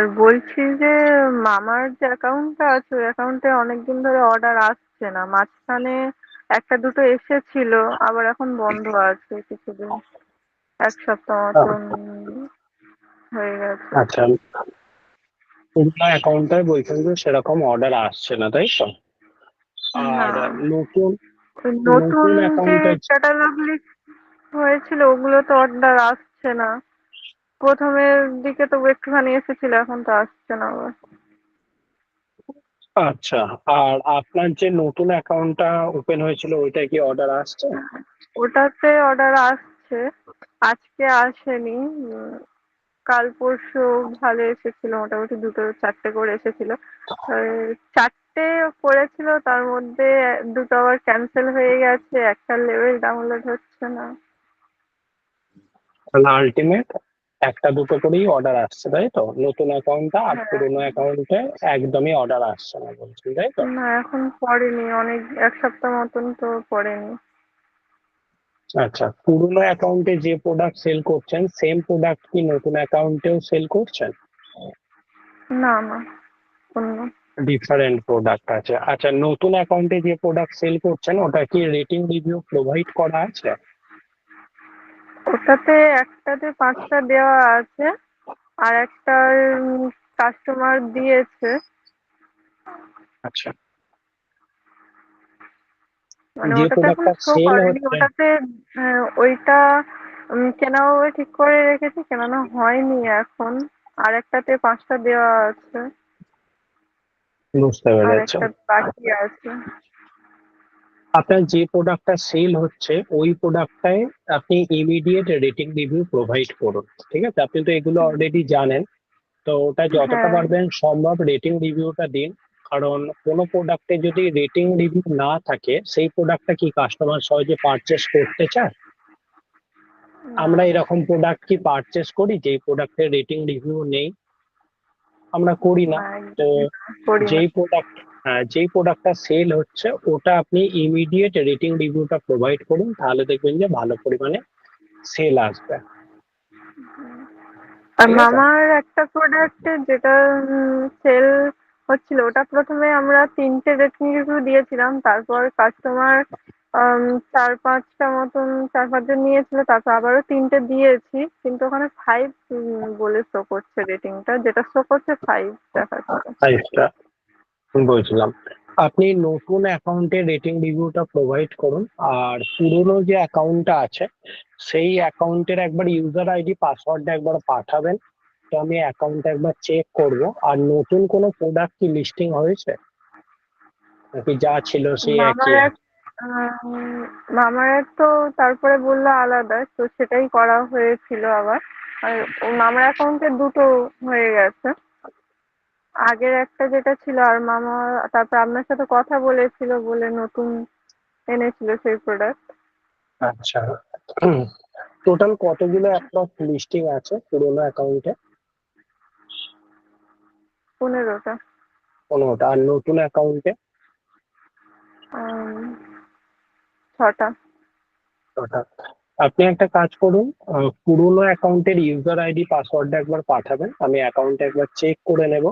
আর বলছি যে মামার যে অ্যাকাউন্টটা আছে ওই অ্যাকাউন্টে অনেকদিন ধরে অর্ডার আসছে না, মাঝখানে একটা দুটো এসেছিল, আবার এখন বন্ধ আছে কিছুদিন, এক সপ্তাহ মতন হয়ে গেছে। আচ্ছা, পুরোনো অ্যাকাউন্টটায় বলছেন যে সেরকম অর্ডার আসছে না, তাই তো? না, আর নতুন ওই নতুন নতুন যে অ্যাকাউন্টে ক্যাটালগ লিস্ট হয়েছিল ওগুলো তো অর্ডার আসছে না। প্রথমের দিকে তো একটুখানি এসেছিল, এখন তো আসছে না আবার। আচ্ছা, আর আপনার যে নতুন অ্যাকাউন্টটা ওপেন হয়েছিল ওইটায় কি অর্ডার আসছে? ওটাতে অর্ডার আসছে, আজকে আসেনি। কাল পরশু ভালো এসেছিল, মোটামুটি দুটো চারটে করে এসেছিল। আর চারটে করেছিল, তার মধ্যে দুটো আবার ক্যান্সেল হয়ে গেছে, একটা লেভেল ডাউনলোড হচ্ছে না। তাহলে আলটিমেট একটা দুটো করেই অর্ডার আসছে, তাই তো? নতুন অ্যাকাউন্টটা আর হ্যাঁ, পুরোনো অ্যাকাউন্টে একদমই অর্ডার আসছে না বলছেন, তাই তো? না এখন পড়েনি, অনেক এক সপ্তাহ মতন তো পড়েনি। আচ্ছা, পুরোনো অ্যাকাউন্টে যে প্রোডাক্ট সেল করছেন সেম প্রোডাক্ট কি নতুন অ্যাকাউন্টেও সেল করছেন? না না, অন্য। ডিফারেন্ট প্রোডাক্ট আছে। আচ্ছা, নতুন অ্যাকাউন্টে যে প্রোডাক্ট সেল করছেন ওটা কি রেটিং রিভিউ প্রোভাইড করা আছে? ওটাতে একটাতে 5টা দেওয়া আছে, আর একটা কাস্টমার দিয়েছে। আচ্ছা, মানে যে ওটাতে এখন প্রোডাক্টটা শো সেল করেনি হচ্ছে। ওটাতে। ওইটা কেনাভাবে ঠিক করে রেখেছি, কেনানো হয়নি এখন। আর একটাতে 5টা দেওয়া আছে, বুঝতে আর পেরেছে। একটা বাকি আছে। আপনার যে প্রোডাক্টটা সেল হচ্ছে ওই প্রোডাক্টটায় আপনি ইমিডিয়েট রেটিং রিভিউ প্রোভাইড করুন। ঠিক আছে, আপনি তো এগুলো অলরেডি জানেন। তো ওটা যতটা হ্যাঁ, পারবেন সম্ভব রেটিং রিভিউটা দিন। কারণ কোনো প্রোডাক্টে যদি রেটিং রিভিউ না থাকে সেই প্রোডাক্টটা কি কাস্টমার সহজে পারচেস করতে চায়? না আমরা এরকম প্রোডাক্ট কি পারচেস করি যেই প্রোডাক্টের রেটিং রিভিউ নেই? আমরা করি না। না, তো একদমই না, করি না। যেই প্রোডাক্ট হ্যাঁ, যেই প্রোডাক্টটা সেল হচ্ছে ওটা আপনি ইমিডিয়েট রেটিং রিভিউটা প্রোভাইড করুন, তাহলে দেখবেন যে ভালো পরিমাণে সেল আসবে। আর ঠিক আছে। মামার একটা প্রোডাক্ট যেটা সেল হচ্ছিল, ওটা প্রথমে আমরা 3টে রেটিং রিভিউ দিয়েছিলাম, তারপর কাস্টমার চার পাঁচটা মতন, 4-5 জন নিয়েছিল, তারপর আবারও 3টে দিয়েছি, কিন্তু ওখানে 5 বলে শো করছে, রেটিংটা যেটা শো করছে 5 দেখাচ্ছে। সাইজটা বুঝলাম। আপনি নতুন অ্যাকাউন্টে রেটিং রিভিউটা প্রোভাইড করুন, আর পুরনো যে অ্যাকাউন্টটা আছে সেই অ্যাকাউন্টের একবার ইউজার আইডি পাসওয়ার্ডটা একবার পাঠাবেন। তো আমি অ্যাকাউন্টটা একবার চেক করব। আর নতুন কোনো প্রোডাক্ট কি লিস্টিং হয়েছে নাকি যা ছিল সেই মামার একই এক আছে? মামার এক তো তারপরে বললো আলাদা, তো সেটাই করা হয়েছিল আবার। আর ও মামার অ্যাকাউন্টে দুটো হয়ে গেছে, আগের একটা যেটা ছিল, আর মামা তারপর আপনার সাথে কথা বলেছিল বলে নতুন এনেছিল সেই প্রোডাক্ট। আচ্ছা, টোটাল কতগুলো অ্যাপ্রক্স লিস্টিং আছে পুরোনো অ্যাকাউন্টে? 15টা। 15টা। আর নতুন অ্যাকাউন্টে? উম, 6টা। ওটা আপনি একটা কাজ করুন, পুরোনো অ্যাকাউন্টের ইউজার আইডি পাসওয়ার্ডটা একবার পাঠাবেন, আমি অ্যাকাউন্টে একবার চেক করে নেব।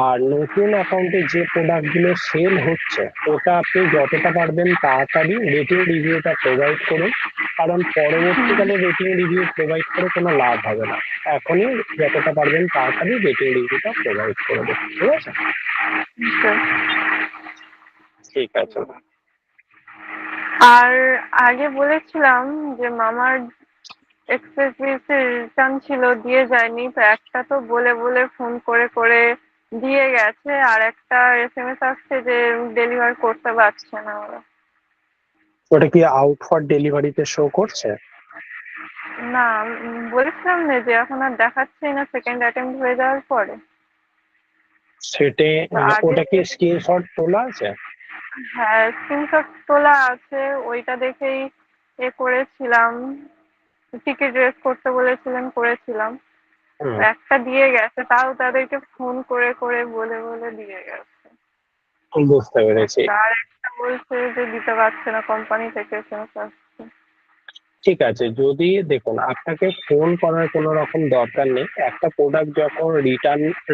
আর নতুন অ্যাকাউন্টে যে প্রোডাক্ট গুলো সেল হচ্ছে ওটা আপনি যতটা পারবেন তাড়াতাড়ি রেটিং রিভিউটা প্রোভাইড করুন। কারণ পরবর্তীকালে রেটিং রিভিউ প্রোভাইড করে কোনো লাভ হবে না। এখনই যতটা পারবেন তাড়াতাড়ি রেটিং রিভিউটা প্রোভাইড করে দেন, ঠিক আছে? ঠিক আছে। আর আগে বলেছিলাম যে মামার এক্সপ্রেস রিটার্ন ছিল, দিয়ে যায়নি, তো একটা তো বলে বলে ফোন করে করে দিয়ে গেছে, আর একটা এসএমএস আসছে যে ডেলিভার করতে পারছে না ওরা। ওটা কি আউট ফর ডেলিভারিতে শো করছে? না, বলেছিলাম না যে এখন আর দেখাচ্ছেই না সেকেন্ড অ্যাটেম্প হয়ে যাওয়ার পরে। সেটে তো আগে, ওটা কি স্ক্রিনশট তোলা আছে? হ্যাঁ স্ক্রিনশট তোলা আছে, ওইটা দেখেই এ করেছিলাম, টিকিট রেস করতে বলেছিলেন, করেছিলাম। হুম, একটা দিয়ে গেছে, তাও তাদেরকে ফোন করে করে বলে বলে দিয়ে গেছে বুঝতে পেরেছি। একটা। আর একটা বলছে যে দিতে পারছে না, কোম্পানি থেকে এসএমএস আসছে। ঠিক আছে, যদি দেখুন আপনাকে ফোন করার কোনো রকম দরকার নেই। একটা প্রোডাক্ট যখন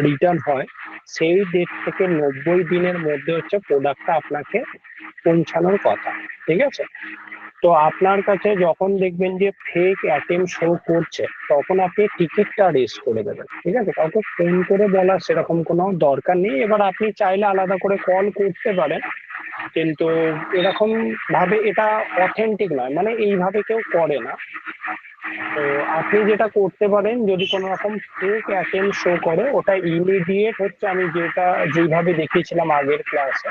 রিটার্ন হয় সেই ডেট থেকে 90 দিনের মধ্যে হচ্ছে প্রোডাক্টটা আপনাকে পৌঁছানোর কথা। ঠিক আছে, তো আপনার কাছে যখন দেখবেন যে ফেক অ্যাটেম্প শো করছে তখন আপনি টিকিটটা রেজ করে দেবেন। ঠিক আছে, কাউকে ফোন করে বলার সেরকম কোনো দরকার নেই। এবার আপনি চাইলে আলাদা করে কল করতে পারেন, কিন্তু এরকম ভাবে এটা অথেন্টিক নয়, মানে এইভাবে কেউ করে না। তো আপনি যেটা করতে পারেন, যদি কোনো রকম ফেক অ্যাটেম্প শো করে ওটা ইমিডিয়েট হচ্ছে আমি যেইভাবে দেখিয়েছিলাম আগের ক্লাসে,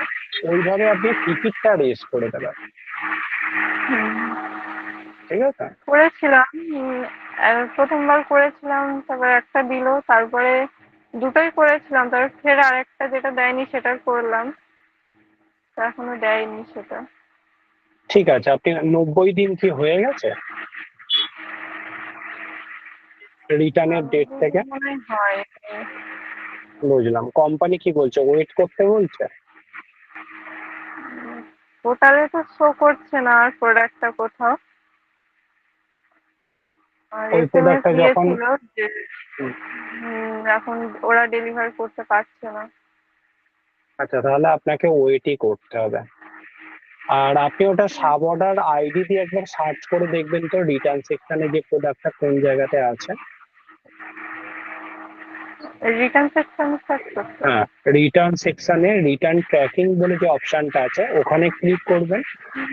ওইভাবে আপনি টিকিটটা রেজ করে দেবেন। ঠিক আছে। করেছিলাম, প্রথমবার করেছিলাম, তারপর একটা দিল, তারপরে দুটোই করেছিলাম, তারপর ফের আরেকটা যেটা দেয়নি সেটা করলাম, তা এখনো দেয়নি সেটা। ঠিক আছে, আপনি 90 দিন কি হয়ে গেছে রিটার্নের ডেট থেকে? মনে হয় বুঝলাম। কোম্পানি কি বলছে, ওয়েট করতে বলছে? পোর্টালে তো শো করছে না আর প্রোডাক্টটা কোথাও। আর ওই এসএমএস প্রোডাক্টটা যখন দিয়েছিল যে হুম, এখন ওরা ডেলিভার করতে পারছে না। আচ্ছা, তাহলে আপনাকে ওয়েটই করতে হবে। আর আপনি ওটা সাব অর্ডার আইডি দিয়ে একবার সার্চ করে দেখবেন তো রিটার্ন সেকশনে যে প্রোডাক্টটা কোন জায়গাতে আছে। রিটার্ন সেকশনে সার্চ করতে হ্যাঁ, হবে। রিটার্ন সেকশনে রিটার্ন ট্র্যাকিং বলে যে অপশনটা আছে ওখানে ক্লিক করবেন।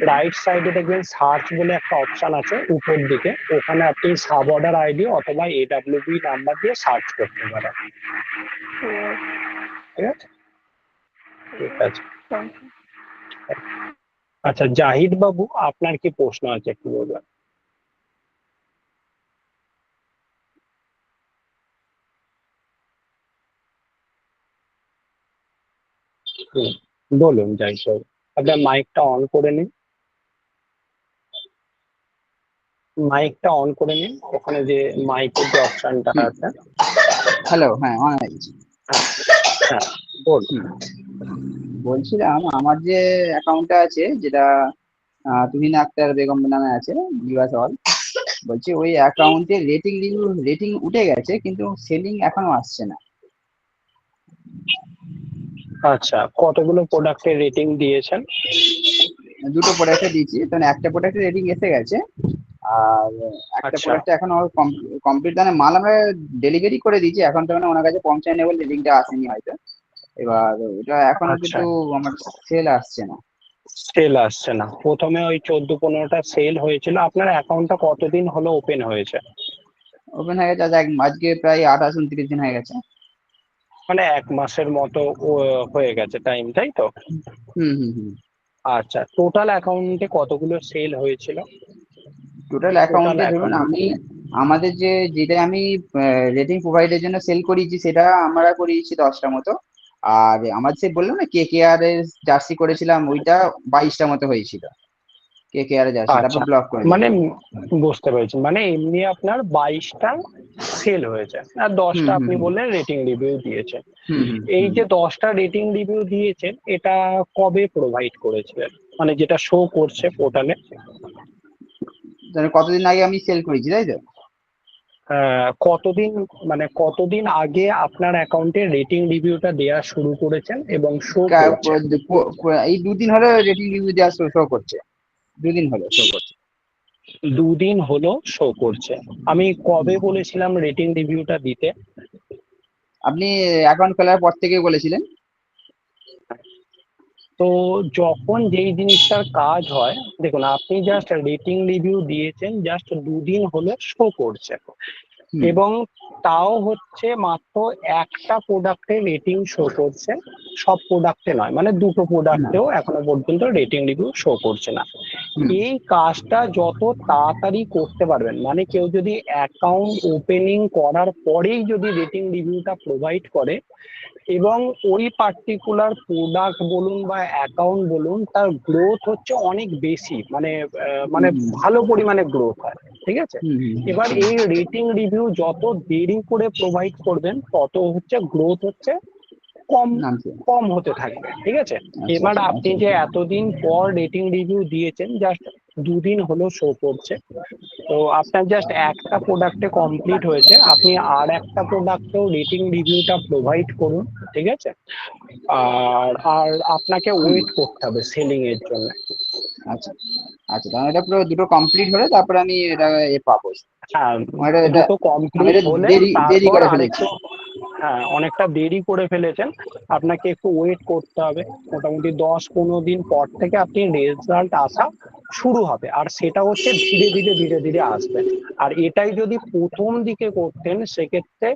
রাইট সাইডে দেখবেন সার্চ বলে একটা অপশন আছে উপর দিকে, ওখানে আপনি সাব অর্ডার আইডি অথবা এডাব্লিউবি নাম্বার দিয়ে সার্চ করতে পারেন। ঠিক আছে। ঠিক আছে। Thank you. আচ্ছা জাহিদ বাবু, আপনার কি প্রশ্ন আছে একটু বলবেন? হুম, বলুন জাহিদ বাবু, আপনার মাইকটা অন করে নিন। মাইকটা অন করে নিন, ওখানে যে মাইকের যে অপশনটা আছে। হ্যালো, হ্যাঁ অন আছে। হ্যাঁ, হ্যাঁ, বলুন। বলছিলাম আমার যে অ্যাকাউন্টটা আছে যেটা তুহিন আক্তার বেগম নামে আছে, বিবাস অল, বলছি ওই অ্যাকাউন্টে রেটিং উঠে গেছে কিন্তু সেলিং এখনো আসছে না। আচ্ছা, কতগুলো প্রোডাক্টের রেটিং দিয়েছেন? দুটো প্রোডাক্টে দিয়েছি, মানে একটা প্রোডাক্টের রেটিং এসে গেছে আর একটা আচ্ছা, প্রোডাক্টে এখন কমপ্লিট, মানে মাল আমরা ডেলিভারি করে দিয়েছি, এখন তো মানে ওনার কাছে পৌঁছায় নেই বলে রেটিংটা আসেনি হয়তো। এবার ওটা এখনো আচ্ছা, কিন্তু আমার সেল আসছে না। সেল আসছে না। প্রথমে ওই 14-15টা সেল হয়েছিল। আপনার অ্যাকাউন্টটা কতদিন হলো ওপেন হয়েছে? ওপেন হয়ে গেছে আজকে প্রায় 28-29 দিন হয়ে গেছে। মানে 1 মাসের মতো হয়ে গেছে টাইম, তাই তো? হুম হুম হুম। আচ্ছা, টোটাল অ্যাকাউন্টে কতগুলো সেল হয়েছিল? টোটাল টোটাল অ্যাকাউন্টে ধরুন অ্যাকাউন্ট। আমি আমাদের যেটা আমি রেটিং প্রোভাইডের জন্য সেল করিয়েছি সেটা আমরা করিয়েছি 10টা মতো। আর আমার যে বললাম না কে কে আর এর জার্সি করেছিলাম ওইটা 22টা মতো হয়েছিল, কে কে আর এর জার্সি, তারপর আচ্ছা, ব্লক করে মানে দিয়েছি। বুঝতে পেরেছি, মানে এমনি আপনার 22টা সেল হয়েছে আর হুম 10টা হুম আপনি হুম বললেন রেটিং রিভিউ দিয়েছেন। হুম হুম এই হুম। যে 10টা রেটিং রিভিউ দিয়েছেন, এটা কবে প্রোভাইড করেছিলেন, মানে যেটা শো করছে পোর্টালে? তাহলে কতদিন আগে আমি সেল করেছি তাই তো? কতদিন, মানে কতদিন আগে আপনার অ্যাকাউন্টে রেটিং রিভিউটা দেওয়া শুরু করেছেন এবং শো করছে? এই দুদিন হলো রেটিং রিভিউ দেওয়া শো করছে, দুদিন হলো শো করছে। 2 দিন হলো শো করছে। আমি কবে হুম। বলেছিলাম রেটিং রিভিউটা দিতে? আপনি অ্যাকাউন্ট খোলার পর থেকে বলেছিলেন। তো যখন যেই জিনিসটার কাজ হয়, দেখুন আপনি জাস্ট রেটিং রিভিউ দিয়েছেন, জাস্ট 2 দিন হলো শো করছে, হুম এবং তাও হচ্ছে মাত্র একটা প্রোডাক্টে রেটিং শো করছে, সব প্রোডাক্টে নয়, মানে দুটো না। প্রোডাক্টেও এখনো পর্যন্ত রেটিং রিভিউ শো করছে না। হুম এই কাজটা যত তাড়াতাড়ি করতে পারবেন, মানে কেউ যদি অ্যাকাউন্ট ওপেনিং করার পরেই যদি রেটিং রিভিউটা প্রোভাইড করে এবং ওই পার্টিকুলার প্রোডাক্ট বলুন বা অ্যাকাউন্ট বলুন, তার গ্রোথ হচ্ছে অনেক বেশি, মানে হুম মানে হুম ভালো পরিমাণে গ্রোথ হয়। ঠিক আছে, হুম হুম এবার হুম। এই রেটিং রিভিউ যত দেরি করে প্রোভাইড করবেন তত হচ্ছে গ্রোথ হচ্ছে কম নামছে। কম হতে থাকবে। ঠিক আছে, আচ্ছা এবার আচ্ছা আপনি আচ্ছা যে আচ্ছা। এতদিন পর রেটিং রিভিউ দিয়েছেন, জাস্ট 2 দিন হলো শো করছে, তো আপনার জাস্ট একটা প্রোডাক্টে কমপ্লিট হয়েছে, আপনি আর একটা প্রোডাক্টেও রেটিং রিভিউটা প্রোভাইড করুন, ঠিক আছে? আর আর আপনাকে হুম, ওয়েট করতে হবে সেলিং এর জন্য। আচ্ছা আচ্ছা, তাহলে এটা পুরো দুটো কমপ্লিট হলে তারপরে আমি এটা পাবো। হ্যাঁ, আমার এটা দুটো আমি কমপ্লিট এটা হলে দেরি দেরি তারপর করে ফেলেছি। আরেকটু, হ্যাঁ অনেকটা দেরি করে ফেলেছেন, আপনাকে একটু ওয়েট করতে হবে। মোটামুটি 10-15 দিন পর থেকে আপনি রেজাল্ট আসা শুরু হবে, আর সেটা হচ্ছে ধীরে ধীরে ধীরে ধীরে আসবে। আর এটাই যদি প্রথম দিকে করতেন সেক্ষেত্রে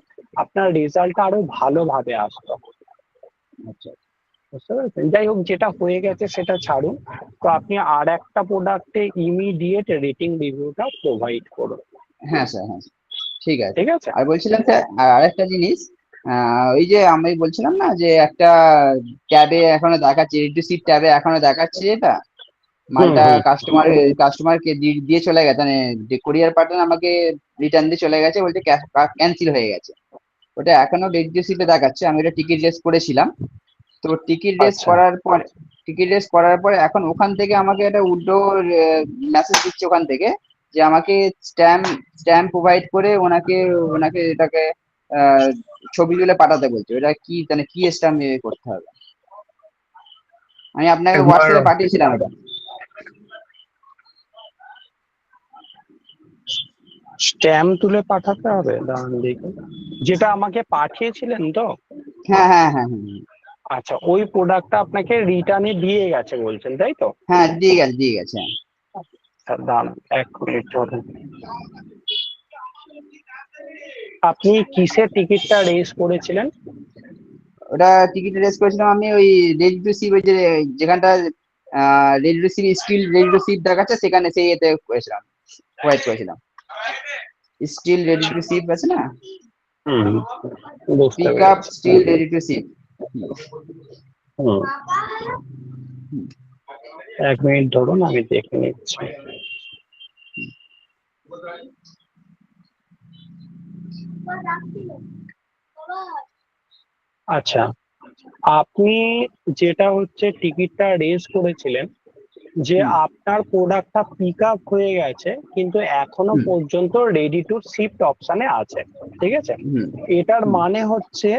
আপনার রেজাল্টটা আরো ভালোভাবে আসতো। আচ্ছা বুঝতে পেরেছেন? যাই হোক, যেটা হয়ে গেছে সেটা ছাড়ুন। তো আপনি আর একটা প্রোডাক্টে ইমিডিয়েট রেটিং রিভিউটা প্রোভাইড করুন, হ্যাঁ স্যার, হ্যাঁ ঠিক আছে। ঠিক আছে? আর বলছিলাম স্যার, আর একটা জিনিস, ওই যে আমি বলছিলাম না যে একটা ট্যাবে এখনো দেখাচ্ছে, রিসিট ট্যাবে এখনো দেখাচ্ছে যেটা হুম মালটা হুম। কাস্টমারকে দিয়ে চলে গেছে, মানে যে কুরিয়ার পার্টনার আমাকে রিটার্ন দিয়ে চলে গেছে, বলছে ক্যান্সেল হয়ে গেছে। ওটা এখনো রিসিটে দেখাচ্ছে। আমি ওটা টিকিট রেস করেছিলাম। তো আচ্ছা। টিকিট রেস করার পরে এখন ওখান থেকে আমাকে একটা উল্টো মেসেজ দিচ্ছে ওখান থেকে, যে আমাকে স্ট্যাম্প স্ট্যাম্প প্রোভাইড করে ওনাকে ওনাকে এটাকে আহ, ছবি তুলে পাঠাতে বলছে। ওটা কি, মানে কি স্ট্যাম্প করতে হবে? আমি আপনাকে একবার হোয়াটসঅ্যাপে পাঠিয়েছিলাম এটা। স্ট্যাম্প তুলে পাঠাতে হবে, দাঁড়ান দেখি। যেটা আমাকে পাঠিয়েছিলেন তো? হ্যাঁ হ্যাঁ হ্যাঁ হ্যাঁ আচ্ছা, ওই প্রোডাক্টটা আপনাকে রিটার্নে দিয়ে গেছে বলছেন, তাই তো? হ্যাঁ, দিয়ে গেছে দিয়ে গেছে, হ্যাঁ। আচ্ছা, দাঁড়ান 1 মিনিট ধরুন। আপনি কিসের টিকিটটা রেজ করেছিলেন? ওটা টিকিট রেস করেছিলাম আমি ওই রেডি টু সিভ, ওই যে যেখানটা ready to ship, still ready to ship দেখাচ্ছে, সেখানে সেই এতে করেছিলাম, প্রোভাইড করেছিলাম। স্টিল রেডি টু সিভ আছে না, হুম, বুঝতে পিক আপ পেরেছি। Still ready to ship. হুম, 1 মিনিট ধরুন, আমি দেখে নিচ্ছি। আচ্ছা, আপনি যেটা হচ্ছে টিকিটটা রেজ করেছিলেন, যে হুম আপনার প্রোডাক্টটা পিক আপ হয়ে গেছে কিন্তু এখনো হুম পর্যন্ত রেডি টু শিফট অপশনে আছে, ঠিক আছে? হুম এটার হুম মানে হচ্ছে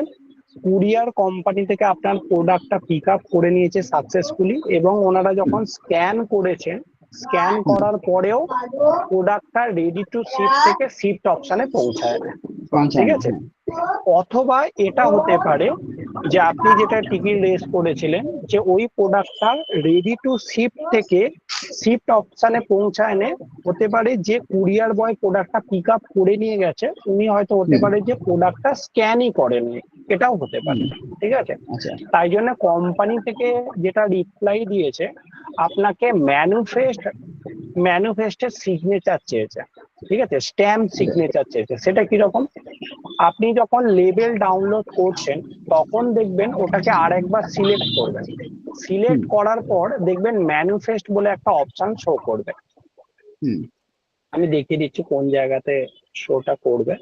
কুরিয়ার কোম্পানি থেকে আপনার প্রোডাক্টটা পিক আপ করে নিয়েছে সাকসেসফুলি, এবং ওনারা হুম যখন স্ক্যান করেছেন, স্ক্যান হুম, করার পরেও প্রোডাক্টটা রেডি টু শিফট থেকে শিফট অপশনে পৌঁছায় না, ঠিক পঞ্চান্ন, আছে? হ্যাঁ। অথবা এটা হতে পারে যে আপনি যেটা টিকিট রেজ করেছিলেন, যে ওই প্রোডাক্টটা রেডি টু শিফট থেকে শিফট অপশনে পৌঁছায় না, হতে পারে যে কুরিয়ার বয় প্রোডাক্টটা পিক আপ করে নিয়ে গেছে উনি হয়তো হতে হুম পারে যে প্রোডাক্টটা স্ক্যানই করেননি, এটাও হতে হুম, পারে, ঠিক আছে? আচ্ছা তাই জন্য কোম্পানি থেকে যেটা রিপ্লাই দিয়েছে, আপনাকে ম্যানুফেস্টের সিগনেচার চেয়েছে, ঠিক আছে? স্ট্যাম্প আচ্ছা। সিগনেচার চেয়েছে। সেটা কিরকম? আপনি যখন লেবেল ডাউনলোড করছেন তখন দেখবেন ওটাকে আরেকবার সিলেক্ট করবেন, হুম সিলেক্ট করার পর দেখবেন ম্যানুফেস্ট বলে একটা অপশন শো করবে। হুম আমি দেখিয়ে দিচ্ছি কোন জায়গাতে শোটা করবে।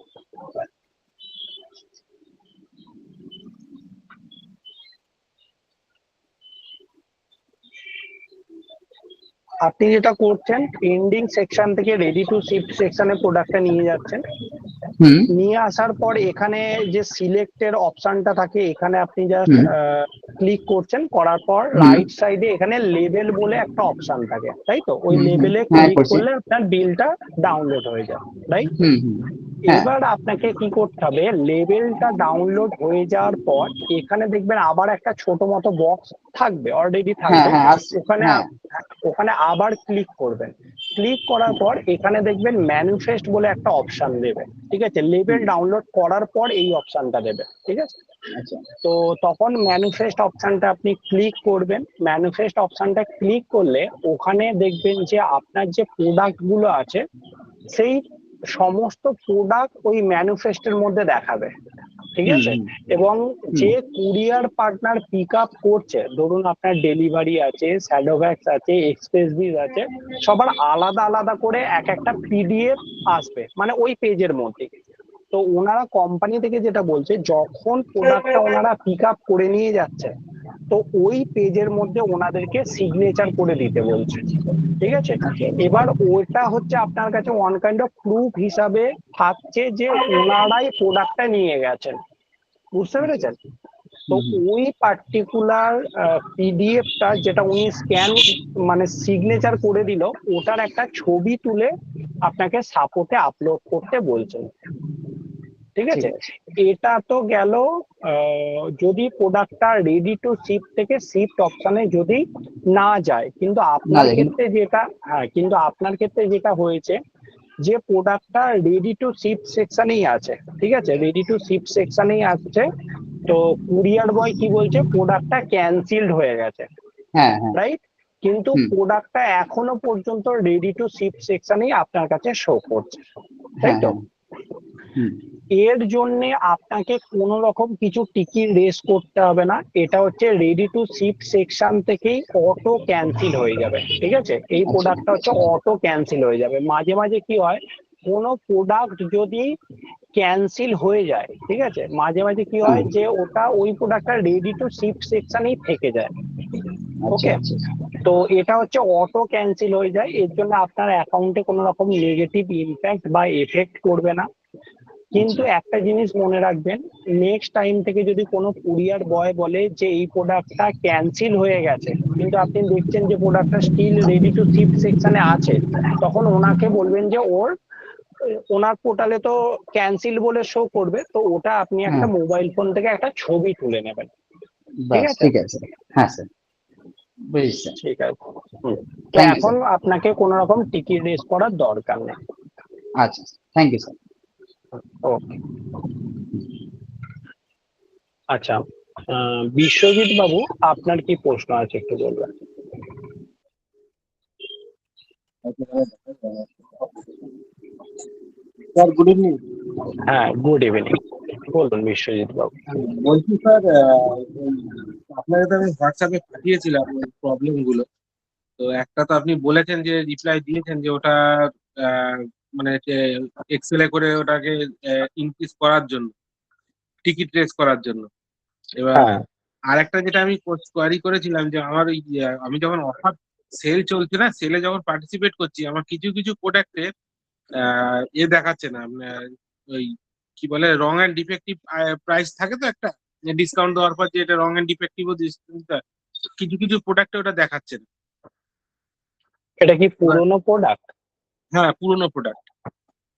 আপনি যেটা করছেন, পেন্ডিং সেকশন থেকে রেডি টু শিফট সেকশনে প্রোডাক্টটা নিয়ে যাচ্ছেন, হুম নিয়ে আসার পর এখানে যে সিলেক্টের অপশনটা থাকে এখানে আপনি জাস্ট হুম ক্লিক করছেন, করার পর হুম রাইট সাইডে এখানে লেবেল বলে একটা অপশন থাকে, তাই তো? ওই হুম হুম, লেবেলে হ্যাঁ ক্লিক করছি। করলে আপনার বিলটা ডাউনলোড হয়ে যায়, রাইট? হুম হুম, হ্যাঁ এবার আপনাকে কি করতে হবে, লেবেলটা ডাউনলোড হয়ে যাওয়ার পর এখানে দেখবেন আবার একটা ছোট মতো বক্স থাকবে, অলরেডি হ্যাঁ থাকবে। হ্যাঁ ওখানে হ্যাঁ ওখানে আবার ক্লিক করবেন, ক্লিক করার পর এখানে দেখবেন ম্যানুফেস্ট বলে একটা অপশন দেবে, ঠিক আছে? লেবেল হুম, ডাউনলোড করার পর এই অপশনটা দেবে, ঠিক আছে? আচ্ছা তো তখন ম্যানুফেস্ট অপশনটা আপনি ক্লিক করবেন, ম্যানুফেস্ট অপশনটা ক্লিক করলে ওখানে দেখবেন যে আপনার যে প্রোডাক্ট গুলো আছে সেই সমস্ত প্রোডাক্ট ওই ম্যানুফেস্টের মধ্যে দেখাবে, ঠিক হুম আছে? হুম এবং হুম যে কুরিয়ার পার্টনার পিক আপ করছে, ধরুন আপনার ডেলিভারি আছে, শ্যাডোভ্যাক্স আছে, এক্সপ্রেস বিজ আছে, সবার আলাদা আলাদা করে এক একটা পিডিএফ আসবে, মানে ওই পেজের মধ্যে। তো ওনারা কোম্পানি থেকে যেটা বলছে, যখন প্রোডাক্টটা ওনারা পিক আপ করে নিয়ে যাচ্ছে তো ওই পেজের মধ্যে ওনাদেরকে সিগনেচার করে দিতে বলছে, ঠিক আছে। আচ্ছা এবার ওটা হচ্ছে আপনার কাছে ওয়ান কাইন্ড অফ প্রুফ হিসাবে থাকছে যে ওনারাই প্রোডাক্টটা নিয়ে গেছেন, বুঝতে আচ্ছা। পেরেছেন? তো হুম হুম। ওই পার্টিকুলার পিডিএফটা যেটা উনি স্ক্যান মানে সিগনেচার করে দিল, ওটার একটা ছবি তুলে আপনাকে সাপোর্টে আপলোড করতে বলছেন, ঠিক ঠিক আছে। আছে। এটা তো গেল যদি প্রোডাক্টটা রেডি টু শিপ থেকে শিফট অপশনে যদি না যায়, কিন্তু না আপনার দেখুন। ক্ষেত্রে যেটা, হ্যাঁ কিন্তু আপনার ক্ষেত্রে যেটা হয়েছে যে প্রোডাক্টটা রেডি টু শিপ সেকশনেই আছে, ঠিক আছে, রেডি টু শিপ সেকশনেই আছে। তো কুরিয়ার বয় কি বলছে, প্রোডাক্টটা ক্যান্সেলড হয়ে গেছে, হ্যাঁ হ্যাঁ। রাইট? কিন্তু হুম। প্রোডাক্টটা এখনো পর্যন্ত রেডি টু শিপ সেকশনেই আপনার কাছে শো করছে, তাই হ্যাঁ তো? হ্যাঁ। হুম। এর জন্য আপনাকে কোনো রকম কিছু টিকিট রেস করতে হবে না, এটা হচ্ছে রেডি টু শিপ সেকশন থেকেই অটো ক্যান্সেল হয়ে যাবে, ঠিক আছে। এই আচ্ছা প্রোডাক্টটা হচ্ছে অটো ক্যান্সেল হয়ে যাবে। মাঝে মাঝে কি হয়, কোনো প্রোডাক্ট যদি ক্যান্সেল হয়ে যায়, ঠিক আছে, মাঝে মাঝে কি হ্যাঁ। হয় যে ওটা ওই প্রোডাক্টটা রেডি টু শিপ সেকশনেই থেকে যায়, আচ্ছা ওকে। আচ্ছা। তো এটা হচ্ছে অটো ক্যান্সেল হয়ে যায়, এর জন্য আপনার অ্যাকাউন্টে কোনো রকম নেগেটিভ ইম্প্যাক্ট বা এফেক্ট করবে না। কিন্তু আচ্ছা। একটা জিনিস মনে রাখবেন, নেক্সট টাইম থেকে যদি কোনো কুরিয়ার বয় বলে যে এই প্রোডাক্টটা ক্যান্সেল হয়ে গেছে, কিন্তু আপনি দেখছেন যে প্রোডাক্টটা স্টিল রেডি টু শিপ সেকশনে আছে, তখন ওনাকে বলবেন যে ওনার পোর্টালে তো ক্যান্সেল বলে শো করবে, তো ওটা আপনি একটা হ্যাঁ। মোবাইল ফোন থেকে একটা ছবি তুলে নেবেন, ঠিক বাস আছে। ঠিক আছে। হ্যাঁ স্যার, বুঝেছি স্যার। ঠিক আছে। হুম। তো থ্যাংক ইউ এখন স্যার। আপনাকে কোনো রকম টিকিট রেস করার দরকার নেই। আচ্ছা, থ্যাংক ইউ স্যার। ওকে। আচ্ছা, বিশ্বজিৎ বাবু, আপনার কি প্রশ্ন আছে একটু বলবেন? Sir good evening. হ্যাঁ, গুড ইভিনিং, বলুন বিশ্বজিৎ বাবু। বলছি স্যার, আপনাকে তো আমি হোয়াটসঅ্যাপে পাঠিয়েছিলাম ওই প্রবলেম গুলো। তো একটা তো আপনি বলেছেন যে রিপ্লাই দিয়েছেন যে ওটা আহ, মানে এক্সেলে করে ওটাকে ইনক্রিজ করার জন্য, টিকিট রেস করার জন্য। এবার হ্যাঁ, আরেকটা যেটা আমি কোয়ারি করেছিলাম যে আমার ওই আমি যখন অফার সেল চলছে না, সেলে যখন পার্টিসিপেট করছি, আমার কিছু কিছু প্রোডাক্টে দেখাচ্ছে না, ওই কি বলে রং অ্যান্ড ডিফেক্টিভ প্রাইস থাকে তো একটা, ডিসকাউন্ট দেওয়ার পর যে এটা রং অ্যান্ড ডিফেক্টিভ, কিছু কিছু প্রোডাক্টে ওটা দেখাচ্ছে না। এটা কি এবার পুরনো প্রোডাক্ট? হ্যাঁ, পুরোনো প্রোডাক্ট।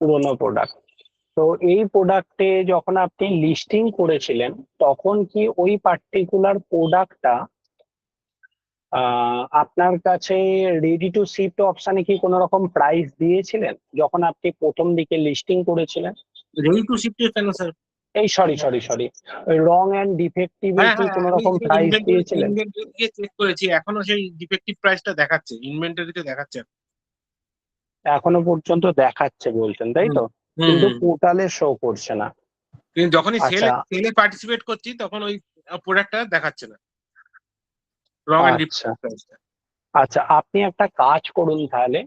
পুরনো প্রোডাক্ট। তো এই প্রোডাক্টে যখন আপনি লিস্টিং করেছিলেন, তখন কি ওই পার্টিকুলার প্রোডাক্টটা আপনার কাছে রেডি টু শিফট অপশনে কি কোনো রকম প্রাইস দিয়েছিলেন যখন আপনি প্রথম দিকে লিস্টিং করেছিলেন? রেডি টু শিফটে কেন স্যার? এই সরি, ওই রং অ্যান্ড ডিফেক্টিভে হ্যাঁ কি হ্যাঁ, কোনো আমি রকম সেই প্রাইস ইনভেন্টরি দিয়েছিলেন? ইনভেন্টরি দিয়ে চেক করেছি, এখনো সেই ডিফেক্টিভ প্রাইসটা দেখাচ্ছে, ইনভেন্টরিতে দেখাচ্ছে। এখনো পর্যন্ত দেখাচ্ছে বলছেন, তাই হুম তো? হুম কিন্তু হুম। পোর্টালে শো করছে না। কিন্তু যখনই সেলে আচ্ছা, সেলে পার্টিসিপেট করছি তখন ওই প্রোডাক্টটা দেখাচ্ছে না, রং অ্যান্ড আচ্ছা, ডিফেক্টিভ প্রাইসটা। আচ্ছা, আপনি একটা কাজ করুন তাহলে,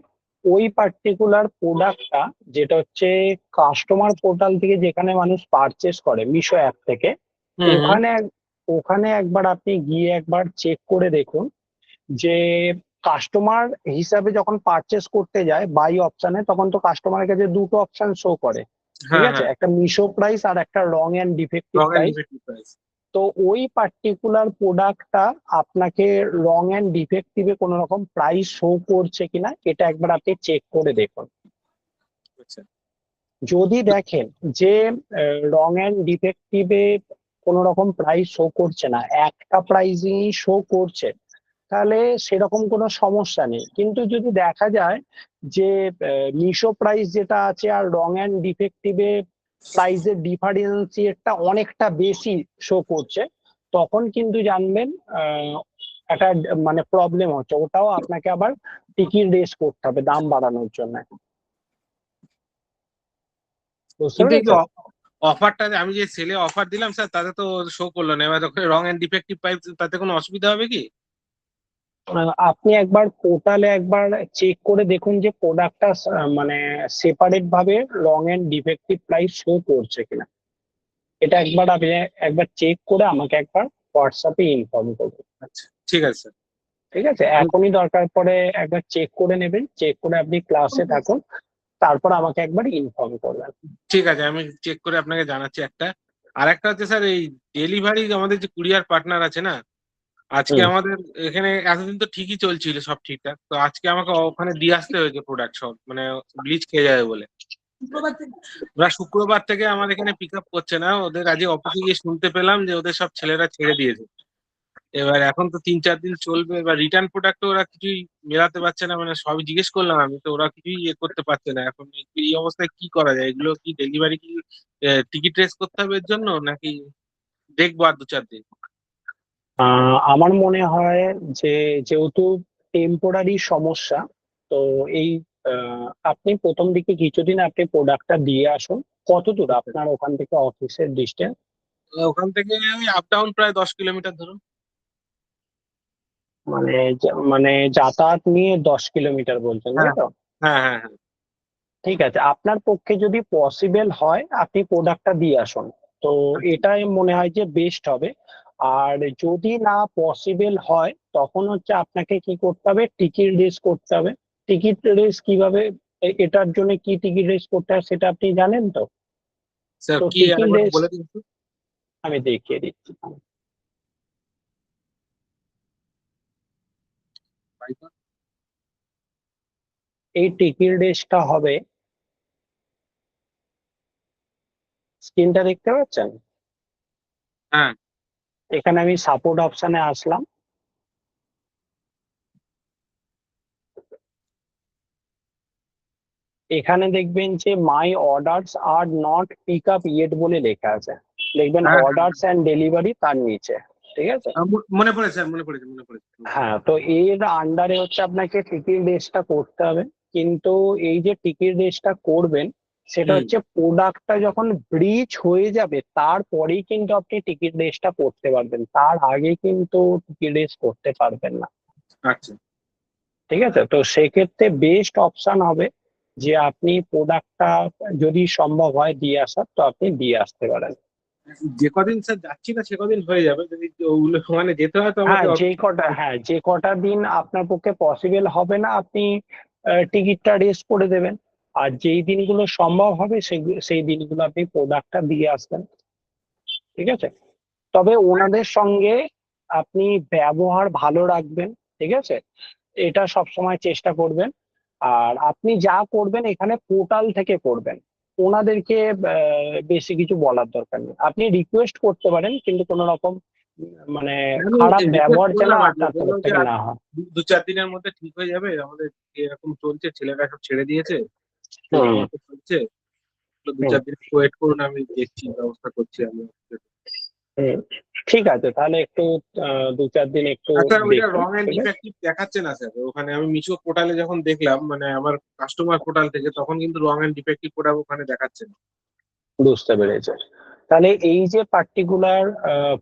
ওই পার্টিকুলার প্রোডাক্টটা যেটা হচ্ছে কাস্টমার পোর্টাল থেকে যেখানে মানুষ পারচেস করে মিশো অ্যাপ থেকে, হুম হুম। ওখানে ওখানে একবার আপনি গিয়ে একবার চেক করে দেখুন যে কাস্টমার হিসাবে যখন পারচেস করতে যায় বাই অপশনে, তখন তো কাস্টমারের কাছে দুটো অপশন শো করে, ঠিক হ্যাঁ আছে, হ্যাঁ, একটা মিশো প্রাইস আর একটা wrong and defective wrong and price. Defective price. তো ওই পার্টিকুলার প্রোডাক্টটা আপনাকে রং অ্যান্ড ডিফেক্টিভে কোনো রকম প্রাইস শো করছে কিনা এটা একবার আপনি চেক করে দেখুন। আচ্ছা। যদি দেখেন যে রং অ্যান্ড ডিফেক্টিভে কোনো রকম প্রাইস শো করছে না, একটা প্রাইসই শো করছে, তাহলে সেরকম কোনো সমস্যা নেই। কিন্তু যদি দেখা যায় যে মিশো প্রাইস যেটা আছে আর রং অ্যান্ড ডিফেক্টিভে প্রাইসের ডিফারেন্সিয়েটটা অনেকটা বেশি শো করছে, তখন কিন্তু জানবেন একটা মানে প্রবলেম হচ্ছে, ওটাও আপনাকে আবার টিকিট রেস করতে হবে দাম বাড়ানোর জন্য, বুঝতে কিন্তু এই যে পেরেছেন? অফারটা আমি যে সেলে অফার দিলাম স্যার, তাতে তো শো করলো না। এবার যখন রং অ্যান্ড ডিফেক্টিভ প্রাইস, তাতে কোনো অসুবিধা হবে কি? আপনি একবার পোর্টালে একবার চেক করে দেখুন যে প্রোডাক্টটা মানে সেপারেট ভাবে রং এন্ড ডিফেক্টিভ প্রাইস শো করছে কিনা। এটা একবার আপনি একবার চেক করে আমাকে একবার হোয়াটসঅ্যাপে ইনফর্ম করবো। আচ্ছা, ঠিক আছে স্যার। ঠিক আছে, এখনই দরকার পড়ে একবার চেক করে নেবেন, চেক করে আপনি ক্লাসে থাকুন, তারপর আমাকে একবার ইনফর্ম করবেন। ঠিক আছে, আমি চেক করে আপনাকে জানাচ্ছি একটা। আর একটা হচ্ছে স্যার, এই ডেলিভারি আমাদের যে কুরিয়ার পার্টনার আছে না, আজকে হুম। আমাদের এখানে এতদিন তো ঠিকই চলছিল সব ঠিকঠাক, তো আজকে আমাকে ওখানে দিয়ে আসতে হয়েছে প্রোডাক্ট সব, মানে ব্লিচ খেয়ে যাবে বলে। ওরা শুক্রবার থেকে আমার এখানে পিক আপ করছে না, ওদের আজকে অফিসে গিয়ে শুনতে পেলাম যে ওদের সব ছেলেরা ছেড়ে দিয়েছে। এবার এখন তো 3-4 দিন চলবে, এবার রিটার্ন প্রোডাক্ট ওরা কিছুই মেলাতে পারছে না, মানে সবই জিজ্ঞেস করলাম আমি, তো ওরা কিছুই ইয়ে করতে পারছে না। এখন এই অবস্থায় কি করা যায়? এগুলো কি ডেলিভারি কি টিকিট রেস করতে হবে এর জন্য, নাকি দেখবো আর 2-4 দিন? আমার মনে হয় যে যেহেতু টেম্পোরারি সমস্যা, তো এই আপনি প্রথম দিকে কিছুদিন আপনি প্রোডাক্টটা দিয়ে আসুন। কত দূর আপনার ওখান থেকে অফিসের ডিস্টেন্স? ওখান থেকে ওই আপ ডাউন প্রায় 10 কিলোমিটার ধরুন। মানে যাতায়াত নিয়ে 10 কিলোমিটার বলছেন, তাই হ্যাঁ, তো? হ্যাঁ, হ্যাঁ, হ্যাঁ। ঠিক আছে, আপনার পক্ষে যদি পসিবল হয় আপনি প্রোডাক্টটা দিয়ে আসুন, তো এটাই মনে হয় যে বেস্ট হবে। আর যদি না পসিবল হয় তখন হচ্ছে আপনাকে কি করতে হবে, টিকিট রেস করতে হবে। টিকিট রেস কিভাবে, এটার জন্য কি টিকিট রেস করতে হয় সেটা আপনি জানেন তো? স্যার তো কি টিকিট আরেকবার রেস বলে দিন একটু। আমি দেখিয়ে দিচ্ছি। এই টিকিট রেসটা হবে, স্ক্রিনটা দেখতে পাচ্ছেন? হ্যাঁ। এখানে আমি সাপোর্ট অপশনে আসলাম। এখানে দেখবেন যে my orders are not pick up yet বলে লেখা আছে, দেখবেন হ্যাঁ, হ্যাঁ, অর্ডারস অ্যান্ড ডেলিভারি তার নিচে। ঠিক আছে, মনে পড়েছে স্যার, মনে পড়েছে। হ্যাঁ, তো এর আন্ডারে হচ্ছে আপনাকে টিকিট রেসটা করতে হবে। কিন্তু এই যে টিকিট রেসটা করবেন, সেটা হুম। হচ্ছে প্রোডাক্টটা যখন ব্রিচ হয়ে যাবে তারপরেই কিন্তু আপনি টিকিট রেসটা করতে পারবেন, তার আগে কিন্তু টিকিট রেস করতে পারবেন না। আচ্ছা। ঠিক আছে, তো সেক্ষেত্রে বেস্ট অপশন হবে যে আপনি প্রোডাক্টটা যদি সম্ভব হয় দিয়ে আসার, তো আপনি দিয়ে আসতে পারেন। যে কদিন স্যার যাচ্ছি না সে কদিন হয়ে যাবে, যদি ওগুলো মানে যেতে হয় তো আমাকে হ্যাঁ, যে কটা দিন আপনার পক্ষে পসিবল হবে না আপনি টিকিটটা রেস করে দেবেন। আর যেই দিনগুলো সম্ভব হবে সেই দিনগুলো আপনি প্রোডাক্টটা দিয়ে আসবেন। ঠিক আছে, তবে ওনাদের সঙ্গে আপনি ব্যবহার ভালো রাখবেন। ঠিক আছে, এটা সবসময় চেষ্টা করবেন। আর আপনি যা করবেন এখানে পোর্টাল থেকে করবেন, ওনাদেরকে বেশি কিছু বলার দরকার নেই। আপনি রিকোয়েস্ট করতে পারেন, কিন্তু কোনো রকম মানে আমি খারাপ রিকোয়েস্ট ব্যবহার যেন করলাম আজকে, আপনার তরফ বললাম যে থেকে আর না হয়। 2-4 দিনের মধ্যে ঠিক হয়ে যাবে আমাদের, এরকম চলছে, ছেলেরা সব ছেড়ে দিয়েছে, হুম। এরকম একটা চলছে, তো দু হুম। চার দিন ওয়েট করুন, আমি দেখছি, ব্যবস্থা করছি আমি। হুম। ঠিক আছে, তাহলে একটু 2-4 দিন একটু আর স্যার ওইটা দেখুন। রং এন্ড ঠিক আছে, ডিফেক্টিভ দেখাচ্ছে না স্যার ওখানে, আমি মিশো পোর্টালে যখন দেখলাম, মানে আমার কাস্টমার পোর্টাল থেকে, তখন কিন্তু রং এন্ড ডিফেক্টিভ প্রোডাক্ট ওখানে দেখাচ্ছে না। বুঝতে পেরেছে। তাহলে এই যে পার্টিকুলার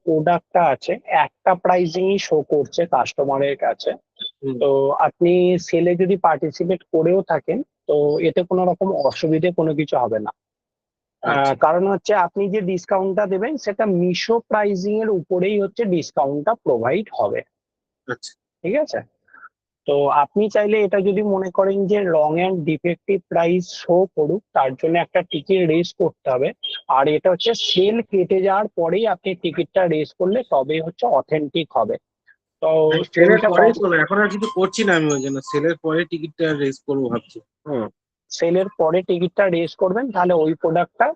প্রোডাক্টটা আছে, একটা প্রাইসিংই শো করছে কাস্টমারের কাছে। হুম। তো আপনি সেলে যদি পার্টিসিপেট করেও থাকেন, তো এতে কোনো রকম অসুবিধে কোনো কিছু হবে না। আচ্ছা, কারণ হচ্ছে আপনি যে ডিসকাউন্টটা দেবেন সেটা মিশো প্রাইসিং এর উপরেই হচ্ছে ডিসকাউন্টটা প্রোভাইড হবে। আচ্ছা। ঠিক আছে, তো আপনি চাইলে এটা যদি মনে করেন যে রং এন্ড ডিফেক্টিভ প্রাইস শো করুক, তার জন্য একটা টিকিট রেজ করতে হবে। আর এটা হচ্ছে সেল কেটে যাওয়ার পরেই আপনি টিকিটটা রেজ করলে তবে হচ্ছে অথেন্টিক হবে। তো আমি সেলের সেলটা পরেই করবো, এখন আর কিছু করছি না আমি, ওই জন্য সেলের পরে টিকিটটা রেস করবো ভাবছি। সেলের পরে টিকিটটা রেজ করবেন, তাহলে ওই প্রোডাক্টটা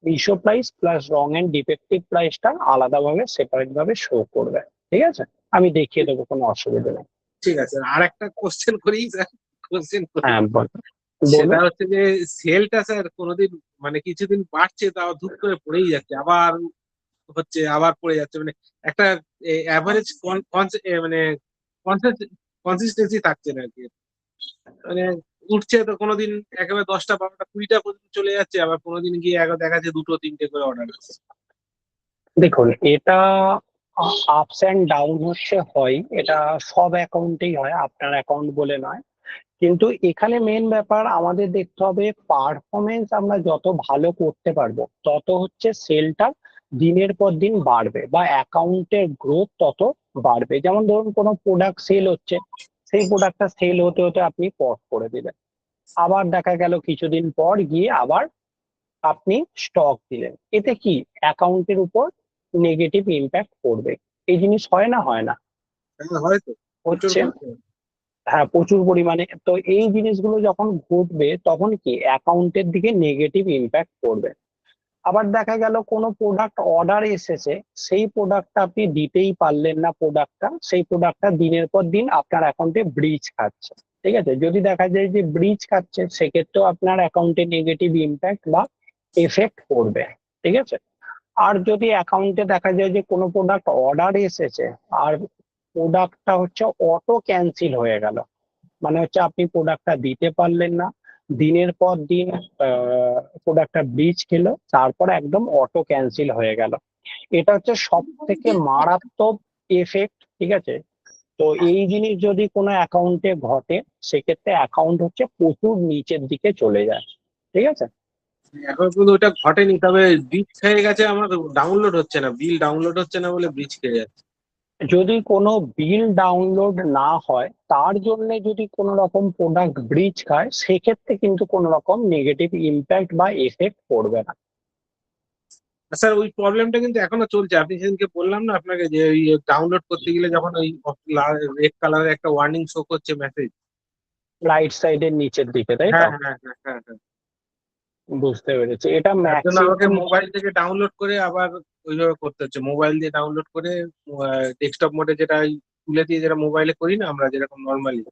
Meesho price plus wrong and defective প্রাইসটা আলাদাভাবে সেপারেট ভাবে শো করবে। ঠিক আছে, আমি দেখিয়ে দেবো, কোনো অসুবিধা নেই। ঠিক আছে, আর একটা কোশ্চেন করি স্যার, কোশ্চেন করি। হ্যাঁ, সেটা বলুন। হচ্ছে যে সেলটা স্যার কোনোদিন, মানে কিছুদিন বাড়ছে, তাও ধূপ করে পড়েই যাচ্ছে, আবার হচ্ছে, আবার পড়ে যাচ্ছে, মানে একটা অ্যাভারেজ মানে কনসিস্টেন্সি থাকছে না আর কি। মানে উঠছে তো কোনোদিন একেবারে 10টা 12টা 20টা পর্যন্ত চলে যাচ্ছে, আবার কোনোদিন গিয়ে দেখা যাচ্ছে 2-3টে করে অর্ডার আসছে। দেখুন, এটা আপস অ্যান্ড ডাউন হচ্ছে হয়, এটা সব অ্যাকাউন্টেই হয়, আপনার অ্যাকাউন্ট বলে নয়। কিন্তু এখানে মেন ব্যাপার আমাদের দেখতে হবে পারফরমেন্স, আমরা যত ভালো করতে পারবো তত হচ্ছে সেলটা দিনের পর দিন বাড়বে বা অ্যাকাউন্টের গ্রোথ তত বাড়বে। যেমন ধরুন কোনো প্রোডাক্ট সেল হচ্ছে, সেই প্রোডাক্টটা সেল হতে হতে আপনি পজ করে দিলেন, আবার দেখা গেল কিছুদিন পর গিয়ে আবার আপনি স্টক দিলেন, এতে কি অ্যাকাউন্টের উপর নেগেটিভ ইম্প্যাক্ট পড়বে। এই জিনিস হয় না, হয় না? হ্যাঁ, হয়তো প্রচুর হচ্ছে। করতে হবে। হ্যাঁ, প্রচুর পরিমাণে। তো এই জিনিসগুলো যখন ঘটবে তখন কি অ্যাকাউন্টের দিকে নেগেটিভ ইম্প্যাক্ট পড়বে। আবার দেখা গেল কোনো প্রোডাক্ট অর্ডার এসেছে, সেই প্রোডাক্টটা আপনি দিতেই পারলেন না, সেই প্রোডাক্টটা দিনের পর দিন আপনার অ্যাকাউন্টে ব্রিচ খাচ্ছে। ঠিক আছে, যদি দেখা যায় যে ব্রিচ খাচ্ছে, সেক্ষেত্রেও আপনার অ্যাকাউন্টে নেগেটিভ ইম্প্যাক্ট বা এফেক্ট পড়বে। ঠিক আছে। আর যদি অ্যাকাউন্টে দেখা যায় যে কোনো প্রোডাক্ট অর্ডার এসেছে আর প্রোডাক্টটা হচ্ছে অটো ক্যান্সেল হয়ে গেল, মানে হচ্ছে আপনি প্রোডাক্টটা দিতে পারলেন না, দিনের পর দিন প্রোডাক্টটা ব্রিচ খেলো, তারপর একদম অটো ক্যান্সেল হয়ে গেল, এটা হচ্ছে সব থেকে মারাত্মক এফেক্ট। ঠিক আছে। তো এই জিনিস যদি কোনো অ্যাকাউন্টে ঘটে, সেক্ষেত্রে অ্যাকাউন্ট হচ্ছে প্রচুর নিচের দিকে চলে যায়। ঠিক আছে। এখন কিন্তু ওটা ঘটেনি, তবে ব্রিজ খেয়ে গেছে, আমার ডাউনলোড হচ্ছে না, বিল ডাউনলোড হচ্ছে না বলে ব্রিজ খেয়ে যাচ্ছে। যদি কোনো বিল ডাউনলোড না হয়, তার জন্য যদি কোনো রকম প্রোডাক্ট ব্রিচ খায়, সেক্ষেত্রে কিন্তু কোনো রকম নেগেটিভ ইম্প্যাক্ট বা এফেক্ট পড়বে না। স্যার ওই প্রবলেমটা কিন্তু এখনো চলছে। আপনি সেদিনকে বললাম না আপনাকে যে ওই ডাউনলোড করতে গেলে যখন ওই রেড কালারের একটা ওয়ার্নিং শো করছে মেসেজ। রাইট সাইডের নিচের দিকে, তাই তো? হ্যাঁ, হ্যাঁ, হ্যাঁ, হ্যাঁ, হ্যাঁ। বুঝতে পেরেছি, এটা তার জন্য আমাকে ম্যাক্সিমাম। মোবাইল থেকে ডাউনলোড করে আবার ওইভাবে করতে হচ্ছে, মোবাইল দিয়ে ডাউনলোড করে ডেস্কটপ মোডে যেটা ওই তুলে দিয়ে যেটা মোবাইলে করি না আমরা যেরকম নর্মালি,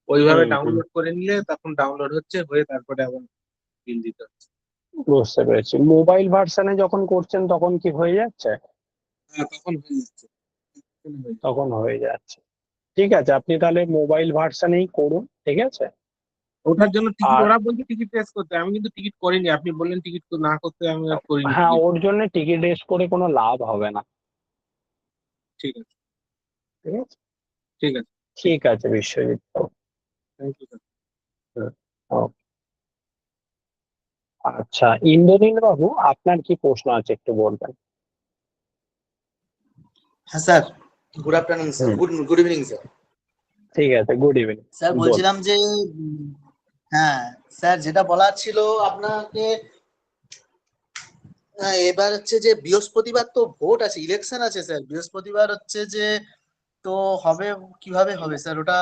ওইভাবে হুম হুম, ডাউনলোড করে নিলে তখন ডাউনলোড হচ্ছে, হয়ে তারপরে আবার বিল দিতে হচ্ছে। বুঝতে পেরেছি। মোবাইল ভার্সানে যখন করছেন তখন কি হয়ে যাচ্ছে? হ্যাঁ, তখন হয়ে যাচ্ছে, তখন হয়ে যাচ্ছে। তখন হয়ে যাচ্ছে। ঠিক আছে, আপনি তাহলে মোবাইল ভার্সানেই করুন। ঠিক আছে। ওটার জন্য টিকিট, আর ওরা বলছে টিকিট টেস্ট করতে, আমি কিন্তু টিকিট করিনি। আপনি বললেন টিকিট না করতে, আমি আর করিনি হ্যাঁ, টিকিট। ওর জন্য টিকিট রেস করে কোনো লাভ হবে না। ঠিক আছে, ঠিক আছে। ঠিক আছে। ঠিক আছে বিশ্বজিৎ। Thank you. হুম, ওকে। আচ্ছা, ইন্দ্রনীল বাবু, আপনার কি প্রশ্ন আছে একটু বলবেন? হ্যাঁ স্যার, গুড আফটারনুন স্যার, হুম, গুড ইভিনিং স্যার। ঠিক আছে, গুড ইভিনিং। স্যার বল। বলছিলাম যে হ্যাঁ স্যার, যেটা বলার ছিল আপনাকে, এবার হচ্ছে যে বৃহস্পতিবার তো ভোট আছে, ইলেকশন আছে স্যার, বৃহস্পতিবার হচ্ছে যে, তো হবে কিভাবে হবে স্যার ওটা?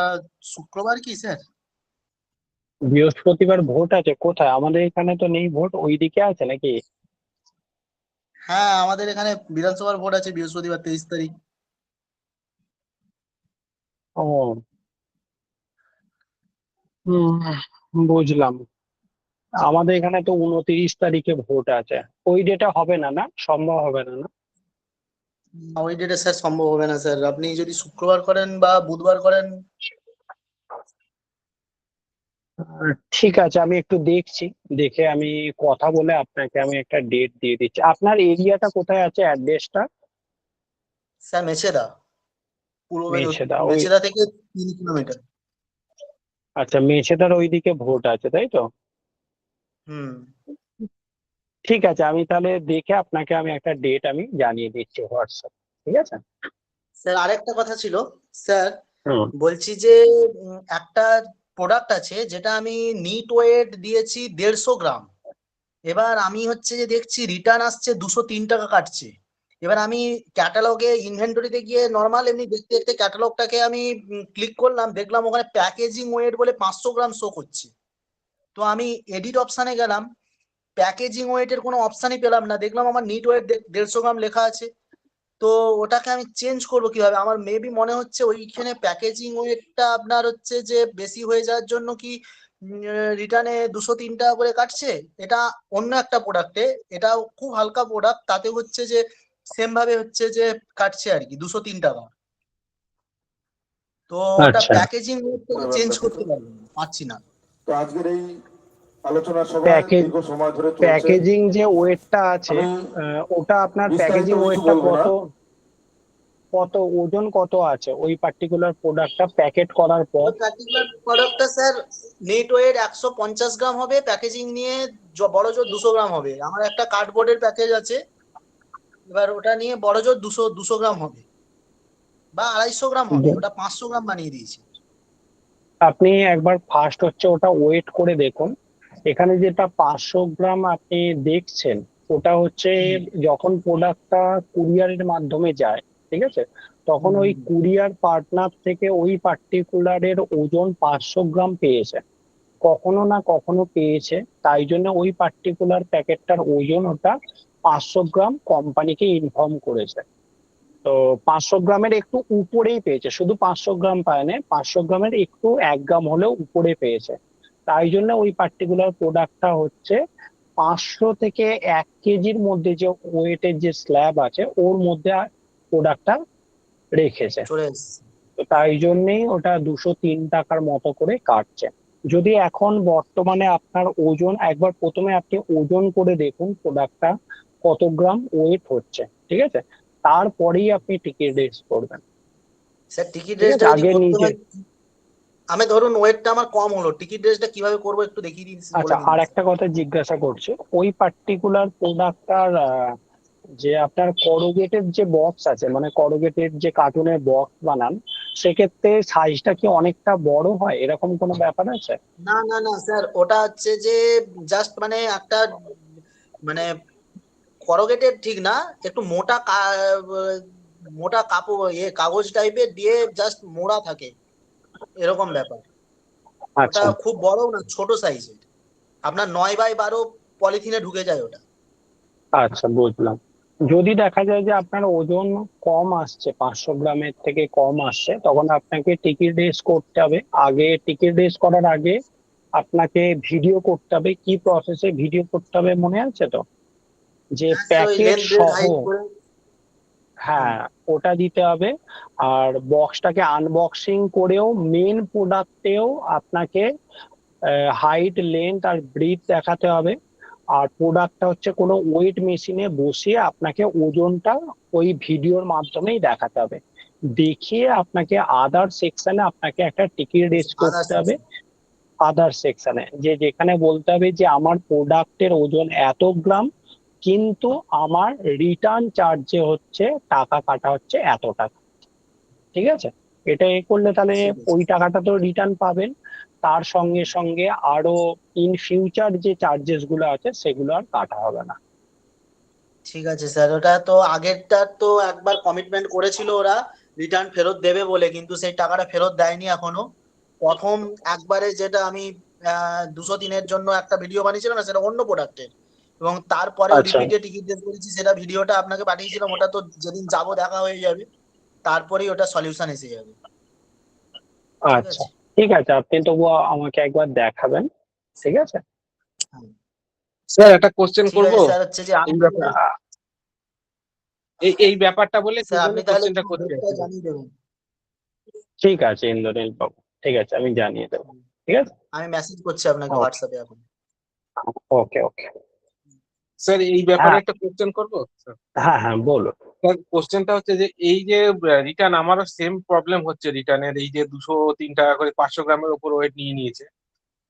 শুক্রবার কি স্যার? বৃহস্পতিবার ভোট আছে কোথায়? আমাদের এখানে তো নেই ভোট, ওইদিকে আছে নাকি? হ্যাঁ, আমাদের এখানে বিধানসভার ভোট আছে বৃহস্পতিবার 23 তারিখ। ও, হুম, বুঝলাম। আমাদের এখানে তো 29 তারিখে ভোট আছে। ওই ডেটা হবে না, না সম্ভব হবে না, না? ওই ডেটে স্যার সম্ভব হবে না স্যার, আপনি যদি শুক্রবার করেন বা বুধবার করেন। ঠিক আছে, আমি একটু দেখছি, দেখে আমি কথা বলে আপনাকে আমি একটা ডেট দিয়ে দিচ্ছি। আপনার এরিয়াটা কোথায় আছে, অ্যাড্রেসটা? স্যার মেছেদা, পূর্ব মেছেদা, ওই। মেছেদা থেকে 3 কিলোমিটার। আচ্ছা, মেছেদার ওইদিকে ভোট আছে, তাই তো? হুম। ঠিক আছে, আমি তাহলে দেখে আপনাকে আমি একটা ডেট আমি জানিয়ে দিচ্ছি হোয়াটসঅ্যাপ। ঠিক আছে। স্যার আরেকটা কথা ছিল স্যার, হুম। বলছি যে একটা প্রোডাক্ট আছে যেটা আমি নিট ওয়েট দিয়েছি 150 গ্রাম। এবার আমি হচ্ছে যে দেখছি রিটার্ন আসছে 203 টাকা কাটছে। এবার আমি ক্যাটালগে ইনভেন্টরিতে গিয়ে নর্মাল এমনি দেখতে দেখতে ক্যাটালগটাকে আমি ক্লিক করলাম, দেখলাম ওখানে প্যাকেজিং ওয়েট বলে 500 গ্রাম শো করছে। তো আমি এডিট অপশানে গেলাম, প্যাকেজিং ওয়েটের কোনো অপশানই পেলাম না, দেখলাম আমার নিট ওয়েট 150 গ্রাম লেখা আছে। তো ওটাকে আমি চেঞ্জ করবো কিভাবে? আমার মেবি মনে হচ্ছে ওইখানে প্যাকেজিং ওয়েটটা আপনার হচ্ছে যে বেশি হয়ে যাওয়ার জন্য কি রিটার্নে 203 টাকা করে কাটছে। এটা অন্য একটা প্রোডাক্টে, এটাও খুব হালকা প্রোডাক্ট, তাতে হচ্ছে যে সেম ভাবে হচ্ছে যে কাটছে আর কি 203 টাকা। তো ওটা আচ্ছা, প্যাকেজিং ওয়েটটাকে চেঞ্জ করতে পারছি না। তো আজকের এই আলোচনা সভায় প্যাকেজ দীর্ঘ সময় ধরে চলছে। প্যাকেজিং যে ওয়েটটা আছে, আমি ওটা আপনার বিস্তারিত প্যাকেজিং কিছু ওয়েটটা বলবো না। কত, কত ওজন কত আছে ওই পার্টিকুলার প্রোডাক্টটা প্যাকেট করার পর? ওই পার্টিকুলার প্রোডাক্টটা স্যার নেট ওয়েট 150 গ্রাম হবে, প্যাকেজিং নিয়ে বড় জোর 200 গ্রাম হবে। আমার একটা কার্ডবোর্ডের প্যাকেজ আছে, এবার ওটা নিয়ে বড় জোর 200 গ্রাম হবে বা 250 গ্রাম হবে, ওটা 500 গ্রাম বানিয়ে দিয়েছি। আপনি একবার ফার্স্ট হচ্ছে ওটা ওয়েট করে দেখুন। এখানে যেটা 500 গ্রাম আপনি দেখছেন, ওটা হচ্ছে যখন প্রোডাক্টটা কুরিয়ারের মাধ্যমে যায়, ঠিক আছে, তখন ওই কুরিয়ার পার্টনার থেকে ওই পার্টিকুলারের ওজন 500 গ্রাম পেয়েছে, কখনো না কখনো পেয়েছে, তাই জন্য ওই পার্টিকুলার প্যাকেটটার ওজন ওটা 500 গ্রাম কোম্পানিকে ইনফর্ম করেছে। তো 500 গ্রামের একটু উপরেই পেয়েছে, শুধু 500 গ্রাম পায়নি, 500 গ্রামের একটু 1 গ্রাম হলেও উপরে পেয়েছে। তাই জন্য ওই পার্টিকুলার প্রোডাক্টটা হচ্ছে 500 থেকে 1 কেজির মধ্যে যে ওয়েটের যে স্ল্যাব আছে ওর মধ্যে প্রোডাক্টটা রেখেছে। চলে এসেছে। তো তাই জন্যেই ওটা 203 টাকার মতো করে কাটছে। যদি এখন বর্তমানে আপনার ওজন, একবার প্রথমে আপনি ওজন করে দেখুন প্রোডাক্টটা কত গ্রাম ওয়েট হচ্ছে, ঠিক আছে, তারপরেই আপনি টিকিট রেস করবেন। স্যার টিকিট ঠিক আছে, রেসটা যদি আগে করতে নিজে। হয়, আমি ধরুন ওয়েটটা আমার কম হলো, টিকিট রেসটা কিভাবে করবো একটু দেখিয়ে দিন, আচ্ছা, বলে দিন আর না, একটা কথা জিজ্ঞাসা করছি, ওই পার্টিকুলার প্রোডাক্টটার যে আপনার করোগেটের যে বক্স আছে, মানে করোগেটের যে কার্টুনের বক্স বানান, সেক্ষেত্রে সাইজটা কি অনেকটা বড় হয়, এরকম কোনো ব্যাপার আছে? না না না স্যার, ওটা হচ্ছে যে জাস্ট মানে একটা মানে করোগেটেড ঠিক না, একটু মোটা কাপড় কাগজ টাইপের দিয়ে জাস্ট মোড়া থাকে, এরকম ব্যাপার। ওটা আচ্ছা খুব বড় না, ছোট সাইজের, আপনার 9x12 পলিথিনে ঢুকে যায় ওটা। আচ্ছা, বুঝলাম। যদি দেখা যায় যে আপনার ওজন কম আসছে, 500 গ্রামের থেকে কম আসছে, তখন আপনাকে টিকিট রেস করতে হবে। আগে টিকিট রেস করার আগে আপনাকে ভিডিও করতে হবে। কি প্রসেসে ভিডিও করতে হবে মনে আছে তো? যে ওই প্যাকেট লেন্থ ব্রেড সহ, হাইট করে। হুম। হ্যাঁ, ওটা দিতে হবে। আর বক্সটাকে আনবক্সিং করেও মেন প্রোডাক্টেও আপনাকে হাইট, লেন্থ আর ব্রিথ দেখাতে হবে। আর প্রোডাক্টটা হচ্ছে কোনো ওয়েট মেশিনে বসিয়ে আপনাকে ওজনটা ওই ভিডিওর মাধ্যমেই দেখাতে হবে। দেখিয়ে আপনাকে আদার সেকশনে আপনাকে একটা টিকিট রেস আদার্স করতে হবে। আদার সেকশনে যে যেখানে বলতে হবে যে আমার প্রোডাক্টের ওজন এত গ্রাম, কিন্তু আমার রিটার্ন চার্জে হচ্ছে টাকা কাটা হচ্ছে এত টাকা, ঠিক আছে। এটা করলে তাহলে ঠিক আছে। ওই টাকাটা তো রিটার্ন পাবেন, তার সঙ্গে সঙ্গে আরো ইন ফিউচার যে চার্জেস গুলো আছে সেগুলো আর কাটা হবে না। ঠিক আছে স্যার, ওটা তো আগেরটা তো একবার কমিটমেন্ট করেছিল ওরা রিটার্ন ফেরত দেবে বলে, কিন্তু সেই টাকাটা ফেরত দেয়নি এখনো। প্রথম একবারে যেটা আমি 203-এর জন্য একটা ভিডিও বানিয়েছিলাম না, সেটা অন্য প্রোডাক্টের, এবং তারপরেও আচ্ছা রিপিটে টিকিট রেস করেছি, সেটা ভিডিওটা আপনাকে পাঠিয়েছিলাম, ওটা তো যেদিন যাবো দেখা হয়ে যাবে, তারপরেই ওটা সলিউশন এসে যাবে। ঠিক আচ্ছা, আছে। ঠিক আছে, আপনি তবুও আমাকে একবার দেখাবেন, ঠিক আছে। হ্যাঁ। স্যার একটা কোশ্চেন ঠিক করব আছে স্যার, হচ্ছে যে এই আপনি ব্যাপারে, এই ব্যাপারটা বলে সেই স্যার জন্য আপনি তাহলে কোশ্চেনটা একটু করতে ডেটটা আচ্ছা, চাইছিলাম। জানিয়ে দেবেন। ঠিক আছে ইন্দ্রনীল বাবু, ঠিক আছে, আমি জানিয়ে দেবো। ঠিক আছে। আমি মেসেজ করছি আপনাকে ওকে, হোয়াটসঅ্যাপে এখন। ওকে, ওকে। স্যার এই ব্যাপারে হ্যাঁ, একটা কোশ্চেন করবো স্যার। হ্যাঁ, হ্যাঁ, বলুন। স্যার কোশ্চেনটা হচ্ছে যে এই যে রিটার্ন, আমারও সেম প্রবলেম হচ্ছে রিটার্নের, এই যে 203 টাকা করে 500 গ্রামের উপর ওয়েট নিয়ে নিয়েছে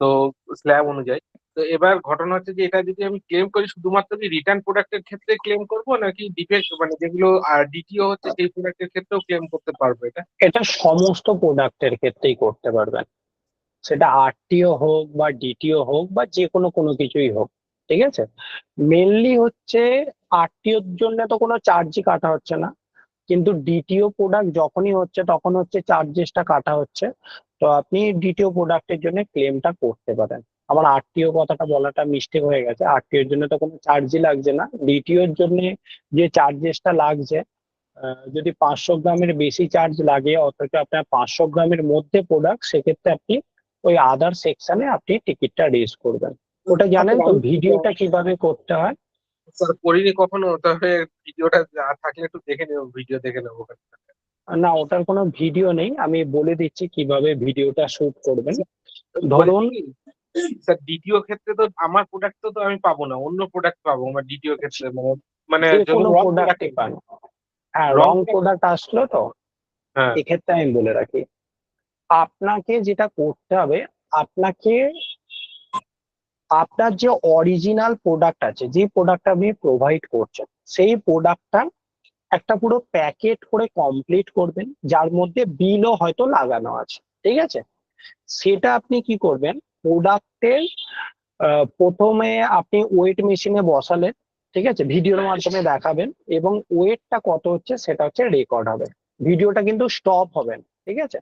তো স্ল্যাব অনুযায়ী। তো এবার ঘটনা হচ্ছে যে এটা যদি আমি ক্লেম করি, শুধুমাত্র কি রিটার্ন প্রোডাক্টের ক্ষেত্রে ক্লেম করব, নাকি ডিফেক্ট মানে যেগুলো ডিটিও হচ্ছে সেই প্রোডাক্টের ক্ষেত্রেও ক্লেম করতে পারবো এটা? এটা সমস্ত প্রোডাক্টের ক্ষেত্রেই করতে পারবেন, সেটা আরটিও হোক বা ডিটিও হোক বা যে কোনো কোনো কিছুই হোক, ঠিক আছে। মেনলি হচ্ছে আরটিওর জন্য তো কোনো চার্জই কাটা হচ্ছে না, কিন্তু ডিটিও প্রোডাক্ট যখনই হচ্ছে তখন হচ্ছে চার্জেসটা কাটা হচ্ছে। তো আপনি ডিটিও প্রোডাক্টের জন্য ক্লেমটা করতে পারেন। আমার আরটিও কথাটা বলাটা মিস্টেক হয়ে গেছে, আরটিওর জন্য তো কোনো চার্জই লাগছে না, ডিটিওর জন্য যে চার্জেসটা লাগছে, যদি 500 গ্রামের বেশি চার্জ লাগে অথচ আপনার 500 গ্রামের মধ্যে প্রোডাক্ট, সেক্ষেত্রে আপনি ওই আদার সেকশনে আপনি টিকিটটা রেজ করবেন। ওটা আচ্ছা জানেন তো আমি ভিডিওটা কিভাবে করতে হয়? স্যার করিনি কখনো, তবে ভিডিওটা থাকলে একটু দেখে নেবো, ভিডিও দেখে নেবো। না, ওটার কোনো ভিডিও নেই, আমি বলে দিচ্ছি কিভাবে ভিডিওটা শুট করবেন। আচ্ছা, বলছি ধরুন, কি স্যার, দ্বিতীয় ক্ষেত্রে তো আমার প্রোডাক্ট তো আমি পাবো না, অন্য প্রোডাক্ট পাবো আমার দ্বিতীয় ক্ষেত্রে, মানে মানে যে যখন কোনো রং প্রোডাক্ট, প্রোডাক্টই পান। হ্যাঁ, রং রং প্রোডাক্ট। প্রোডাক্ট আসলো তো, হ্যাঁ। এক্ষেত্রে আমি বলে রাখি, আপনাকে যেটা করতে হবে, আপনাকে আপনার যে অরিজিনাল প্রোডাক্ট আছে, যে প্রোডাক্ট আপনি প্রোভাইড করছেন, সেই প্রোডাক্টটা একটা পুরো প্যাকেট করে কমপ্লিট করবেন, যার মধ্যে বিলও হয়তো লাগানো আছে, ঠিক আছে? সেটা আপনি কি করবেন, প্রোডাক্টের প্রথমে আপনি ওয়েট মেশিনে বসালেন, ঠিক আছে, ভিডিওর মাধ্যমে দেখাবেন, এবং ওয়েটটা কত হচ্ছে সেটা হচ্ছে রেকর্ড হবে, ভিডিওটা কিন্তু স্টপ হবে না, ঠিক আছে?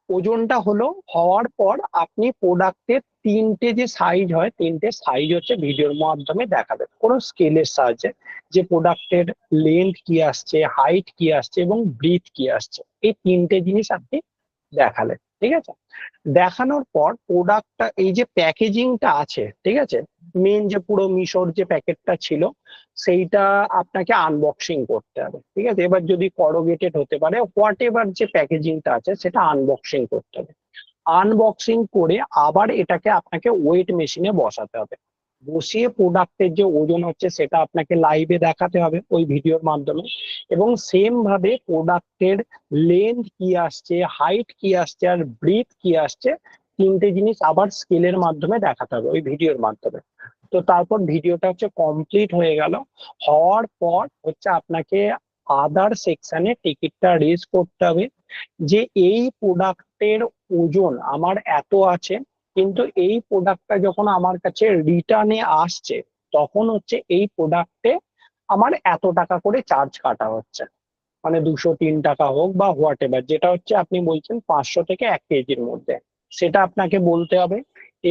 ওজনটা হলো হওয়ার পর আপনি প্রোডাক্টের তিনটে যে সাইজ হয়, তিনটে সাইজ হচ্ছে ভিডিওর মাধ্যমে দেখাবেন কোনো স্কেলের সাহায্যে, যে প্রোডাক্টের লেন্থ কি আসছে, হাইট কি আসছে এবং ব্রিথ কি আসছে, এই তিনটে জিনিস আপনি দেখালেন, ঠিক আছে? দেখানোর পর প্রোডাক্টটা এই যে প্যাকেজিংটা আছে, ঠিক আছে, মেন যে পুরো মিশর যে প্যাকেটটা ছিল সেইটা আপনাকে আনবক্সিং করতে হবে, ঠিক আছে? এবার যদি করোগেটেড হতে পারে, হোয়াট এভার যে প্যাকেজিংটা আছে সেটা আনবক্সিং করতে হবে। আনবক্সিং করে আবার এটাকে আপনাকে ওয়েট মেশিনে বসাতে হবে, বসিয়ে প্রোডাক্টের যে ওজন হচ্ছে সেটা আপনাকে লাইভে দেখাতে হবে ওই ভিডিওর মাধ্যমে, এবং সেম ভাবে প্রোডাক্টের লেন্থ কি আসছে, হাইট কি আসছে আর ব্রিথ কি আসছে, তিনটে জিনিস আবার স্কেলের মাধ্যমে দেখাতে হবে ওই ভিডিওর মাধ্যমে। তো তারপর ভিডিওটা হচ্ছে কমপ্লিট হয়ে গেল, হওয়ার পর হচ্ছে আপনাকে আদার সেকশনে টিকিটটা রেজ করতে হবে, যে এই প্রোডাক্টের ওজন আমার এত আছে, কিন্তু এই প্রোডাক্টটা যখন আমার কাছে রিটার্নে আসছে তখন হচ্ছে এই প্রোডাক্টে আমার এত টাকা করে চার্জ কাটা হচ্ছে, মানে 203 টাকা হোক বা হোয়াট এভার, যেটা হচ্ছে আপনি বলছেন 500 থেকে 1 কেজির মধ্যে, সেটা আপনাকে বলতে হবে।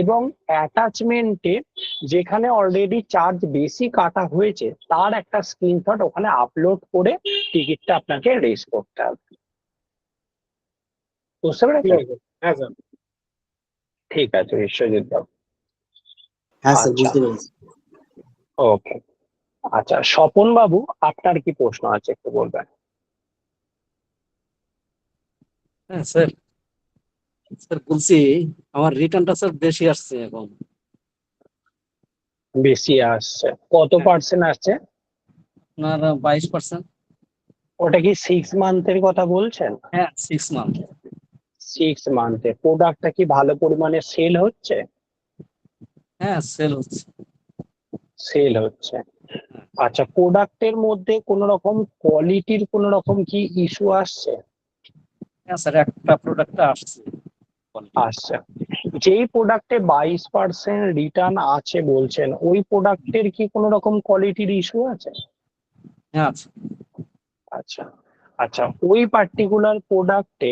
এবং অ্যাটাচমেন্টে যেখানে অলরেডি চার্জ বেশি কাটা হয়েছে তার একটা স্ক্রিনশট ওখানে আপলোড করে টিকিটটা আপনাকে রেজ করতে হবে। বুঝতে ঠিক পেরেছেন? আছে। হ্যাঁ স্যার। ঠিক আছে বিশ্বজিৎ বাবু। হ্যাঁ স্যার, আচ্ছা, বুঝতে পেরেছি। ওকে। আচ্ছা স্বপন বাবু, আপনার কি প্রশ্ন আছে একটু বলবেন? হ্যাঁ স্যার, স্যার বলছি আমার রিটার্নটা স্যার বেশি আসছে এখন। বেশি আসছে? কত হ্যাঁ, পার্সেন্ট আসছে? আপনার 22%। ওটা কি 6 মান্থের কথা বলছেন? হ্যাঁ, 6 মান্থ। 6 মান্থে প্রোডাক্টটা কি ভালো পরিমাণে সেল হচ্ছে? হ্যাঁ, সেল হচ্ছে। সেল হচ্ছে। আচ্ছা, প্রোডাক্টের মধ্যে কোনো রকম কোয়ালিটির কোনো রকম কি ইস্যু আসছে? হ্যাঁ স্যার, একটা প্রোডাক্টটা আসছে। আসছে। যেই প্রোডাক্টে 22% রিটার্ন আছে বলছেন, ওই প্রোডাক্টের কি কোনো রকম কোয়ালিটির ইস্যু আছে? হ্যাঁ আছে। আচ্ছা, আচ্ছা, ওই পার্টিকুলার প্রোডাক্টে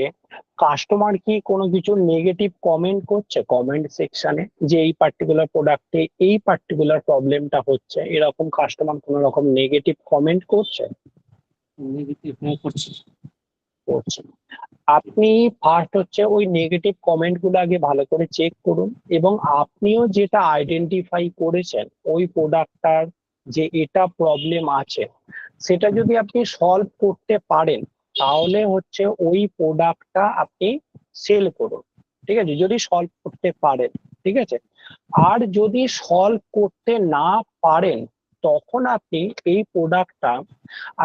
কাস্টমার কি কোনো কিছু নেগেটিভ কমেন্ট করছে কমেন্ট সেকশনে, যে এই পার্টিকুলার প্রোডাক্টে এই পার্টিকুলার প্রবলেমটা হচ্ছে, এরকম কাস্টমার কোনো রকম নেগেটিভ কমেন্ট করছে? নেগেটিভ হ্যাঁ করছে। করছে। আপনি ফার্স্ট হচ্ছে ওই নেগেটিভ কমেন্ট গুলো আগে ভালো করে চেক করুন, এবং আপনিও যেটা আইডেন্টিফাই করেছেন ওই প্রোডাক্টটার যে এটা প্রবলেম আছে, সেটা যদি আপনি সলভ করতে পারেন তাহলে হচ্ছে ওই প্রোডাক্টটা আপনি সেল করুন, ঠিক আছে, যদি সলভ করতে পারেন, ঠিক আছে। আর যদি সলভ করতে না পারেন তখন আপনি এই প্রোডাক্টটা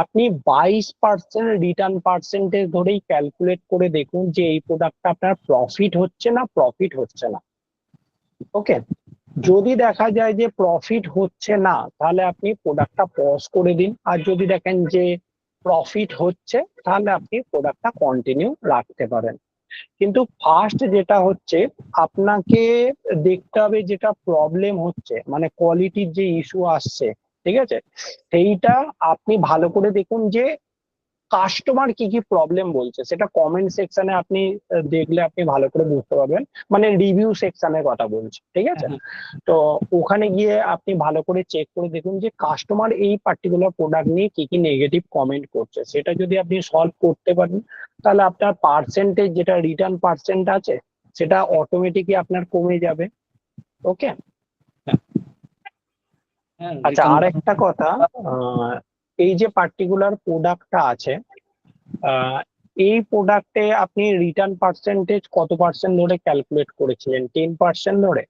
আপনি 22% রিটার্ন পার্সেন্টেজ ধরেই ক্যালকুলেট করে দেখুন যে এই প্রোডাক্টটা আপনার প্রফিট হচ্ছে না প্রফিট হচ্ছে না। ওকে, যদি দেখা যায় যে প্রফিট হচ্ছে না তাহলে আপনি প্রোডাক্টটা পজ করে দিন, আর যদি দেখেন যে প্রফিট হচ্ছে তাহলে আপনি প্রোডাক্টটা কন্টিনিউ রাখতে পারেন। কিন্তু ফার্স্ট যেটা হচ্ছে আপনাকে দেখতে হবে যেটা প্রবলেম হচ্ছে, মানে কোয়ালিটির যে ইস্যু আসছে, ঠিক আছে, সেইটা আপনি ভালো করে দেখুন যে কাস্টমার কি কি প্রবলেম বলছে, সেটা কমেন্ট সেকশনে আপনি দেখলে আপনি ভালো করে বুঝতে পারবেন, মানে রিভিউ সেকশনের কথা বলছি, ঠিক হ্যাঁ আছে। হ্যাঁ। তো ওখানে গিয়ে আপনি ভালো করে চেক করে দেখুন যে কাস্টমার এই পার্টিকুলার প্রোডাক্ট নিয়ে কি কি নেগেটিভ কমেন্ট করছে, সেটা যদি আপনি সলভ করতে পারেন তাহলে আপনার পার্সেন্টেজ যেটা রিটার্ন পার্সেন্ট আছে সেটা অটোমেটিকই আপনার কমে যাবে। ওকে। হ্যাঁ, আচ্ছা, রিটার্ন। আর একটা কথা, আহ, এই যে পার্টিকুলার প্রোডাক্টটা আছে, আহ, এই প্রোডাক্টে আপনি রিটার্ন পার্সেন্টেজ কত পার্সেন্ট ধরে ক্যালকুলেট করেছিলেন? 10% ধরে?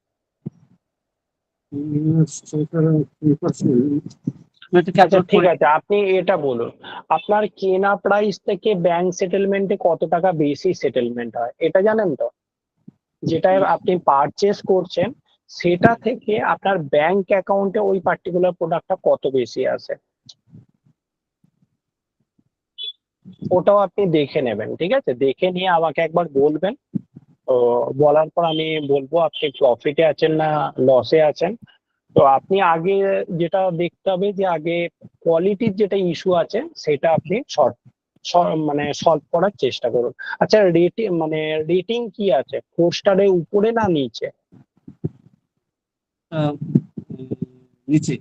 আচ্ছা ঠিক আছে, আপনি এটা বলুন, আপনার কেনা প্রাইস থেকে ব্যাংক সেটেলমেন্টে কত টাকা বেশি সেটেলমেন্ট হয় এটা জানেন তো? যেটা আপনি পারচেস করছেন সেটা থেকে আপনার ব্যাংক অ্যাকাউন্টে ওই পার্টিকুলার প্রোডাক্টটা কত বেশি আসে? ওটাও আপনি দেখে নেবেন, ঠিক আছে? দেখে নিয়ে আমাকে একবার বলবেন। তো বলার পর আমি বলবো আপনি প্রফিটে আছেন না লসে আছেন। তো আপনি আগে যেটা দেখতে হবে যে আগে কোয়ালিটির যেটা ইস্যু আছে সেটা আপনি মানে সলভ করার চেষ্টা করুন। আচ্ছা, রেটিং কি আছে, 4 স্টারের উপরে না নিচে? আহ, নিচে।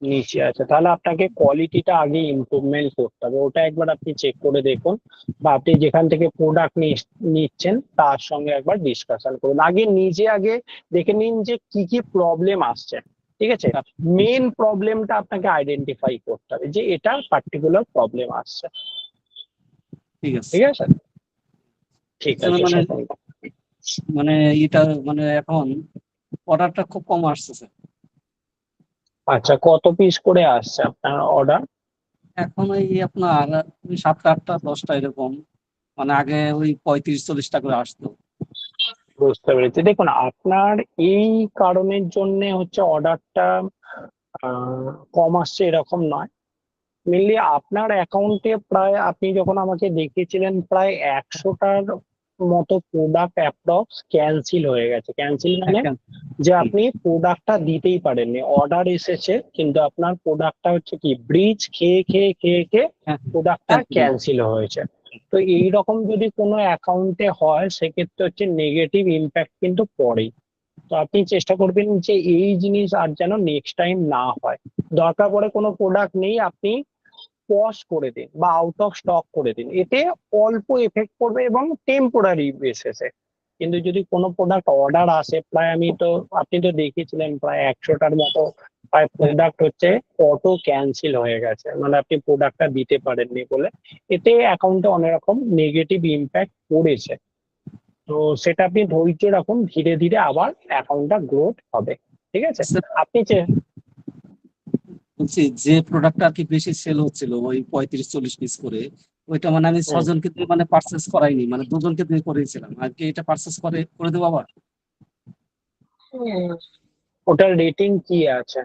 নিচে আছে, তাহলে আপনাকে কোয়ালিটিটা আগে ইমপ্রুভমেন্ট করতে হবে, ওটা একবার আপনি চেক করে দেখুন। বা আপনি যেখান থেকে প্রোডাক্ট নিচ্ছেন তার সঙ্গে একবার ডিসকাশন করুন। আগে নিজে আগে দেখে নিন যে কি কি প্রবলেম আসছে, ঠিক আছে? মেন প্রবলেমটা আপনাকে আইডেন্টিফাই করতে হবে যে এটা পার্টিকুলার প্রবলেম আসছে, ঠিক আছে। ঠিক আছে? ঠিক স্যার, আছে মানে স্বপন। মানে এটা মানে এখন অর্ডারটা খুব কম আসছে স্যার। আচ্ছা, কত পিস করে আসছে আপনার অর্ডার? এখন ওই আপনার ওই 7টা 8টা 10টা এরকম, মানে আগে ওই 35-40টা করে আসতো। বুঝতে পেরেছি। দেখুন, আপনার এই কারণের জন্য হচ্ছে অর্ডারটা কম আসছে এরকম নয়। মেনলি আপনার অ্যাকাউন্টে প্রায়, আপনি যখন আমাকে দেখিয়েছিলেন, প্রায় 100টার মতো প্রোডাক্ট অ্যাপ্রক্স ক্যান্সেল হয়ে গেছে। ক্যান্সেল মানে হ্যাঁ, যে আপনি প্রোডাক্টটা দিতেই পারেননি, অর্ডার এসেছে কিন্তু আপনার প্রোডাক্টটা হচ্ছে কি ব্রিজ খেয়ে খেয়ে খেয়ে খেয়ে হ্যাঁ, প্রোডাক্টটা ক্যান্সেল হয়েছে। তো এই রকম যদি কোনো অ্যাকাউন্টে হয় সেক্ষেত্রে হচ্ছে নেগেটিভ ইম্প্যাক্ট কিন্তু পড়েই। তো আপনি চেষ্টা করবেন যে এই জিনিস আর যেন নেক্সট টাইম না হয়। দরকার পড়ে কোনো প্রোডাক্ট নেই, আপনি পজ করে দিন বা আউট অফ স্টক করে দিন, এতে অল্প এফেক্ট পড়বে এবং টেম্পোরারি বেসিসে। কিন্তু যদি কোনো প্রোডাক্ট অর্ডার আসে, প্রায় আমি তো, আপনি তো দেখিয়েছিলেন প্রায় 100টার মতো প্রায় প্রোডাক্ট হচ্ছে অটো ক্যান্সেল হয়ে গেছে, মানে আপনি প্রোডাক্টটা দিতে পারেননি বলে। এতে অ্যাকাউন্টে অনেক রকম নেগেটিভ ইম্প্যাক্ট পড়েছে। তো সেটা আপনি ধৈর্য রাখুন, ধীরে ধীরে আবার অ্যাকাউন্টটা গ্রোথ হবে, ঠিক আছে? স্যার, আপনি বলছি যে প্রোডাক্টটা আর কি বেশি সেল হচ্ছিল ওই 35-40 পিস করে, ওইটা মানে আমি হুম, 6জনকে দিয়ে মানে পার্চেস করাইনি, মানে 2জনকে দিয়ে করেছিলাম আর কি। এটা পার্চেস করে দেবো আবার? ওটার রেটিং কি আছে?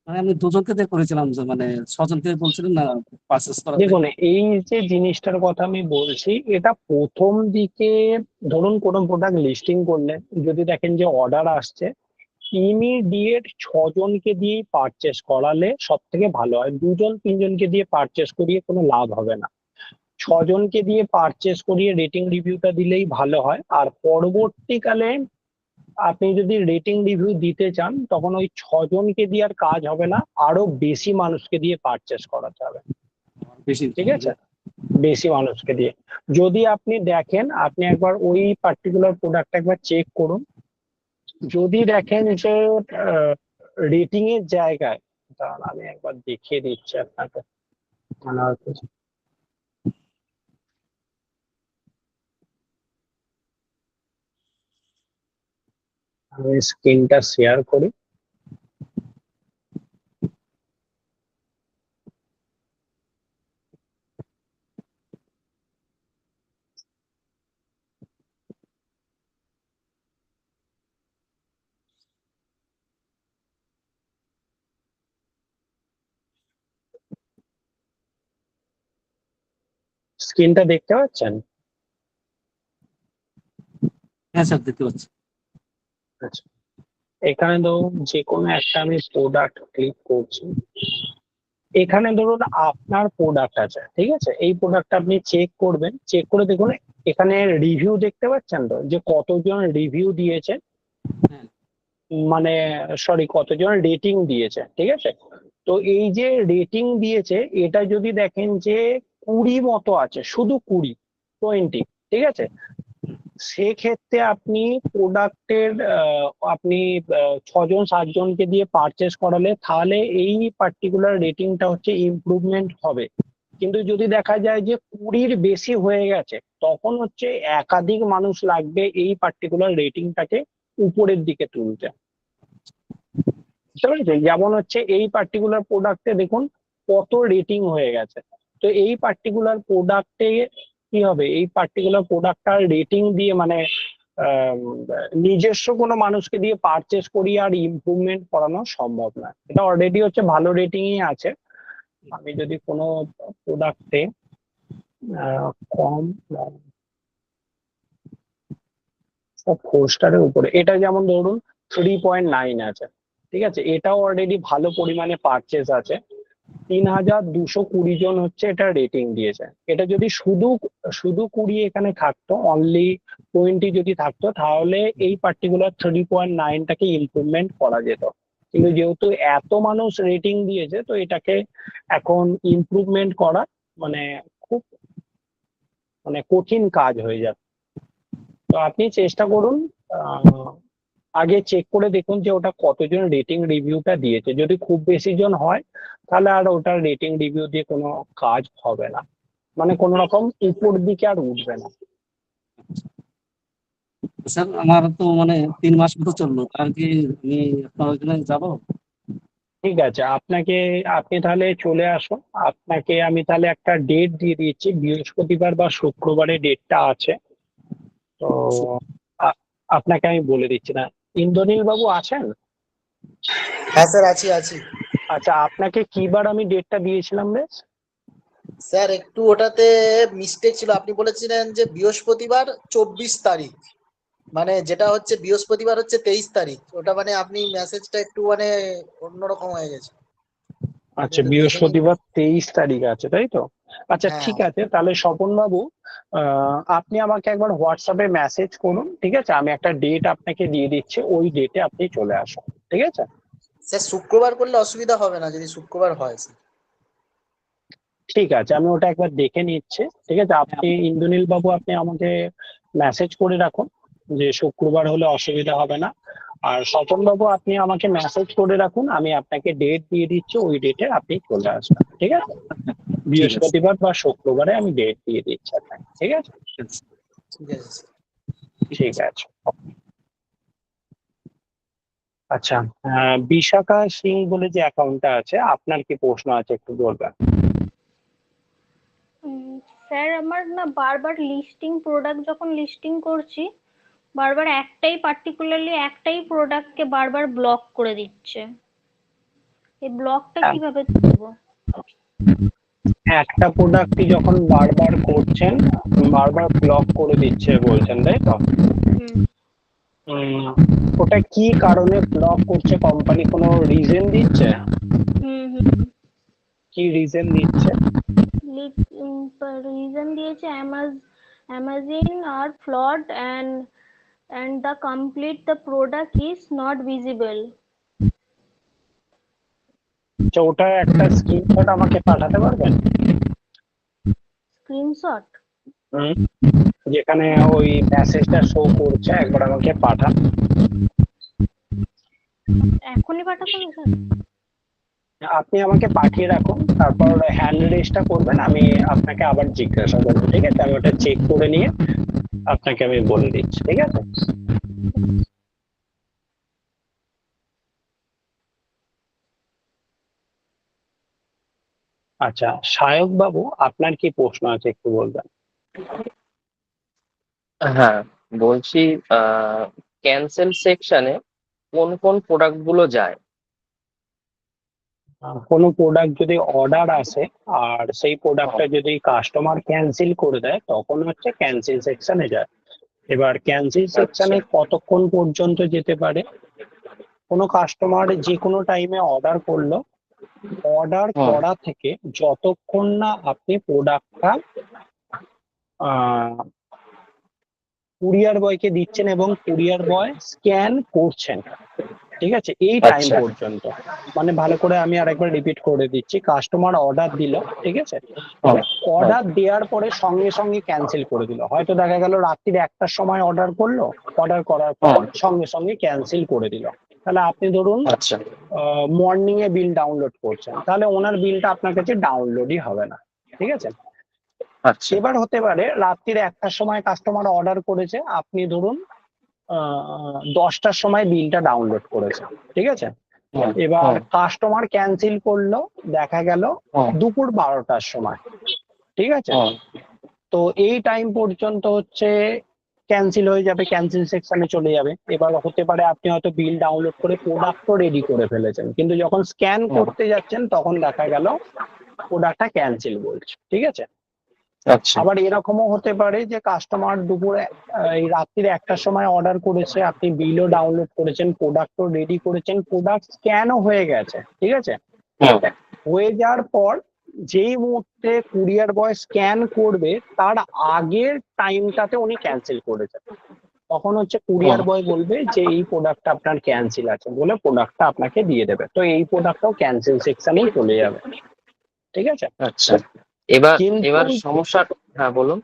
মানে আমি 2জনকে দিয়ে করেছিলাম, যে মানে 6জনকে বলছিলেন না পার্চেস করাতে। দেখুন, এই যে জিনিসটার কথা আমি বলছি, এটা প্রথম দিকে ধরুন কোনো প্রোডাক্ট লিস্টিং করলেন, যদি দেখেন যে অর্ডার আসছে, ইমিডিয়েট 6জনকে দিয়ে পারচেস করালে সব থেকে ভালো হয়। 2 জন 3জনকে দিয়ে পারচেস করিয়ে কোনো লাভ হবে না। 6জনকে দিয়ে পারচেস করিয়ে রেটিং রিভিউটা দিলেই ভালো হয়। আর পরবর্তীকালে আপনি যদি রেটিং রিভিউ দিতে চান তখন ওই 6জনকে দিয়ে আর কাজ হবে না, আরো বেশি মানুষকে দিয়ে পারচেস করাতে হবে, বেশি ঠিক আছে? বেশি মানুষকে দিয়ে যদি আপনি দেখেন, আপনি একবার ওই পার্টিকুলার প্রোডাক্ট একবার চেক করুন। যদি দেখেন যে রেটিং এর জায়গায়, দাঁড়ান আমি একবার দেখিয়ে দিচ্ছি আপনাকে। মানে হয়তো আমি স্ক্রিনটা শেয়ার করি। স্ক্রিনটা দেখতে পাচ্ছেন? হ্যাঁ স্যার, দেখতে পাচ্ছি। আচ্ছা, এখানে ধরুন যে কোনো একটা আমি প্রোডাক্ট ক্লিক করছি। এখানে ধরুন আপনার প্রোডাক্ট আছে, ঠিক আছে? এই প্রোডাক্টটা আপনি চেক করবেন, চেক করে দেখুন এখানে রিভিউ দেখতে পাচ্ছেন তো, যে কতজন রিভিউ দিয়েছে, হ্যাঁ, মানে সরি কতজন রেটিং দিয়েছে, ঠিক আছে? তো এই যে রেটিং দিয়েছে, এটা যদি দেখেন যে 20 মতো আছে, শুধু 20 ঠিক আছে? সেক্ষেত্রে আপনি প্রোডাক্টের আপনি 6জন 7জনকে দিয়ে পারচেস করালে তাহলে এই পার্টিকুলার রেটিংটা হচ্ছে ইমপ্রুভমেন্ট হবে। কিন্তু যদি দেখা যায় যে 20-র বেশি হয়ে গেছে, তখন হচ্ছে একাধিক মানুষ লাগবে এই পার্টিকুলার রেটিংটাকে উপরের দিকে তুলতে, বুঝতে পেরেছেন? যেমন হচ্ছে এই পার্টিকুলার প্রোডাক্টে দেখুন কত রেটিং হয়ে গেছে। তো এই পার্টিকুলার প্রোডাক্টে কি হবে, এই পার্টিকুলার প্রোডাক্টটার রেটিং দিয়ে মানে আম, নিজস্ব কোনো মানুষকে দিয়ে পারচেস করিয়ে আর ইমপ্রুভমেন্ট করানো সম্ভব না। এটা অলরেডি হচ্ছে ভালো রেটিংই আছে। আমি যদি কোনো প্রোডাক্টে কম 4 স্টারের উপরে, এটা যেমন ধরুন 3.9 আছে, ঠিক আছে, এটাও অলরেডি ভালো পরিমাণে পারচেজ আছে, 3220 জন হচ্ছে এটা রেটিং দিয়েছে। এটা যদি শুধু শুধু 20 এখানে থাকতো, অনলি 20 যদি থাকতো, তাহলে এই পার্টিকুলার 3.9টাকে ইমপ্রুভমেন্ট করা যেত। কিন্তু যেহেতু এত মানুষ রেটিং দিয়েছে, তো এটাকে এখন ইমপ্রুভমেন্ট করা মানে খুব কঠিন কাজ হয়ে যাবে। তো আপনি চেষ্টা করুন, আগে চেক করে দেখুন যে ওটা কতজন রেটিং রিভিউটা দিয়েছে। যদি খুব বেশি জন হয়, তাহলে আর ওটার রেটিং রিভিউ দিয়ে কোনো কাজ হবে না, কোনো রকম উপর দিকে আর উঠবে না। স্যার আমার তো 3 মাস মতো চললো, আর কি আমি আপনার ওইখানে যাবো? ঠিক আছে, আপনি তাহলে চলে আসুন। আপনাকে আমি তাহলে একটা ডেট দিয়ে দিচ্ছি, বৃহস্পতিবার বা শুক্রবারে ডেটটা আছে। তো আ- আপনাকে আমি বলে দিচ্ছি না। ইন্দ্রনীল বাবু আছেন? হ্যাঁ স্যার, আছি আছি। আচ্ছা, আপনাকে কিবার আমি ডেটটা দিয়েছিলাম বেশ? স্যার একটু ওটাতে মিস্টেক ছিল, আপনি বলেছিলেন যে বৃহস্পতিবার 24 তারিখ, যেটা হচ্ছে বৃহস্পতিবার হচ্ছে 23 তারিখ, ওটা আপনি মেসেজটা একটু অন্যরকম হয়ে গেছে। আপনি আচ্ছা, একটু দেখে নিন। বৃহস্পতিবার 23 তারিখ আছে, তাই তো? আচ্ছা, হ্যাঁ ঠিক আছে, তাহলে স্বপন বাবু, আপনি আমাকে একবার হোয়াটসঅ্যাপে মেসেজ করুন, ঠিক আছে? আমি একটা ডেট আপনাকে দিয়ে দিচ্ছি, ওই ডেটে আপনি চলে আসুন, ঠিক আছে? স্যার শুক্রবার করলে অসুবিধা হবে না, যদি শুক্রবার হয় স্যার? ঠিক আছে, আমি ওটা একবার দেখে নিচ্ছি, ঠিক আছে? আপনি ইন্দ্রনীল বাবু, আপনি আমাকে মেসেজ করে রাখুন যে শুক্রবার হলে অসুবিধা হবে না। আর স্বপন বাবু, আপনি আমাকে মেসেজ করে রাখুন, আমি আপনাকে ডেট দিয়ে দিচ্ছি, ওই ডেটে আপনি চলে আসবেন, ঠিক আছে? ঠিক আছে। বৃহস্পতিবার বা শুক্রবারে আমি ডেট দিয়ে দিচ্ছি আপনাকে, ঠিক আছে? ঠিক আছে স্যার। ঠিক আছে। আচ্ছা, বিশাখা সিং বলে যে অ্যাকাউন্টটা আছে, আপনার কি প্রশ্ন আছে একটু বলবেন? স্যার আমার না বারবার প্রোডাক্ট যখন লিস্টিং করছি, বারবার পার্টিকুলারলি একটাই প্রোডাক্টকে বারবার ব্লক করে দিচ্ছে। এই ব্লকটা কিভাবে তুলবো? একটা প্রোডাক্টই যখন বারবার করছেন, বারবার ব্লক করে দিচ্ছে বলছেন, তাই তো? হুম উম, ওটা কি কারণে ব্লক করছে? কোম্পানি কোনো রিজন দিচ্ছে? হুম হুম কি রিজন দিচ্ছে? রিজন দিয়েছে অ্যামাজন আর ফ্লড and the complete the product is not visible. আচ্ছা, ওটা একটা স্ক্রিনশট আমাকে পাঠাতে পারবেন? স্ক্রিনশট? হুম, যেখানে ওই মেসেজটা শো করছে, একবার আমাকে পাঠান। এখনই পাঠাতে হবে স্যার? আপনি আমাকে পাঠিয়ে রাখুন, তারপর হ্যান্ড রেজটা করবেন, আমি আপনাকে আবার জিজ্ঞাসা করবো, ঠিক আছে? আমি ওটা চেক করে নিয়ে আপনাকে আমি বলে দিচ্ছি, ঠিক আছে? আচ্ছা, সায়ক বাবু, আপনার কি প্রশ্ন আছে একটু বলবেন? হ্যাঁ, বলছি ক্যান্সেল সেকশনে কোন কোন প্রোডাক্ট গুলো যায়? কোনো প্রোডাক্ট যদি অর্ডার আসে আর সেই প্রোডাক্টটা যদি কাস্টমার ক্যান্সেল করে দেয়, তখন হচ্ছে ক্যান্সেল সেকশনে যায়। এবার ক্যান্সেল সেকশনে আচ্ছা। কতক্ষণ পর্যন্ত যেতে পারে? কোনো কাস্টমার যে কোনো টাইমে অর্ডার করলো, অর্ডার হুম। করা থেকে যতক্ষণ না আপনি প্রোডাক্টটা কুরিয়ার বয়কে দিচ্ছেন এবং কুরিয়ার বয় স্ক্যান করছেন, ঠিক আছে, এই টাইম আচ্ছা। পর্যন্ত। ভালো করে আমি আরেকবার রিপিট করে দিচ্ছি, কাস্টমার অর্ডার দিল, ঠিক আছে, হুম। অর্ডার দেওয়ার পরে সঙ্গে সঙ্গে ক্যান্সেল করে দিল। হয়তো দেখা গেল রাত্রির 1টার সময় অর্ডার করলো, অর্ডার করার পর হুম। সঙ্গে সঙ্গে ক্যান্সেল করে দিল। তাহলে আপনি ধরুন আচ্ছা। মর্নিং এ বিল ডাউনলোড করছেন, তাহলে ওনার বিলটা আপনার কাছে ডাউনলোডই হবে না, ঠিক আছে? আচ্ছা। এবার হতে পারে রাত্রির 1টার সময় কাস্টমার অর্ডার করেছে, আপনি ধরুন 10টার সময় বিলটা ডাউনলোড করেছে, ঠিক আছে? হুম। এবার হুম। কাস্টমার ক্যান্সেল করলো দেখা গেল হুম। দুপুর 12টার সময়, ঠিক আছে? হুম। তো এই টাইম পর্যন্ত হচ্ছে ক্যান্সেল হয়ে যাবে, ক্যান্সেল সেকশনে চলে যাবে। এবার হতে পারে আপনি হয়তো বিল ডাউনলোড করে প্রোডাক্টও রেডি করে ফেলেছেন, কিন্তু যখন স্ক্যান হুম। করতে যাচ্ছেন তখন দেখা গেল প্রোডাক্টটা ক্যান্সেল বলছে, ঠিক আছে। আচ্ছা। আবার এরকমও হতে পারে যে কাস্টমার দুপুরে এই রাত্রির 1টার সময় অর্ডার করেছে, আপনি বিলও ডাউনলোড করেছেন, প্রোডাক্টও রেডি করেছেন, প্রোডাক্ট স্ক্যানও হয়ে গেছে, ঠিক আছে। হুম। হয়ে যাওয়ার পর যেই মুহূর্তে কুরিয়ার বয় স্ক্যান করবে তার আগের টাইমটাতে উনি ক্যান্সেল করেছেন, তখন হচ্ছে কুরিয়ার হুম। বয় বলবে যে এই প্রোডাক্টটা আপনার ক্যান্সেল আছে বলে প্রোডাক্টটা আপনাকে দিয়ে দেবে, তো এই প্রোডাক্টটাও ক্যান্সেল সেকশনেই চলে যাবে, ঠিক আছে। আচ্ছা, এবার কিন্তু এবার সমস্যা, হ্যাঁ বলুন।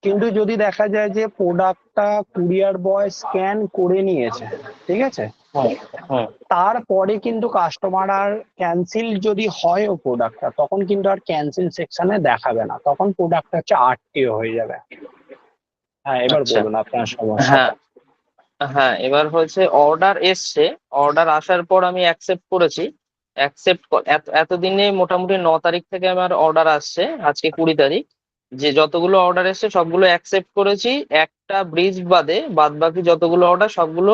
কিন্তু যদি দেখা যায় যে প্রোডাক্টটা কুরিয়ার বয় স্ক্যান করে নিয়েছে, ঠিক আছে, হুম। হুম। তারপরে কিন্তু কাস্টমার আর ক্যান্সেল যদি হয় ও প্রোডাক্টটা, তখন কিন্তু আর ক্যান্সেল সেকশনে দেখাবে না, তখন প্রোডাক্টটা হচ্ছে আরটিও হয়ে যাবে। হ্যাঁ, এবার আচ্ছা। বলুন আপনার হ্যাঁ, সমস্যাটা। হ্যাঁ, এবার হচ্ছে অর্ডার এসছে, অর্ডার আসার পর আমি অ্যাকসেপ্ট করেছি। এতদিনে মোটামুটি 9 তারিখ থেকে আমার অর্ডার আসছে, আজকে 20 তারিখ। যে যতগুলো অর্ডার এসছে সবগুলো অ্যাকসেপ্ট করেছি, একটা ব্রিজ বাদে বাদ বাকি যতগুলো অর্ডার সবগুলো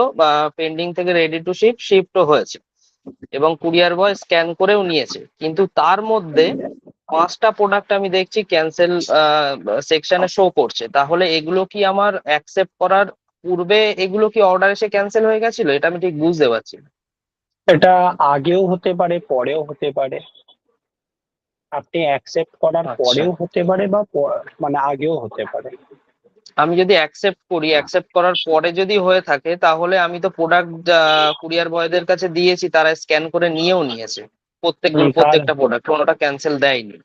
পেন্ডিং থেকে রেডি টু শিফটও হয়েছে, এবং কুরিয়ার বয় স্ক্যান করেও নিয়েছে। কিন্তু তার মধ্যে 5টা প্রোডাক্ট আমি দেখছি ক্যান্সেল সেকশনে শো করছে। তাহলে এগুলো কি আমার অ্যাকসেপ্ট করার পূর্বে এগুলো কি অর্ডার এসে ক্যান্সেল হয়ে গেছিল? এটা আমি ঠিক বুঝতে পারছি না। এটা আগেও হতে পারে, পরেও হতে পারে, আপনি অ্যাকসেপ্ট করার আচ্ছা, পরেও হতে পারে বা মানে আগেও হতে পারে। আমি যদি অ্যাকসেপ্ট করি, অ্যাকসেপ্ট করার পরে যদি হয়ে থাকে, তাহলে আমি তো প্রোডাক্ট কুরিয়ার বয়দের কাছে দিয়েছি, তারা স্ক্যান করে নিয়েও নিয়েছে তার প্রত্যেকটা প্রোডাক্ট, কোনোটা ক্যান্সেল দেয়নি।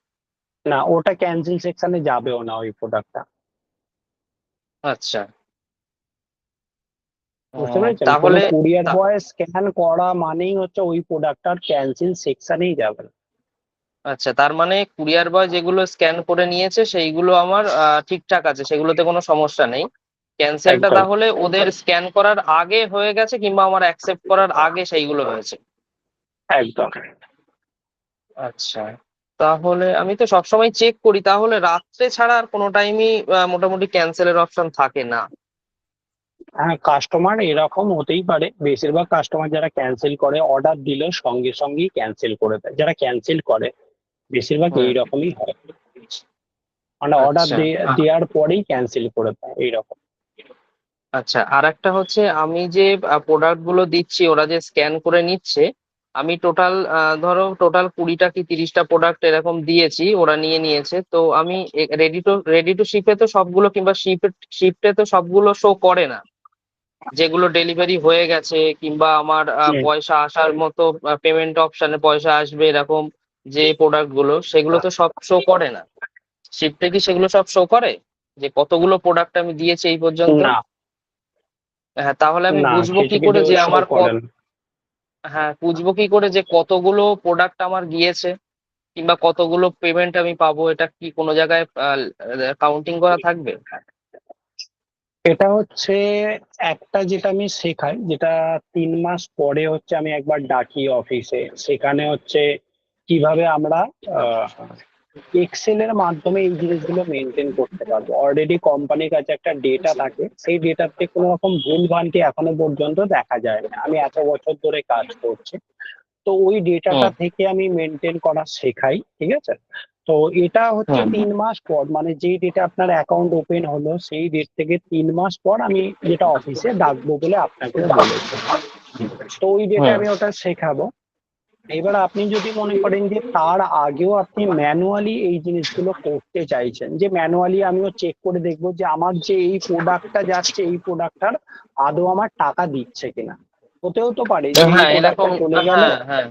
না, ওটা ক্যান্সেল সেকশনে যাবেও না ওই প্রোডাক্টটা, আচ্ছা। বুঝতে পেরেছেন। কোনো তাহলে কুরিয়ার তা- বয় স্ক্যান করা মানেই হচ্ছে ওই প্রোডাক্টটার ক্যান্সেল সেকশনেই যাবে না। আচ্ছা, তার মানে কুরিয়ার বয় যেগুলো স্ক্যান করে নিয়েছে সেইগুলো আমার ঠিকঠাক আছে, সেগুলোতে কোনো সমস্যা নেই। ক্যান্সেলটা একদম তাহলে ওদের স্ক্যান করার আগে হয়ে গেছে, কিংবা আমার অ্যাকসেপ্ট করার আগে সেইগুলো হয়েছে। একদম। আচ্ছা, তাহলে আমি তো সবসময় চেক করি, তাহলে রাত্রে ছাড়া আর কোনো টাইমই মোটামুটি ক্যান্সেলের অপশন থাকে না। হ্যাঁ, কাস্টমার এরকম হতেই পারে, বেশিরভাগ কাস্টমার যারা ক্যান্সেল করে অর্ডার দিলে সঙ্গে সঙ্গেই ক্যান্সেল করে দেয়, যারা ক্যান্সেল করে বেশিরভাগ হুম। এইরকমই হয়, মানে অর্ডার আচ্ছা। দেওয়ার পরেই ক্যান্সেল করে দেয় এইরকম। আচ্ছা, আর একটা হচ্ছে আমি যে প্রোডাক্ট গুলো দিচ্ছি ওরা যে স্ক্যান করে নিচ্ছে, আমি টোটাল ধরো টোটাল 20টা কি 30টা প্রোডাক্ট এরকম দিয়েছি, ওরা নিয়ে নিয়েছে। তো আমি রেডি টু শিপে তো সবগুলো, কিংবা শিফটে তো সবগুলো শো করে না। যেগুলো ডেলিভারি হয়ে গেছে, কিংবা আমার হুম। পয়সা আসার মতো পেমেন্ট অপশনে পয়সা আসবে এরকম যে প্রোডাক্ট গুলো, সেগুলো তো সব শো করে না। শিফটে কি সেগুলো সব শো করে, যে কতগুলো প্রোডাক্ট আমি দিয়েছি এই পর্যন্ত? না, হ্যাঁ, তাহলে আমি না, বুঝবো কিছু কি করে কিছু যে শো আমার করেন। হ্যাঁ, বুঝবো কি করে যে কতগুলো প্রোডাক্ট আমার গিয়েছে, কিংবা কতগুলো পেমেন্ট আমি পাবো? এটা কি কোনো জায়গায় কাউন্টিং করা থাকবে? এটা হচ্ছে একটা যেটা আমি শেখাই, যেটা 3 মাস পরে হচ্ছে আমি একবার ডাকি অফিসে, সেখানে হচ্ছে কিভাবে আমরা এক্সেল এর মাধ্যমে এই জিনিসগুলো মেনটেন করতে পারবো। অলরেডি কোম্পানির কাছে একটা ডেটা থাকে, সেই ডেটাতে কোনো রকম ভুল ভ্রান্তি এখনো পর্যন্ত দেখা যায় না, আমি এত বছর ধরে কাজ করছি, তো ওই ডেটাটা হুম। থেকে আমি মেনটেন করা শেখাই, ঠিক আছে। তো এটা হচ্ছে হুম। 3 মাস পর, মানে যেই ডেটে আপনার অ্যাকাউন্ট ওপেন হলো সেই ডেট থেকে 3 মাস পর আমি যেটা অফিসে ডাকবো বলে আপনাকেও বলেছে, তো ওই ডেটে হুম। আমি ওটা শেখাবো। এবার আপনি যদি মনে করেন যে তার আগেও আপনি ম্যানুয়ালি এই জিনিসগুলো করতে চাইছেন, যে ম্যানুয়ালি আমিও চেক করে দেখবো যে আমার যে এই প্রোডাক্টটা যাচ্ছে এই প্রোডাক্টটার আদৌ আমার টাকা দিচ্ছে কিনা। হতেও তো পারে যে এই হ্যাঁ, প্রোডাক্টটা এরকম। চলে গেল, হ্যাঁ, হ্যাঁ।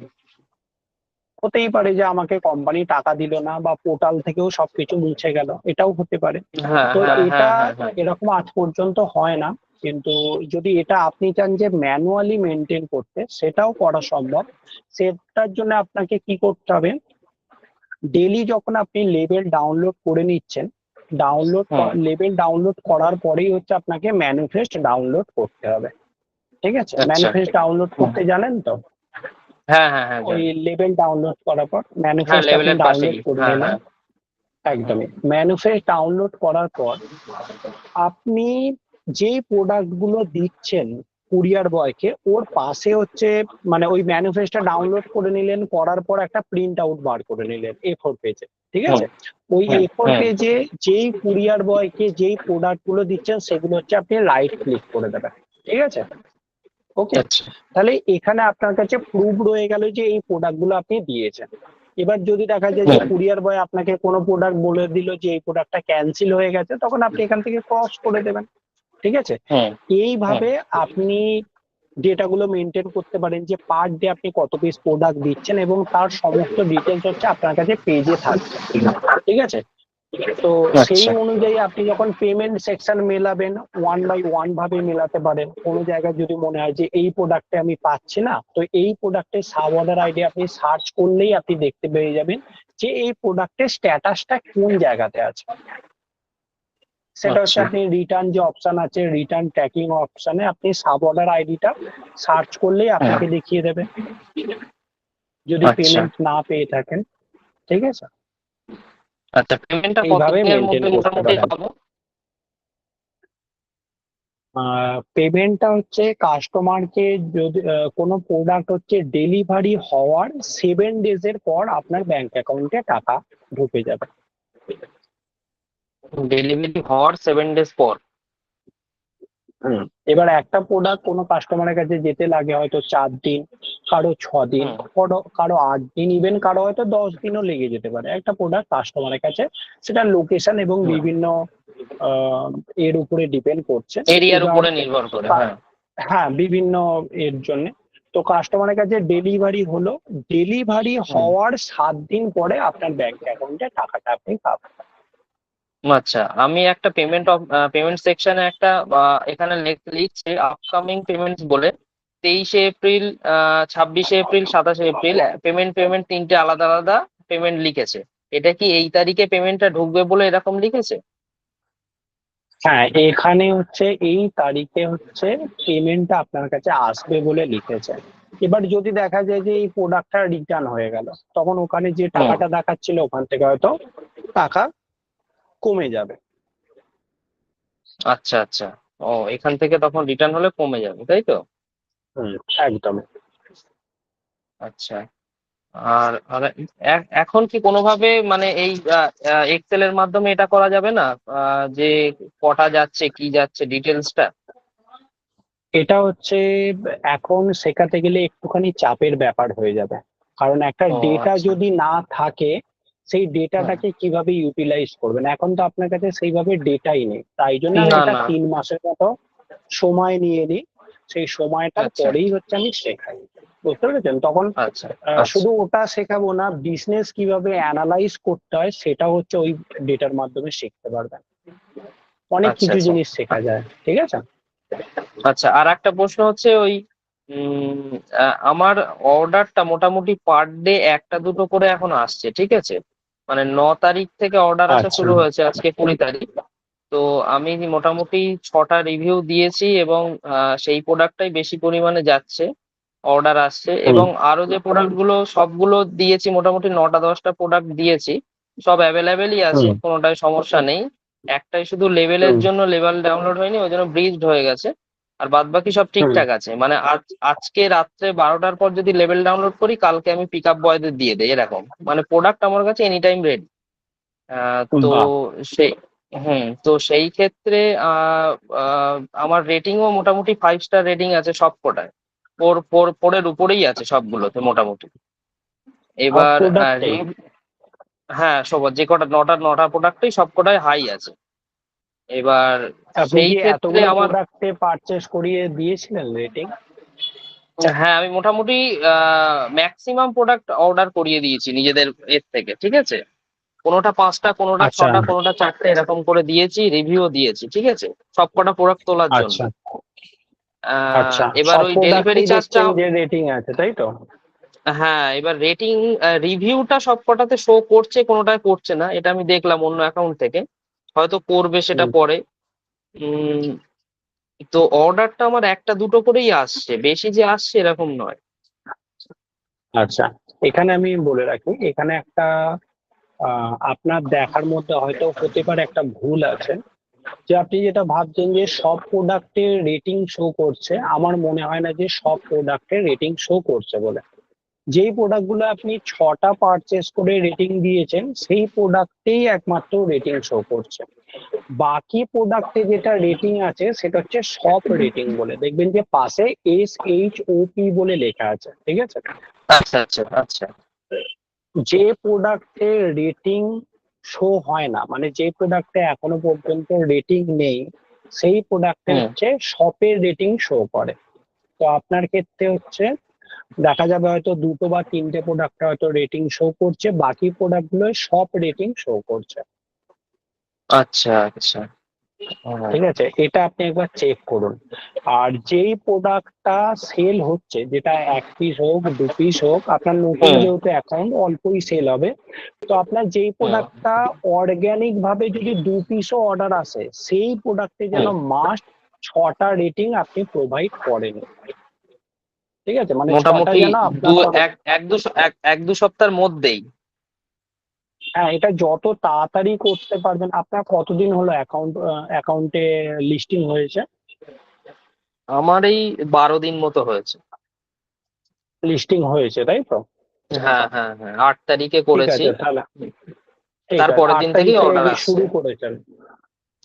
হতেই পারে যে আমাকে কোম্পানি টাকা দিল না বা পোর্টাল থেকেও সবকিছু মুছে গেল, এটাও হতে পারে। হ্যাঁ, তো হ্যাঁ, এটা হ্যাঁ, হ্যাঁ, হ্যাঁ। এরকম আজ পর্যন্ত হয় না, কিন্তু যদি এটা আপনি চান যে ম্যানুয়ালি মেনটেন করতে, সেটাও করা সম্ভব। সেটার জন্য আপনাকে কি করতে হবে, ডেলি যখন আপনি লেবেল ডাউনলোড করে নিচ্ছেন, হুম। লেবেল ডাউনলোড করার পরেই হচ্ছে আপনাকে ম্যানিফেস্ট ডাউনলোড করতে হবে, ঠিক আছে। আচ্ছা। ম্যানিফেস্ট ডাউনলোড হুম। করতে জানেন তো? হ্যাঁ, হ্যাঁ, হ্যাঁ, ওই জানি। লেবেল ডাউনলোড করার পর হ্যাঁ, ম্যানিফেস্ট আপনি লেভেলের ডাউনলোড পাশেই। করে হ্যাঁ, নিলেন, হ্যাঁ। হুম। একদমই। ম্যানিফেস্ট ডাউনলোড করার পর আপনি যেই প্রোডাক্ট গুলো দিচ্ছেন কুরিয়ার বয়কে ওর পাশে হচ্ছে মানে ওই ম্যানিফেস্টটা ডাউনলোড করে নিলেন, করার পর একটা প্রিন্ট আউট বার করে নিলেন A4 পেজে, ঠিক আছে? ওই A4 পেজে যেই কুরিয়ার বয়কে যেই প্রোডাক্ট গুলো দিচ্ছেন সেগুলো হচ্ছে আপনি রাইট ক্লিক করে দেবেন, ঠিক আছে? ওকে, তাহলে এখানে আপনার কাছে প্রুফ রয়ে গেল যে এই প্রোডাক্ট গুলো আপনি দিয়েছেন। এবার যদি দেখা যায় যে কুরিয়ার বয় আপনাকে কোনো প্রোডাক্ট বলে দিল যে এই প্রোডাক্টটা ক্যান্সেল হয়ে গেছে, তখন আপনি এখান থেকে ক্রস করে দেবেন, ঠিক আছে? এইভাবে আপনি ডেটাগুলো মেনটেন করতে পারেন যে পার ডে আপনি কত পিস প্রোডাক্ট দিচ্ছেন, এবং তার সমস্ত ডিটেলস হচ্ছে আপনার কাছে পেজে থাকবে, ঠিক আছে? তো সেই অনুযায়ী আপনি যখন পেমেন্ট সেকশন মেলাবেন, 1 by 1 ভাবে মেলাতে পারেন। কোনো জায়গায় যদি মনে হয় যে এই প্রোডাক্টে আমি পাচ্ছি না, তো এই প্রোডাক্টের সাব অর্ডার আইডি আপনি সার্চ করলেই আপনি দেখতে পেয়ে যাবেন যে এই প্রোডাক্টের স্ট্যাটাসটা কোন জায়গাতে আছে। সেটা হচ্ছে আপনি রিটার্ন যে অপশন আছে, রিটার্ন ট্র্যাকিং অপশনে আপনি সাব অর্ডার আইডিটা সার্চ করলেই আপনাকে দেখিয়ে দেবে যদি পেমেন্ট না পেয়ে থাকেন, ঠিক আছে? আচ্ছা, পেমেন্টটা এইভাবে কতদিনের মেনটেন মধ্যে করতে মোটামুটি পারেন। পাবো? পেমেন্টটা হচ্ছে কাস্টমারকে যদি কোনো প্রোডাক্ট হচ্ছে ডেলিভারি হওয়ার 7 ডেজের পর আপনার ব্যাংক অ্যাকাউন্টে টাকা ঢুকে যাবে। ডেলিভারি হওয়ার 7 ডেজ পর? এবার একটা প্রোডাক্ট কোনো কাস্টমারের কাছে যেতে লাগে হয়তো 4 দিন, কারো 6 দিন, কারো 8 দিন, ইভেন কারো হয়তো 10 দিনও লেগে যেতে পারে একটা প্রোডাক্ট কাস্টমারের কাছে। সেটা লোকেশন এবং বিভিন্ন এর উপরে ডিপেন্ড করছে, এরিয়ার উপরে নির্ভর করে। হ্যাঁ, বিভিন্ন এর জন্য। তো কাস্টমারের কাছে ডেলিভারি হলো, ডেলিভারি হওয়ার 7 দিন পরে আপনার ব্যাংক অ্যাকাউন্টে টাকাটা আপনি পাবেন। আচ্ছা, আমি একটা পেমেন্ট সেকশনে একটা এখানে লিখছে আপকামিং পেমেন্টস বলে 23শে এপ্রিল, 26শে এপ্রিল, 27শে এপ্রিল পেমেন্ট তিনটে আলাদা আলাদা পেমেন্ট লিখেছে। এটা কি এই তারিখে পেমেন্টটা ঢুকবে বলে এরকম লিখেছে? হ্যাঁ, এখানে হচ্ছে এই তারিখে হচ্ছে পেমেন্টটা আপনার কাছে আসবে বলে লিখেছে। এবার যদি দেখা যায় যে এই প্রোডাক্টটা রিটার্ন হয়ে গেল, তখন ওখানে যে টাকাটা দেখাচ্ছিল ওখান থেকে হয়তো টাকা কমে যাবে। আচ্ছা আচ্ছা, ও এখান থেকে তখন রিটার্ন হলে কমে যাবে, তাই তো? একদম। আচ্ছা, আর আর এখন কি কোনোভাবে মানে এই এক্সেল এর মাধ্যমে এটা করা যাবে না, যে কটা যাচ্ছে কি যাচ্ছে ডিটেলসটা? এটা হচ্ছে এখন শেখাতে গেলে একটুখানি চাপের ব্যাপার হয়ে যাবে, কারণ একটা ডেটা যদি না থাকে সেই ডেটাটাকে কিভাবে ইউটিলাইজ করবেন। এখন তো আপনার কাছে সেইভাবে ডেটাই নেই, তাই জন্য আমি এটা 3 মাসের মতো সময় নিয়ে নিই। সেই সময়টার পরেই হচ্ছে আমি শেখাই, বুঝতে পেরেছেন? তখন শুধু ওটা শেখাবো না, বিজনেস কিভাবে অ্যানালাইজ করতে হয় সেটা হচ্ছে ওই ডেটার মাধ্যমে শিখতে পারবেন। অনেক কিছু জিনিস শেখা যায়, ঠিক আছে? আচ্ছা, আর একটা প্রশ্ন হচ্ছে ওই আমার অর্ডারটা মোটামুটি পার ডে একটা দুটো করে এখন আসছে, ঠিক আছে? মানে 9 তারিখ থেকে অর্ডার আসা শুরু হয়েছে, আজকে 20 তারিখ। তো আমি মোটামুটি 6টা রিভিউ দিয়েছি এবং সেই প্রোডাক্টটাই বেশি পরিমাণে যাচ্ছে, অর্ডার আসছে। এবং আরো যে প্রোডাক্ট গুলো সবগুলো দিয়েছি, মোটামুটি 9টা 10টা প্রোডাক্ট দিয়েছি, সব অ্যাভেলেবেলই আছে, কোনোটাই সমস্যা নেই। একটাই শুধু লেভেলের জন্য লেভেল ডাউনলোড হয়নি, ওই জন্য ব্রিজড হয়ে গেছে। আর বাদ বাকি সব ঠিকঠাক আছে। মানে আজকে রাত্রে 12টার পর যদি লেভেল ডাউনলোড করি, কালকে আমি পিক আপ বয়দের দিয়ে দেই, এরকম। মানে প্রোডাক্ট আমার কাছে এনি টাইম রেডি। তো সেই তো সেই ক্ষেত্রে আমার রেটিংও মোটামুটি 5 স্টার রেটিং আছে সব কটায়, 4 এর উপরেই আছে সবগুলোতে মোটামুটি। এবার হ্যাঁ, সব যে কটা 9টা প্রোডাক্টই সব কটায় হাই আছে। এবার সেই ক্ষেত্রে আমার পারচেজ করিয়ে দিয়েছিলেন রেটিং? হ্যাঁ, আমি মোটামুটি ম্যাক্সিমাম প্রোডাক্ট অর্ডার করিয়ে দিয়েছি নিজেদের এর থেকে, ঠিক আছে? কোনোটা 5টা, কোনোটা 6টা, কোনোটা 4টে, এরকম করে দিয়েছি, রিভিউ দিয়েছি, ঠিক আছে, সবকটা প্রোডাক্ট তোলার জন্য। এবার ওই ডেলিভারি চার্জটা যে রেটিং আছে, তাই তো? হ্যাঁ, এবার রেটিং রিভিউটা সবকটাতে শো করছে, কোনোটায় করছে না, এটা আমি দেখলাম অন্য অ্যাকাউন্ট থেকে, হয়তো করবে সেটা পরে। তো অর্ডারটা আমার একটা দুটো করেই আসছে, বেশি যে আসছে এরকম নয়। আচ্ছা, এখানে আমি বলে রাখি, এখানে একটা আপনার দেখার মধ্যে হয়তো হতে পারে একটা ভুল আছে। যে আপনি যেটা ভাবছেন যে সব প্রোডাক্টের রেটিং শো করছে, আমার মনে হয় না যে সব প্রোডাক্টের রেটিং শো করছে বলে। যেই প্রোডাক্ট গুলো আপনি 6টা পারচেস করে রেটিং দিয়েছেন সেই প্রোডাক্টেই একমাত্র রেটিং শো করছে। বাকি প্রোডাক্টে যেটা রেটিং আছে সেটা হচ্ছে সব রেটিং বলে, দেখবেন যে পাশে SHOP বলে লেখা আছে, ঠিক আছে। আচ্ছা আচ্ছা আচ্ছা। যে প্রোডাক্টে রেটিং শো হয় না, মানে যে প্রোডাক্টে এখনো পর্যন্ত রেটিং নেই, সেই প্রোডাক্টে হুম। হচ্ছে শপের রেটিং শো করে। তো আপনার ক্ষেত্রে হচ্ছে দেখা যাবে হয়তো 2টো বা 3টে প্রোডাক্টে হয়তো রেটিং শো করছে, বাকি প্রোডাক্ট গুলো সব রেটিং শো করছে। আচ্ছা আচ্ছা। ঠিক আছে, এটা আপনি একবার চেক করুন। আর যেই প্রোডাক্টটা সেল হচ্ছে, যেটা 1 পিস হোক 2 পিস হোক, আপনার নতুন হুম যেহেতু অ্যাকাউন্ট অল্পই সেল হবে, তো আপনার যেই হুম প্রোডাক্টটা অর্গানিক ভাবে যদি 2 পিসও অর্ডার আসে, সেই প্রোডাক্টে যেন হুম। মাস্ট 6টা রেটিং আপনি প্রোভাইড করেন। ঠিক আছে, মানে 6টা মোটামুটি যেন আপনার এক দু সপ্তাহের মধ্যেই। হ্যাঁ, এটা যত তাড়াতাড়ি করতে পারবেন। আপনার কতদিন হলো অ্যাকাউন্টে লিস্টিং হয়েছে? আমার এই 12 দিন মতো হয়েছে। লিস্টিং হয়েছে তাই তো? হ্যাঁ হ্যাঁ হ্যাঁ, 8 তারিখে ঠিক করেছি। আছে তাহলে, ঠিক তার আছে, পরের 8 দিন তারিখ থেকেই থেকে অর্ডার কি আসছে। শুরু করেছেন?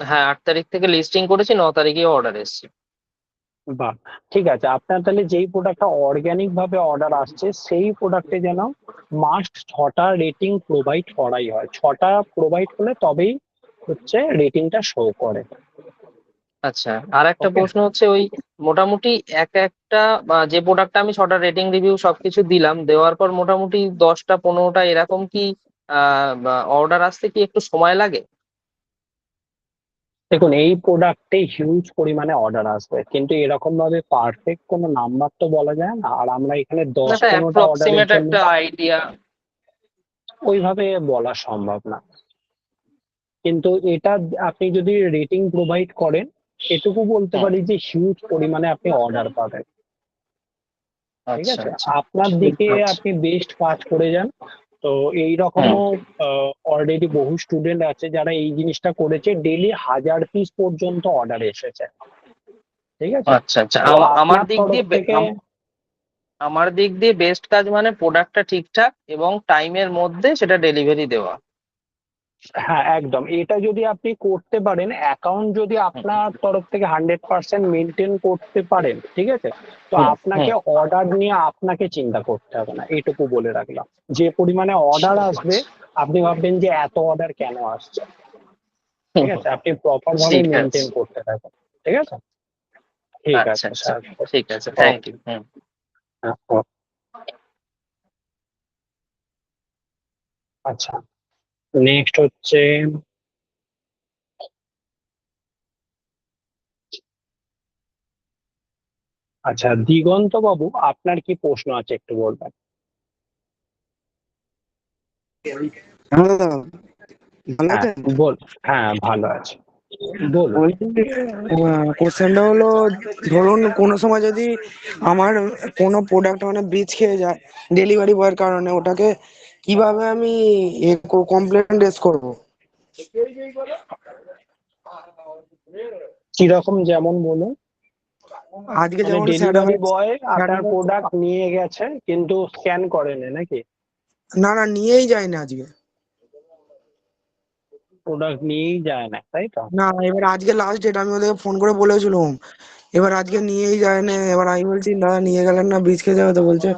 হ্যাঁ, 8 তারিখ থেকে লিস্টিং করেছি, 9 তারিখে অর্ডার এসছে। বাহ, ঠিক আছে। আপনার তাহলে যেই প্রোডাক্টটা অর্গানিক ভাবে অর্ডার আসছে সেই প্রোডাক্টে যেন মাস্ট 6টা রেটিং প্রোভাইড করাই হয়। 6টা প্রোভাইড করলে তবেই হচ্ছে রেটিংটা শো করে। আচ্ছা, আর একটা ওকে। প্রশ্ন হচ্ছে ওই মোটামুটি একটা যে প্রোডাক্টটা আমি 6টা রেটিং রিভিউ সবকিছু দিলাম, দেওয়ার পর মোটামুটি 10টা 15টা এরকম কি অর্ডার আসতে কি একটু সময় লাগে? দেখুন, এই প্রোডাক্টে হিউজ পরিমাণে অর্ডার আসবে, কিন্তু এরকম ভাবে পারফেক্ট কোনো নাম্বার তো বলা যায় না। আর আমরা এখানে না, একটা 10-15টা অর্ডারের অ্যাপ্রক্সিমেট জন্য একটা আইডিয়া। ওইভাবে বলা সম্ভব না। কিন্তু এটা আপনি যদি রেটিং প্রোভাইড করেন, এটুকু বলতে হুম। পারি যে হিউজ পরিমাণে আপনি অর্ডার পাবেন। ঠিক আচ্ছা আছে, আচ্ছা। আপনার ঠিক দিকে আছে। আপনি বেস্ট কাজ করে যান। তো এই হুম। রকমও অলরেডি বহু স্টুডেন্ট আছে যারা এই জিনিসটা করেছে, ডেলি 1000 পিস পর্যন্ত অর্ডার এসেছে। ঠিক আছে, আচ্ছা আচ্ছা। তো আমার আপনার দিক তরফ দিয়ে থেকে আমার দিক দিয়ে বেস্ট কাজ মানে প্রোডাক্টটা ঠিকঠাক এবং টাইমের মধ্যে সেটা ডেলিভারি দেওয়া। হ্যাঁ একদম, এটা যদি আপনি করতে পারেন, অ্যাকাউন্ট যদি হুম আপনার তরফ থেকে 100% মেনটেন করতে পারেন, ঠিক আছে, তো হুম আপনাকে হুম। অর্ডার নিয়ে আপনাকে চিন্তা করতে হবে না, এইটুকু বলে রাখলাম। যে পরিমাণে অর্ডার আসবে, আপনি ভাববেন যে এত অর্ডার কেন আসছে। হুম, ঠিক হুম। আছে, আপনি প্রপার ভাবে ঠিক আছে। মেনটেন করতে থাকেন। ঠিক আছে, ঠিক আচ্ছা আছে আচ্ছা। স্যার। ঠিক আছে, থ্যাংক ওকে। ইউ। হুম। আচ্ছা, নেক্সট হচ্ছে, আচ্ছা দিগন্ত বাবু, আপনার কি প্রশ্ন আছে একটু বলবেন? হ্যাঁ দাদা, ভালো হ্যাঁ আছেন? বল। হ্যাঁ ভালো আছে, বলুন। বলছি কোশ্চেনটা হলো, ধরুন কোনো সময় যদি আমার কোনো প্রোডাক্ট মানে বীজ খেয়ে যায় ডেলিভারি বয়ের কারণে, ওটাকে কিভাবে আমি কমপ্লেন রেজ করব? কিরকম, যেমন বলুন। আজকে মানে যেমন ডেলিভারি বয় আপনার প্রোডাক্ট নিয়ে গেছে কিন্তু স্ক্যান করেনি নাকি? না না, নিয়েই যায় না আজকে। প্রোডাক্ট নিয়েই যায় না তাই তো? না, এবার আজকে লাস্ট ডেট, আমি ওদেরকে ফোন করে বলেছিলাম, এবার আজকে নিয়েই যায় না। এবার আমি বলছি দাদা নিয়ে গেলেন না, বীজ খেয়ে যাবে তো? বলছে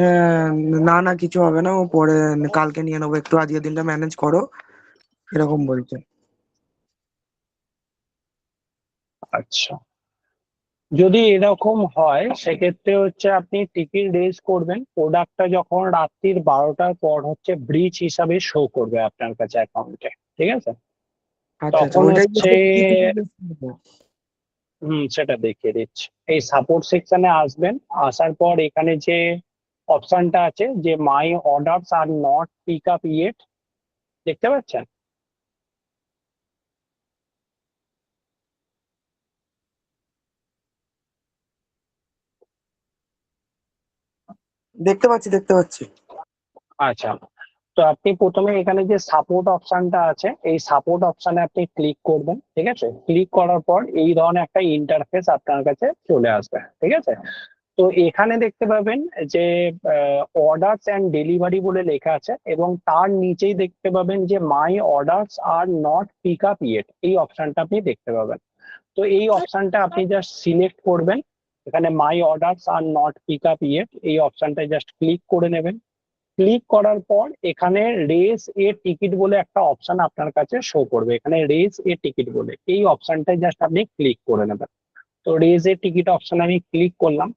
"আহ, না না কিছু হবে না, ও পরে কালকে নিয়ে নেবো, একটু আজকের দিনটা ম্যানেজ করো", এরকম বলছে। আচ্ছা, যদি এরকম হয় সেক্ষেত্রে হচ্ছে আপনি টিকিট রেজ করবেন। প্রোডাক্টটা যখন রাত্রির 12টার পর হচ্ছে ব্রিচ হিসাবে শো করবে আপনার কাছে অ্যাকাউন্টে। ঠিক আছে, আচ্ছা আচ্ছা, তখন ওইটাই হচ্ছে, সেটা দেখিয়ে দিচ্ছি। এই সাপোর্ট সেকশনে আসবেন, আসার পর এখানে যে অপশনটা আছে যে my orders are not pick up yet, দেখতে পাচ্ছেন? দেখতে পাচ্ছি দেখতে পাচ্ছি। আচ্ছা, তো আপনি প্রথমে এখানে যে সাপোর্ট অপশনটা আছে, এই সাপোর্ট অপশনে আপনি ক্লিক করবেন। ঠিক আছে, ক্লিক করার পর এই ধরনের একটা ইন্টারফেস আপনার কাছে চলে আসবে। ঠিক আছে, তো এখানে দেখতে পাবেন যে অর্ডারস অ্যান্ড ডেলিভারি বলে লেখা আছে, এবং তার নিচেই দেখতে পাবেন যে my orders are not pick up yet, এই অপশনটা আপনি দেখতে পাবেন। তো এই অপশনটা আপনি জাস্ট সিলেক্ট করবেন। এখানে my orders are not pick up yet, এই অপশনটা জাস্ট ক্লিক করে নেবেন। ক্লিক করার পর এখানে রেস এ টিকিট বলে একটা অপশন আপনার কাছে শো করবে। এখানে রেস এ টিকিট বলে এই অপশনটাই জাস্ট আপনি ক্লিক করে নেবেন। তো রেজ এ টিকিট অপশন আমি ক্লিক করলাম।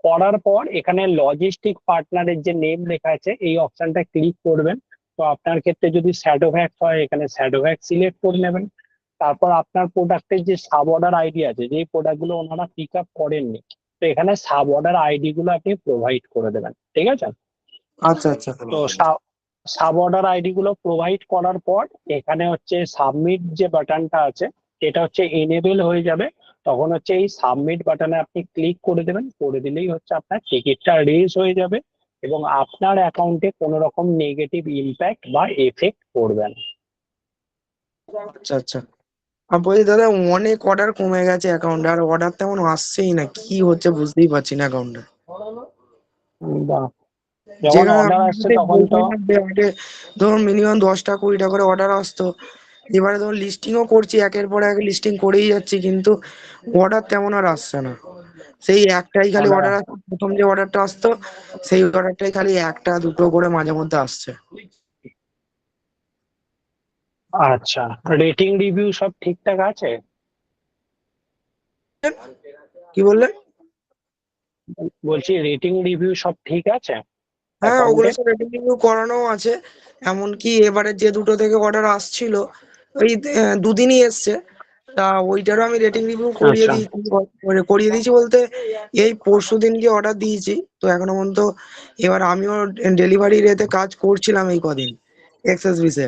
করার পর এখানে লজিস্টিক পার্টনারের যে নেম লেখা আছে, এই অপশনটা ক্লিক করবেন। তো আপনার ক্ষেত্রে যদি শ্যাডোভ্যাক্স হয়, এখানে শ্যাডোভ্যাক্স সিলেক্ট করে নেবেন। তারপর আপনার প্রোডাক্টের যে সাব অর্ডার আইডি আছে, যে প্রোডাক্ট গুলো ওনারা পিক আপ করেননি, তো এখানে সাব অর্ডার আইডি গুলো আপনি প্রোভাইড করে দেবেন। ঠিক আছে, আচ্ছা আচ্ছা। তো সাব অর্ডার আইডি গুলো প্রোভাইড করার পর এখানে হচ্ছে সাবমিট যে বাটনটা আছে, এটা হচ্ছে এনেবল হয়ে যাবে। তখন হচ্ছে এই সাবমিট বাটনে আপনি ক্লিক করে দেবেন, করে দিলেই হচ্ছে আপনার টিকিটটা রেজ হয়ে যাবে, এবং আপনার অ্যাকাউন্টে কোনো রকম নেগেটিভ ইম্প্যাক্ট বা এফেক্ট পড়বে না। আচ্ছা আচ্ছা। আমি বলছি দাদা, অনেক অর্ডার কমে গেছে অ্যাকাউন্টে, আর অর্ডার তেমন আসছেই না, কি হচ্ছে বুঝতেই পারছি না অ্যাকাউন্টে। বাহ, যখন যেখানে অর্ডার আমি আসছে যদি তখন তো বললাম না যে আগে ধরুন মিনিমাম 10টা 20টা করে অর্ডার আসতো, এবারে ধরুন লিস্টিংও করছি, একের পর এক লিস্টিং করেই যাচ্ছি, কিন্তু অর্ডার তেমন আর আসছে না। সেই একটাই খালি মানে, অর্ডার আসতো, প্রথম যে অর্ডারটা আসতো সেই অর্ডারটাই খালি একটা দুটো করে মাঝে মধ্যে আসছে। আচ্ছা, রেটিং রিভিউ সব ঠিকঠাক আছে? কি বললেন? বলছি রেটিং রিভিউ সব ঠিক আছে হ্যাঁ, ওগুলো অ্যাকাউন্টে? সব রেটিং রিভিউ করানো আছে। এমনকি এবারে যে দুটো থেকে অর্ডার আসছিল, ওই দুদিনই এসছে, তা ওইটারও আমি রেটিং রিভিউ করিয়ে আচ্ছা দিয়েছি। করিয়ে দিয়েছি বলতে এই পরশু দিনকে অর্ডার দিয়েছি, তো এখনো পর্যন্ত। এবার আমিও ডেলিভারি রেতে কাজ করছিলাম এই কদিন এক্সেস বিসে,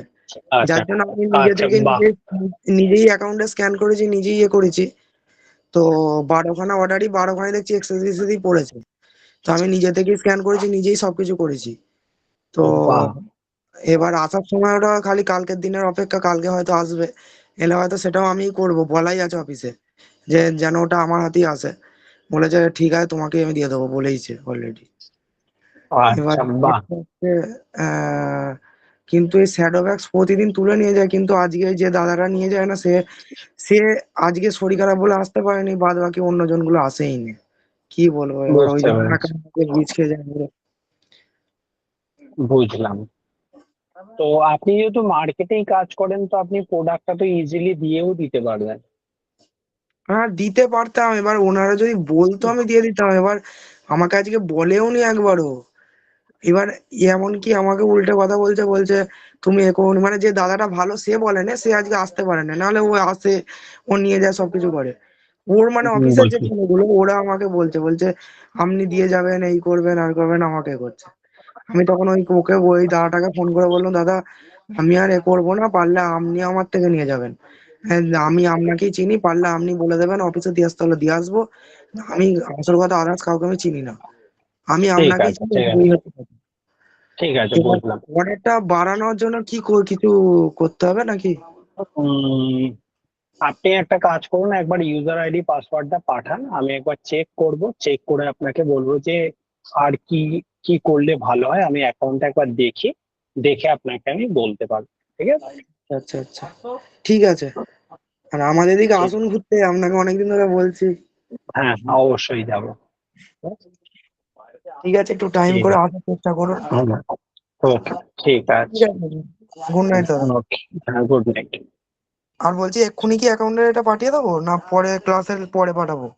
আচ্ছা যার জন্য আমি নিজে আচ্ছা, থেকে বাহ, নিজেই অ্যাকাউন্টে স্ক্যান করেছি, নিজেই ইয়ে করেছি। তো 12খানা অর্ডারই 12খানায় দেখছি এক্সেস বিসেই পড়েছে। তো আমি নিজে থেকেই স্ক্যান করেছি, নিজেই সবকিছু করেছি। তো বাহ, এবার আসার সময় ওটা খালি কালকের দিনের অপেক্ষা, কালকে হয়তো আসবে। এলে হয়তো সেটাও আমিই করব, বলাই আছে অফিসে যে যেন ওটা আমার হাতেই আসে। বলেছে ঠিক আছে, তোমাকে আমি দিয়ে দেবো, বলেইছে অলরেডি। এবার আচ্ছা, বাহ, ব্যাপারটা হচ্ছে, আহ, কিন্তু এই শ্যাডো ব্যাগস প্রতিদিন তুলে নিয়ে যায়, কিন্তু আজকে যে দাদারা নিয়ে যায় না, সে সে আজকে শরীর খারাপ বলে আসতে পারেনি, বাদ বাকি অন্যজন গুলো আসেইনি। কি বলবো, এবার ওই বুঝতে জন্য পেরেছি, বীজ খেয়ে যায়। বুঝলাম। তো আপনি যেহেতু মার্কেটেই কাজ করেন, তো আপনি প্রোডাক্টটা তো ইজিলি দিয়েও দিতে পারবেন। হ্যাঁ, দিতে পারতাম, এবার ওনারা যদি বলতো আমি দিয়ে দিতাম। এবার আমাকে আজকে বলেও নি একবারও। এবার এমন কি আমাকে উল্টে কথা বলছে, বলছে তুমি এখন, মানে যে দাদাটা ভালো সে বলে না, সে আজকে আসতে পারে না, নাহলে ও আসে, ও নিয়ে যায় সবকিছু করে। ওর মানে অফিসের যে বুঝলি, ছেলেগুলো ওরা আমাকে বলছে, বলছে আপনি দিয়ে যাবেন, এই করবেন আর করবেন, আমাকে করছে। আমি তখন ওকে ওই দাদাটাকে ফোন করে বললাম, দাদা আমি আর এ করবো না, পারলে আপনি আমার থেকে নিয়ে যাবেন। হ্যাঁ, আমি আপনাকেই চিনি, পারলে আপনি বলে দেবেন অফিসে দিয়ে আসতে হলে দিয়ে আসবো। আমি আসল কথা, আদার্স কাউকে আমি চিনি না, আমি ঠিক আপনাকেই আছে, চিনি। ঠিক আছে, এই হচ্ছে কথা। ঠিক আছে, এবার বুঝলাম। অর্ডারটা বাড়ানোর জন্য কি কিছু করতে হবে নাকি? উম, আপনি একটা কাজ করুন, একবার ইউজার আইডি পাসওয়ার্ডটা পাঠান, আমি একবার চেক করব, চেক করে আপনাকে বলবো যে আর কি কি করলে ভালো হয়। আমি অ্যাকাউন্টটা একবার দেখি, দেখে আপনাকে আমি বলতে পারবো। ঠিক আছে, আচ্ছা আচ্ছা, ঠিক আছে। আর আমাদের এদিকে ঠিক, আসুন ঘুরতে, আপনাকে অনেকদিন ধরে বলছি। হ্যাঁ অবশ্যই যাবো। ঠিক আছে, একটু টাইম ঠিক করে আছে, আসার চেষ্টা করুন। ওকে, ঠিক ঠিক আছে। আছে, গুড নাইট দাদা। ওকে, হ্যাঁ, গুড নাইট। আর বলছি, এক্ষুনি কি অ্যাকাউন্টে এটা পাঠিয়ে দেবো, না পরে ক্লাসের পরে পাঠাবো?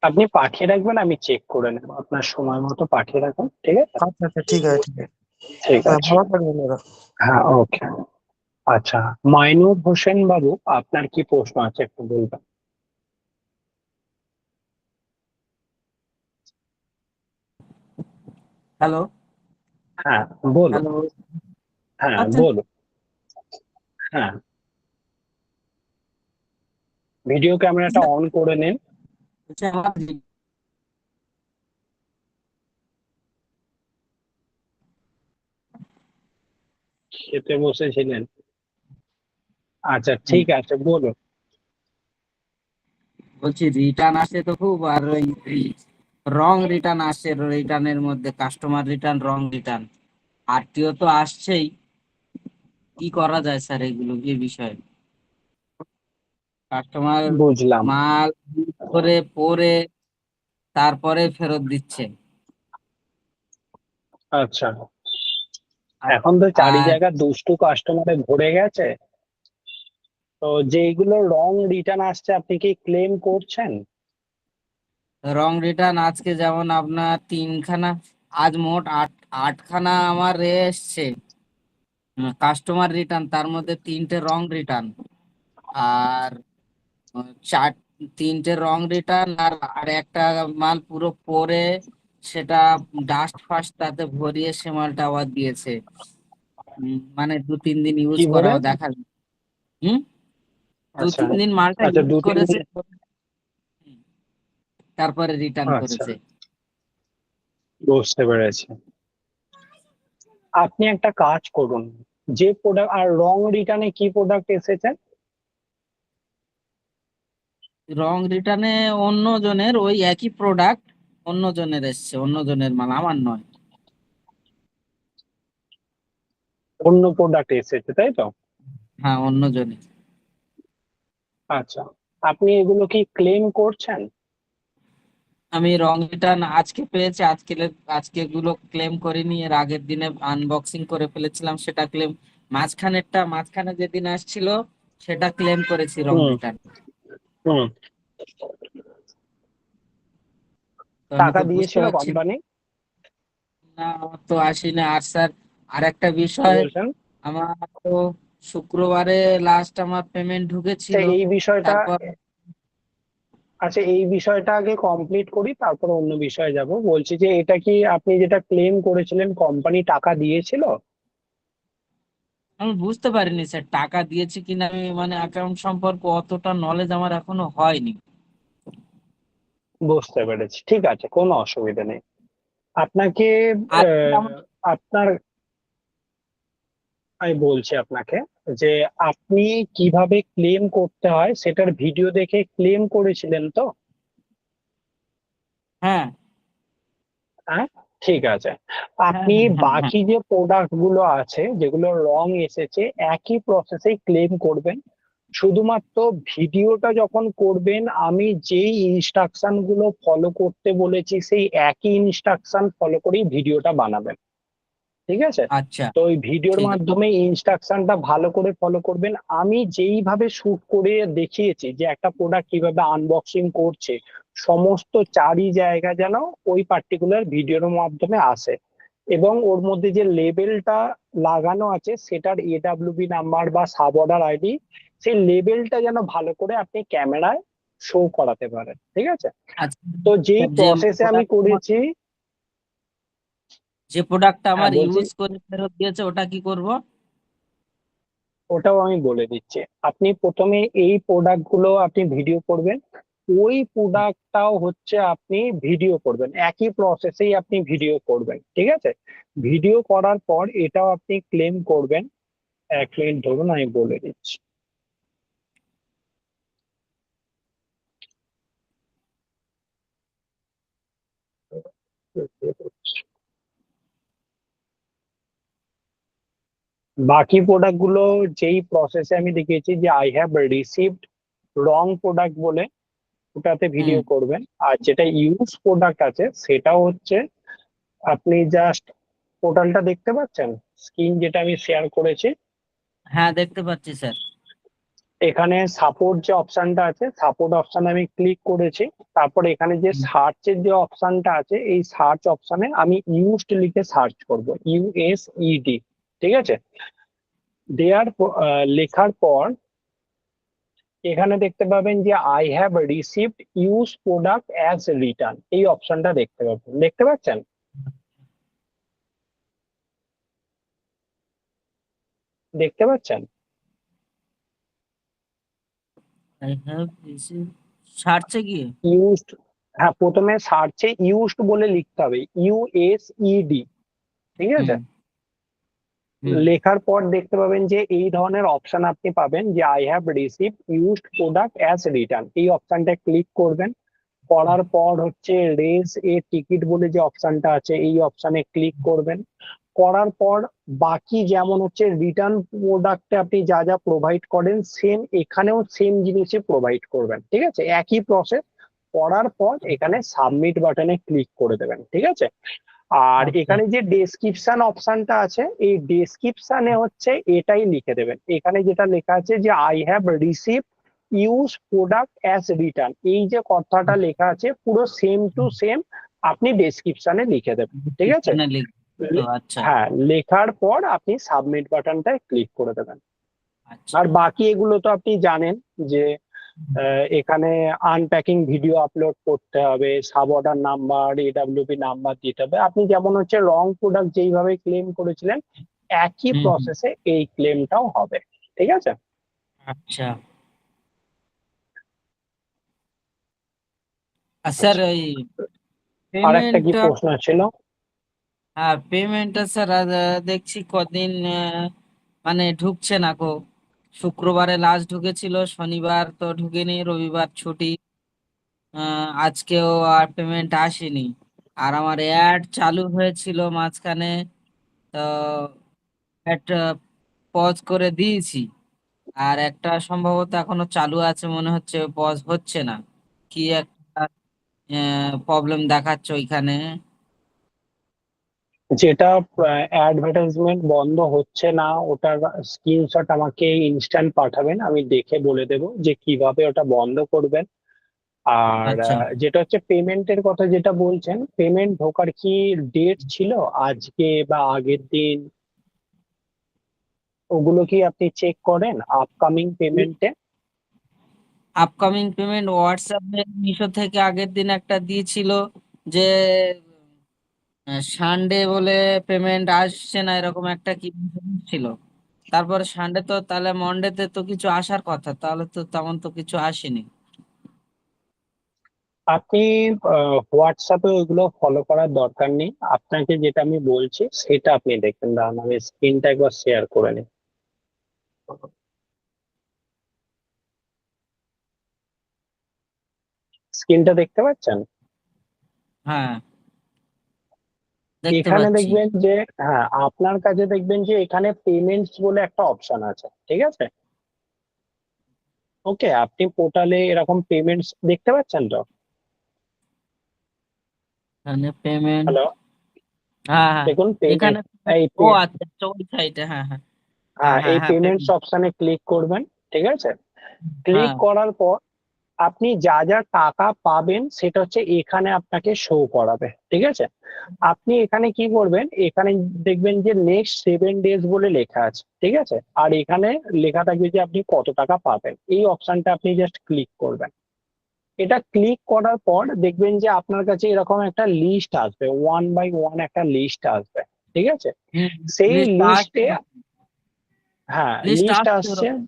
আপনি পাঠিয়ে রাখবেন, আমি চেক করে নেবো, আপনার সময় মতো পাঠিয়ে রাখুন। ঠিক আছে, আচ্ছা আচ্ছা, ঠিক আছে ঠিক আছে। ঠিক আছে, ভালো থাকবেন দাদা। হ্যাঁ, ওকে। আচ্ছা, মাইনুর হোসেন বাবু, আপনার কি প্রশ্ন আছে একটু বলবেন? হ্যালো। হ্যাঁ, বলুন। হ্যালো। হ্যাঁ, আচ্ছা বলুন। হ্যাঁ, ভিডিও ক্যামেরাটা অন করে নিন। আচ্ছা, আমার খেতে বসেছিলেন? আচ্ছা ঠিক আছে, বলুন। বলছি রিটার্ন আসে তো খুব, আর ওই রং রিটার্ন আসে, রিটার্নের মধ্যে কাস্টমার রিটার্ন, রং রিটার্ন, আরটিও তো আসছেই। কি করা যায় স্যার এগুলো, এই বিষয়ে? কাস্টমার বুঝলাম। মাল use করে পরে তারপরে ফেরত দিচ্ছে। আচ্ছা, আর এখন তো চারি আর জায়গা দুষ্টু কাস্টমারে ভরে গেছে, তো যেইগুলো রং রিটার্ন আসছে আপনি কি ক্লেম করছেন? রং রিটার্ন আজকে যেমন আপনার 3খানা, আজ মোট আটখানা আমার এসছে কাস্টমার রিটার্ন, তার মধ্যে 3টে রং রিটার্ন, আর চার 3টে রং রিটার্ন, আর একটা মাল পুরো পরে সেটা ডাস্ট ফাস্ট তাতে ভরিয়ে সে মালটা আবার দিয়েছে। মানে 2-3 দিন ইউজ কি করা ভরে? দেখা যায়। হুম, দু আচ্ছা তিন দিন মালটা আচ্ছা, ইউজ দু তিন করেছে, দিন তারপরে রিটার্ন আচ্ছা, করেছে। বুঝতে পেরেছি। আপনি একটা কাজ করুন, যে প্রোডাক্ট আর রং রিটার্নে কি প্রোডাক্ট এসেছে? রং রিটার্নে অন্য জনের ওই একই প্রোডাক্ট অন্য জনের এসছে, অন্য জনের মাল, আমার নয়। অন্য প্রোডাক্ট এসেছে, তাই তো? হ্যাঁ, অন্য জনের। আচ্ছা, আপনি এগুলো কি ক্লেম করছেন? আমি রং রিটার্ন আজকে পেয়েছি, আজকে এগুলো ক্লেম করিনি, এর আগের দিনে আনবক্সিং করে ফেলেছিলাম, সেটা ক্লেম। মাঝখানে যেদিন আসছিল সেটা ক্লেম করেছি রং হুম রিটার্ন। হুম। তো আমি টাকা তো বুঝতে দিয়েছিল পারছি কোম্পানি? না, আমার তো আসেনি। আর স্যার আর একটা কি বিষয়, বলছেন? আমার তো শুক্রবারে লাস্ট আমার পেমেন্ট আচ্ছা, ঢুকেছিল। এই বিষয়টা, তারপর আচ্ছা এই বিষয়টা আগে কমপ্লিট করি, তারপর অন্য বিষয়ে যাব। বলছি যে এটা কি আপনি যেটা ক্লেম করেছিলেন কোম্পানি টাকা দিয়েছিল? আমি বুঝতে পারিনি স্যার টাকা দিয়েছে কিনা, আমি মানে অ্যাকাউন্ট সম্পর্কে অতটা নলেজ আমার এখনো হয়নি। বুঝতে পেরেছি, ঠিক আছে, কোনো অসুবিধা নেই। আপনাকে আর আহ, আপনার আমি বলছি আপনাকে যে আপনি কিভাবে ক্লেম করতে হয় সেটার ভিডিও দেখে ক্লেম করেছিলেন তো? হ্যাঁ হ্যাঁ, ঠিক আছে। হ্যাঁ আপনি হ্যাঁ হ্যাঁ হ্যাঁ। বাকি যে প্রোডাক্ট গুলো আছে যেগুলো রং এসেছে একই প্রসেসে ক্লেম করবেন। শুধুমাত্র ভিডিওটা যখন করবেন আমি যেই ইনস্ট্রাকশন গুলো ফলো করতে বলেছি সেই একই ইনস্ট্রাকশন ফলো করেই ভিডিওটা বানাবেন, ঠিক আছে? আচ্ছা, তো ওই ভিডিওর ঠিক আছে। মাধ্যমে ইনস্ট্রাকশনটা ভালো করে ফলো করবেন। আমি যেইভাবে শুট করে দেখিয়েছি যে একটা প্রোডাক্ট কিভাবে আনবক্সিং করছে, সমস্ত চারি জায়গা যেন ওই পার্টিকুলার ভিডিওর মাধ্যমে আসে, এবং ওর মধ্যে যে লেবেলটা লাগানো আছে সেটার এডাব্লিউবি নাম্বার বা সাব অর্ডার আইডি, সেই লেবেলটা যেন ভালো করে আপনি ক্যামেরায় শো করাতে পারেন, ঠিক আছে? আচ্ছা, তো যেই যে প্রসেসে আমি প্রোডাক্ট করেছি, আমার হ্যাঁ বলছি, ইউজ করে ফেরত দিয়েছে ওটা কি করব? ওটাও আমি বলে দিচ্ছি। আপনি প্রথমে এই প্রোডাক্ট গুলো আপনি ভিডিও করবেন, ওই প্রোডাক্টটাও হচ্ছে আপনি ভিডিও করবেন, একই প্রসেসেই আপনি ভিডিও করবেন, ঠিক আছে? ভিডিও করার পর এটাও আপনি ক্লেম করবেন। 1 মিনিট ধরুন, আমি বলে দিচ্ছি। বাকি প্রোডাক্ট গুলো যেই প্রসেসে আমি দেখিয়েছি যে I have received wrong product বলে, ওটাতে হুম, ভিডিও করবেন। আর যেটা ইউজ প্রোডাক্ট আছে সেটাও হচ্ছে আপনি জাস্ট পোর্টালটা দেখতে পাচ্ছেন, স্ক্রিন যেটা আমি শেয়ার করেছি, হ্যাঁ দেখতে পাচ্ছি স্যার। এখানে সাপোর্ট যে অপশনটা আছে, সাপোর্ট অপশনে আমি ক্লিক করেছি। তারপর এখানে যে সার্চের যে অপশনটা আছে, এই সার্চ অপশনে আমি ইউজড লিখে সার্চ করব, ইউএসইডি, ঠিক আছে? দেয়ার লেখার পর এখানে দেখতে পাবেন যে I have received use product as return, এই অপশনটা দেখতে পাবেন, দেখতে পাচ্ছেন? দেখতে পাচ্ছেন? আই হ্যাভ রিসিভ, সার্চে গিয়ে ইউজড, হ্যাঁ প্রথমে সার্চে ইউজড বলে লিখতে হবে, ইউএসইডি, ঠিক আছে? হুম হুম লেখার পর দেখতে পাবেন যে এই ধরনের অপশন আপনি পাবেন যে I have receive used product as return, এই অপশনটা ক্লিক করবেন। করার পর হচ্ছে রেজ এ টিকিট বলে যে অপশনটা আছে এই অপশনে ক্লিক করবেন। করার পর বাকি যেমন হচ্ছে রিটার্ন প্রোডাক্টে আপনি যা যা প্রোভাইড করেন সেম এখানেও সেম জিনিসই প্রোভাইড করবেন, ঠিক আছে, একই প্রসেস। করার পর এখানে সাবমিট বাটনে ক্লিক করে দেবেন, ঠিক আছে। আর আচ্ছা এখানে যে ডেসক্রিপশন অপশনটা আছে এই ডেসক্রিপশনে হচ্ছে এটাই লিখে দেবেন। এখানে যেটা লেখা আছে যে I have receive use product as return, এই যে কথাটা লেখা আছে পুরো সেম টু সেম আপনি ডেসক্রিপশনে লিখে দেবেন, ঠিক আছে। এখানে লিখতো আচ্ছা হ্যাঁ, লেখার পর আপনি সাবমিট বাটনটায় ক্লিক করে দেবেন। আচ্ছা আর বাকি এগুলো তো আপনি জানেন যে এখানে আনপ্যাকিং ভিডিও আপলোড করতে হবে, সাব অর্ডার নাম্বার, এডাব্লিউপি নাম্বার দিতে হবে। আপনি যেমন হচ্ছে রং প্রোডাক্ট যেইভাবে ক্লেম করেছিলেন একই হুম হুম, প্রসেসে এই ক্লেমটাও হবে, ঠিক আছে। আচ্ছা। আর স্যার ওই আর একটা কি পেমেন্টটা, প্রশ্ন ছিল? হ্যাঁ পেমেন্টটা স্যার দেখছি কদিন মানে ঢুকছে না গো। শুক্রবারে লাস্ট ঢুকেছিল, শনিবার তো ঢুকেনি, রবিবার ছুটি, আজকেও আর পেমেন্ট আসেনি। আর আমার অ্যাড চালু হয়েছিল মাঝখানে, তো অ্যাড পজ করে দিয়েছি। আর একটা সম্ভবত এখনো চালু আছে মনে হচ্ছে, পজ হচ্ছে না, কি একটা প্রবলেম দেখাচ্ছে ওইখানে। যেটা অ্যাডভার্টাইজমেন্ট বন্ধ হচ্ছে না ওটার স্ক্রিনশট আমাকে ইনস্ট্যান্ট পাঠাবেন, আমি দেখে বলে দেবো যে কিভাবে ওটা বন্ধ করবেন। আর আচ্ছা যেটা হচ্ছে পেমেন্টের কথা যেটা বলছেন, পেমেন্ট ঢোকার কি ডেট ছিল আজকে বা আগের দিন, ওগুলো কি আপনি চেক করেন আপকামিং পেমেন্টে? আপকামিং পেমেন্ট হোয়াটসঅ্যাপে মিশো থেকে আগের দিন একটা দিয়েছিল যে সানডে বলে পেমেন্ট আসছে না, এরকম একটা কি ছিল। তারপরে সানডে তো তাহলে মন্ডেতে তো কিছু আসার কথা, তাহলে তো তেমন তো কিছু আসেনি। আপনি হোয়াটসঅ্যাপে ওইগুলো ফলো করার দরকার নেই, আপনাকে যেটা আমি বলছি সেটা আপনি দেখবেন। দাঁড়ান আমি স্ক্রিনটা একবার শেয়ার করে নিই। স্ক্রিনটা দেখতে পাচ্ছেন? হ্যাঁ দেখতে এখানে পাচ্ছি। দেখবেন যে হ্যাঁ আপনার কাছে দেখবেন যে এখানে পেমেন্টস বলে একটা অপশন আছে, ঠিক আছে। ওকে, আপনি পোর্টালে এরকম পেমেন্টস দেখতে পাচ্ছেন তো? এখানে পেমেন্ট, হ্যালো, হ্যাঁ হ্যাঁ দেখুন এখানে পেমেন্ট, এই ও আচ্ছা আচ্ছা, ওই সাইডে, হ্যাঁ হ্যাঁ হ্যাঁ হ্যাঁ হ্যাঁ এই হ্যাঁ পেমেন্টস পেমেন্ট, অপশনে ক্লিক করবেন, ঠিক আছে। ক্লিক হ্যাঁ করার পর আপনি যা যা টাকা পাবেন সেটা হচ্ছে এখানে আপনাকে শো করাবে, ঠিক আছে। আপনি এখানে কি করবেন, এখানে দেখবেন যে নেক্সট 7 ডেজ বলে লেখা আছে, ঠিক আছে। আর এখানে লেখা থাকবে যে আপনি কত টাকা পাবেন, এই অপশনটা আপনি জাস্ট ক্লিক করবেন। এটা ক্লিক করার পর দেখবেন যে আপনার কাছে এরকম একটা লিস্ট আসবে, 1 বাই 1 একটা লিস্ট আসবে, ঠিক আছে। হুম, সেই লিস্ট লিস্টে, আসছে, হ্যাঁ লিস্ট লিস্ট আসছে আসছে, ওরকম।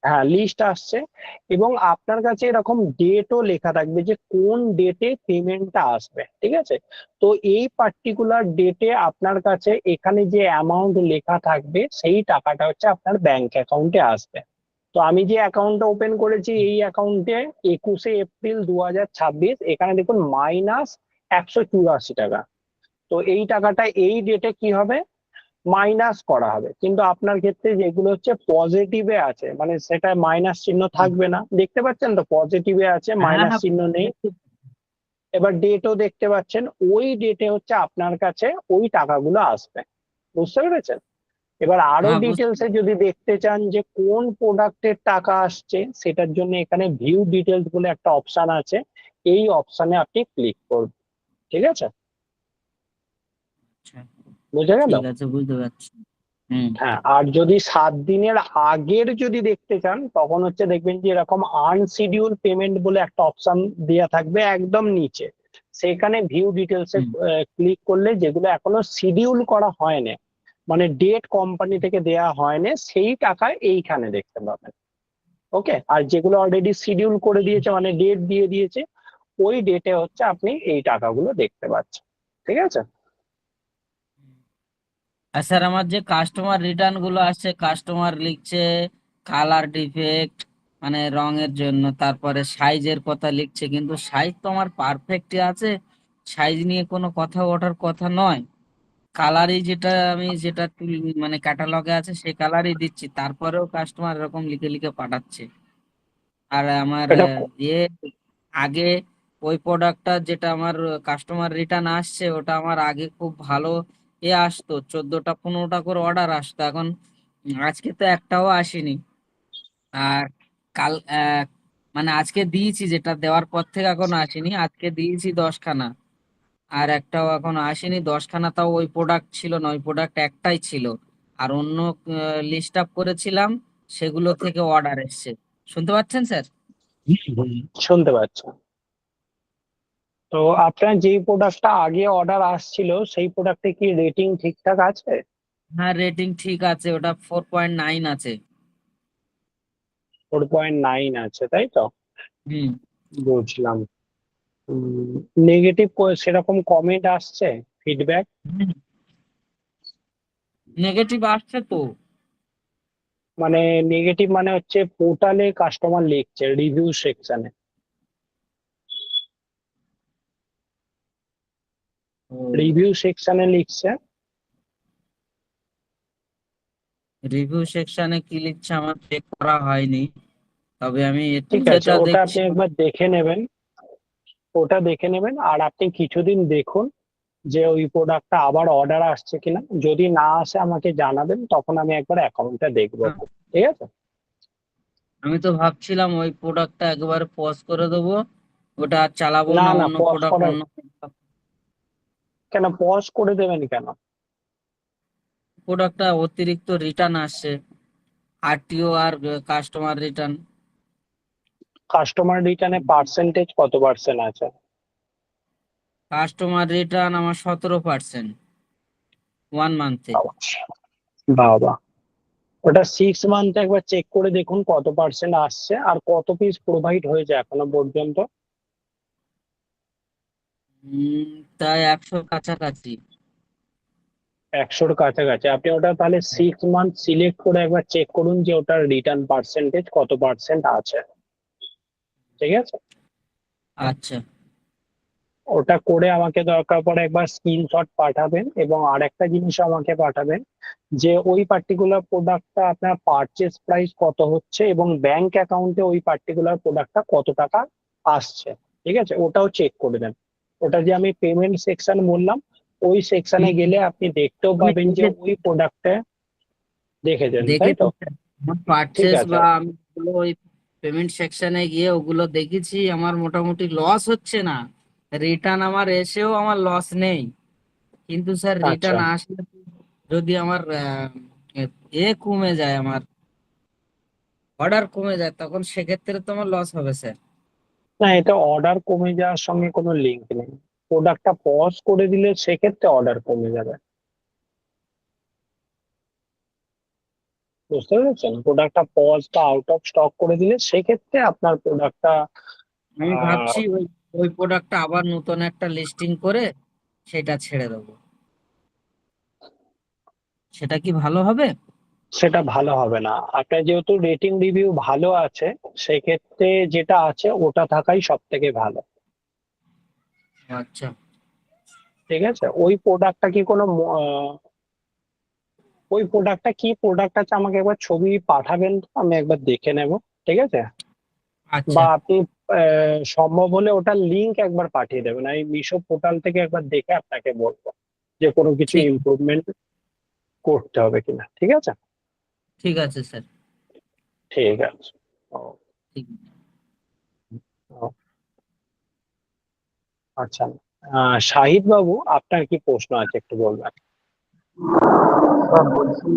হ্যাঁ লিস্ট আসছে। এবং আপনার কাছে এরকম ডেটও লেখা থাকবে যে কোন ডেটে পেমেন্টটা আসবে, ঠিক আছে। তো এই পার্টিকুলার ডেটে আপনার কাছে এখানে যে অ্যামাউন্ট লেখা থাকবে সেই টাকাটা হচ্ছে আপনার ব্যাংক অ্যাকাউন্টে আসবে। তো আমি যে অ্যাকাউন্টটা ওপেন করেছি এই অ্যাকাউন্টে 21শে এপ্রিল 2026 এখানে দেখুন -184 টাকা। তো এই টাকাটা এই ডেটে কি হবে, মাইনাস করা হবে। কিন্তু আপনার ক্ষেত্রে যেগুলো হচ্ছে পজিটিভে আছে মানে সেটা মাইনাস চিহ্ন থাকবে না, দেখতে পাচ্ছেন তো পজিটিভে আছে হ্যাঁ মাইনাস হ্যাঁ চিহ্ন নেই। দেখতে, এবার ডেটও দেখতে পাচ্ছেন, ওই ডেটে হচ্ছে আপনার কাছে ওই টাকাগুলো আসবে, বুঝতে পেরেছেন। এবার আরো হ্যাঁ বুঝতে ডিটেলসে যদি দেখতে চান যে কোন প্রোডাক্টের টাকা আসছে সেটার জন্য এখানে ভিউ ডিটেলস বলে একটা অপশন আছে, এই অপশনে আপনি ক্লিক করবেন, ঠিক আছে। পারছি। বুঝে গেল? ঠিক আছে বুঝতে পারছি। হুম হ্যাঁ, আর যদি 7 দিনের আগের যদি দেখতে চান তখন হচ্ছে দেখবেন যে এরকম আনশিডিউল পেমেন্ট বলে একটা অপশন দেওয়া থাকবে একদম নিচে। সেখানে ভিউ ডিটেলসে হুম ক্লিক করলে যেগুলো এখনো শিডিউল করা হয়নি মানে ডেট কোম্পানি থেকে দেয়া হয়নি সেই টাকা এইখানে দেখতে পাবেন। ওকে, আর যেগুলো অলরেডি শিডিউল করে দিয়েছে মানে ডেট দিয়ে দিয়েছে ওই ডেটে হচ্ছে আপনি এই টাকাগুলো দেখতে পাচ্ছেন, ঠিক আছে। আর স্যার আমার যে কাস্টমার রিটার্ন গুলো আসছে, কাস্টমার লিখছে কালার ডিফেক্ট মানে রঙের জন্য, তারপরে সাইজের কথা লিখছে, কিন্তু সাইজ তো আমার পারফেক্টই আছে, সাইজ নিয়ে কোনো কথা ওঠার কথা নয়। কালারই যেটা আমি যেটা মানে ক্যাটালগে আছে সেই কালারই দিচ্ছি, তারপরেও কাস্টমার এরকম লিখে লিখে পাঠাচ্ছে। আর আমার এটা ইয়ে আগে ওই প্রোডাক্টটা যেটা আমার কাস্টমার রিটার্ন আসছে, ওটা আমার আগে খুব ভালো আসতো, 14টা 15টা করে অর্ডার আসতো। এখন আজকে তো একটাও আসেনি। আর কাল মানে আজকে দিয়েছি, যেটা দেওয়ার পর থেকে এখনো আসেনি, আজকে দিয়েছি 10খানা, আর একটাও এখনো আসেনি। 10খানা তাও ওই প্রোডাক্ট ছিল না, ওই প্রোডাক্ট একটাই ছিল। আর অন্য লিস্ট আপ করেছিলাম, সেগুলো থেকে অর্ডার এসছে। শুনতে পাচ্ছেন স্যার? শুনতে পাচ্ছি। তো আপনার যেই প্রোডাক্টটা আগে অর্ডার আসছিল সেই প্রোডাক্টে কি রেটিং ঠিকঠাক আছে? হ্যাঁ, রেটিং ঠিক আছে, ওটা 4.9 আছে। 4.9 আছে, তাই তো? হুম। বুঝলাম। নেগেটিভ সেরকম কমেন্ট আসছে, ফিডব্যাক? নেগেটিভ আসছে তো। মানে নেগেটিভ মানে হচ্ছে পোর্টালে কাস্টমার লিখছে রিভিউ সেকশনে, রিভিউ সেকশনে লিখছে। রিভিউ সেকশনে কি লিখছে আমার চেক করা হয়নি, তবে আমি একটু ঠিক আছে, যেটা ওটা দেখছি। আপনি একবার দেখে নেবেন, ওটা দেখে নেবেন। আর আপনি কিছুদিন দেখুন যে ওই প্রোডাক্টটা আবার অর্ডার আসছে কিনা। যদি না আসে আমাকে জানাবেন, তখন আমি একবার অ্যাকাউন্টটা দেখবো। ঠিক আছে? আমি তো ভাবছিলাম ওই প্রোডাক্টটা একবার পজ করে দেবো, ওটা আর চালাবো না না, না, অন্য পজ প্রোডাক্ট করার অন্য কেন? পজ করে দেবেন কেন? প্রোডাক্টটা অতিরিক্ত রিটার্ন আসছে, আরটিও আর কাস্টমার রিটার্ন। কাস্টমার রিটার্নে পার্সেন্টেজ কত পার্সেন্ট আছে? কাস্টমার রিটার্ন আমার 17%, 1 মান্থে। বাবা, ওটা 6 মান্থ একবার চেক করে দেখুন কত পার্সেন্ট আসছে আর কত পিস প্রোভাইড হয়েছে এখনো পর্যন্ত। তাই 100 কাছাকাছি। 100-র কাছাকাছি। আপনি ওটা তাহলে 6 মান্থ সিলেক্ট করে একবার চেক করুন যে ওটার রিটার্ন পার্সেন্টেজ কত পার্সেন্ট আছে। ঠিক আছে? আচ্ছা। ওটা করে আমাকে দরকার পড়ে একবার স্ক্রিনশট পাঠাবেন, এবং আর একটা জিনিস আমাকে পাঠাবেন যে ওই পার্টিকুলার প্রোডাক্টটা আপনার পারচেজ প্রাইস কত হচ্ছে এবং ব্যাংক অ্যাকাউন্টে ওই পার্টিকুলার প্রোডাক্টটা কত টাকা আসছে। ঠিক আছে? ওটাও চেক করে দেন। ওটা যে আমি পেমেন্ট সেকশন বললাম, ওই সেকশনে গেলে আপনি দেখতেও আমি পাবেন যে দেখেছি ওই প্রোডাক্টে দেখেছেন, তাই দেখেছি তো? ঠিক পারচেস আছে। বা আমি ওগুলো ওই পেমেন্ট সেকশনে গিয়ে ওগুলো দেখেছি, আমার মোটামুটি লস হচ্ছে না। রিটার্ন আমার এসেও আমার লস নেই, কিন্তু স্যার আচ্ছা, রিটার্ন আসলে যদি আমার কমে যায়, আমার অর্ডার কমে যায়, তখন সেক্ষেত্রে তো আমার লস হবে স্যার। না, এটা অর্ডার কমে যাওয়ার সঙ্গে কোনো লিঙ্ক নেই। প্রোডাক্টটা পজ করে দিলে সেক্ষেত্রে অর্ডার কমে যাবে। বুঝতে পেরেছেন? প্রোডাক্টটা পজ বা আউট অফ স্টক করে দিলে সেক্ষেত্রে আপনার প্রোডাক্টটা আমি ভাবছি ওই ওই প্রোডাক্টটা আবার নতুন একটা লিস্টিং করে সেটা ছেড়ে দেবো, সেটা কি ভালো হবে? সেটা ভালো হবে না। আপনার যেহেতু রেটিং রিভিউ ভালো আছে, সেক্ষেত্রে যেটা আছে ওটা থাকাই সব থেকে ভালো। আচ্ছা। ঠিক আছে? ওই প্রোডাক্টটা কি কোনো ওই প্রোডাক্টটা কি প্রোডাক্ট আছে আমাকে একবার ছবি পাঠাবেন তো, আমি একবার দেখে নেব। ঠিক আছে? আচ্ছা। বা আপনি সম্ভব হলে ওটার লিংক একবার পাঠিয়ে দেবেন, আমি মিশো পোর্টাল থেকে একবার দেখে আপনাকে বলবো যে কোনো কিছু ঠিক ইমপ্রুভমেন্ট করতে হবে কিনা। ঠিক আছে? ঠিক আছে স্যার। ঠিক আছে। ও, ঠিক। ও, আচ্ছা। শাহিদ বাবু, আপনার কি প্রশ্ন আছে একটু বলবেন? স্যার বলছি,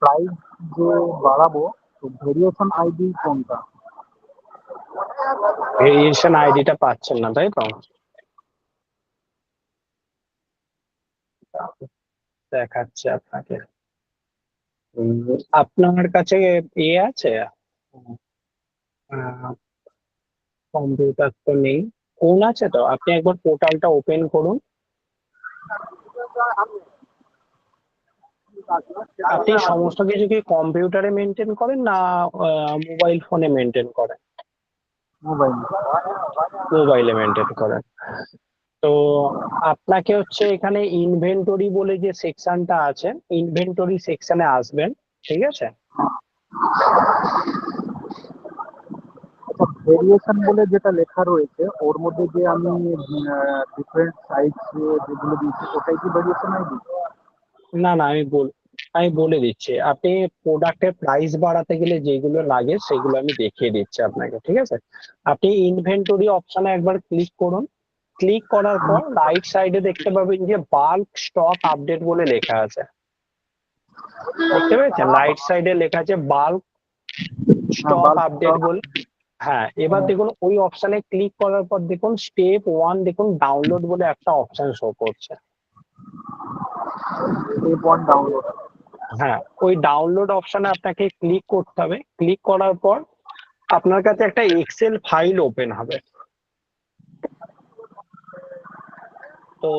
প্রাইস যে বাড়াবো, তো ভেরিয়েশন আইডি কোনটা? ভেরিয়েশন আইডিটা পাচ্ছেন না, তাই তো? দেখাচ্ছে আপনাকে। আপনার কাছে আছে? কম্পিউটার তো নেই, ফোন আছে তো? আপনি একবার পোর্টালটা ওপেন করুন। আপনি সমস্ত কিছু কি কম্পিউটারে মেনটেন করেন না মোবাইল ফোনে মেনটেন করেন? মোবাইল। মোবাইলে মেনটেন করেন। তো আপনাকে হচ্ছে এখানে ইনভেন্টরি বলে যে সেকশনটা আছে, ইনভেন্টরি সেকশনে আসবেন, ঠিক আছে? আচ্ছা, ভেরিয়েশন বলে যেটা লেখা রয়েছে ওর মধ্যে যে আমি ডিফারেন্ট সাইজ যেগুলো দিয়েছি ওটাই কি ভেরিয়েশন আইডি? না না, আমি বলে দিচ্ছি। আপনি প্রোডাক্টের প্রাইস বাড়াতে গেলে যেগুলো লাগে সেগুলো আমি দেখিয়ে দিচ্ছি আপনাকে, ঠিক আছে? আপনি ইনভেন্টরি অপশনে একবার ক্লিক করুন। ক্লিক করার পর রাইট সাইডে দেখতে পাবেন যে বাল্ক স্টক আপডেট বলে লেখা আছে, দেখতে পেয়েছেন? রাইট সাইডে লেখা আছে bulk stock bulk update stock. বলে। হ্যাঁ, এবার দেখুন ওই অপশনে ক্লিক করার পর দেখুন স্টেপ 1 দেখুন ডাউনলোড বলে একটা অপশন শো করছে। Step 1 download. হ্যাঁ, ওই ডাউনলোড অপশনে আপনাকে ক্লিক করতে হবে। ক্লিক করার পর আপনার কাছে একটা এক্সেল ফাইল ওপেন হবে। তো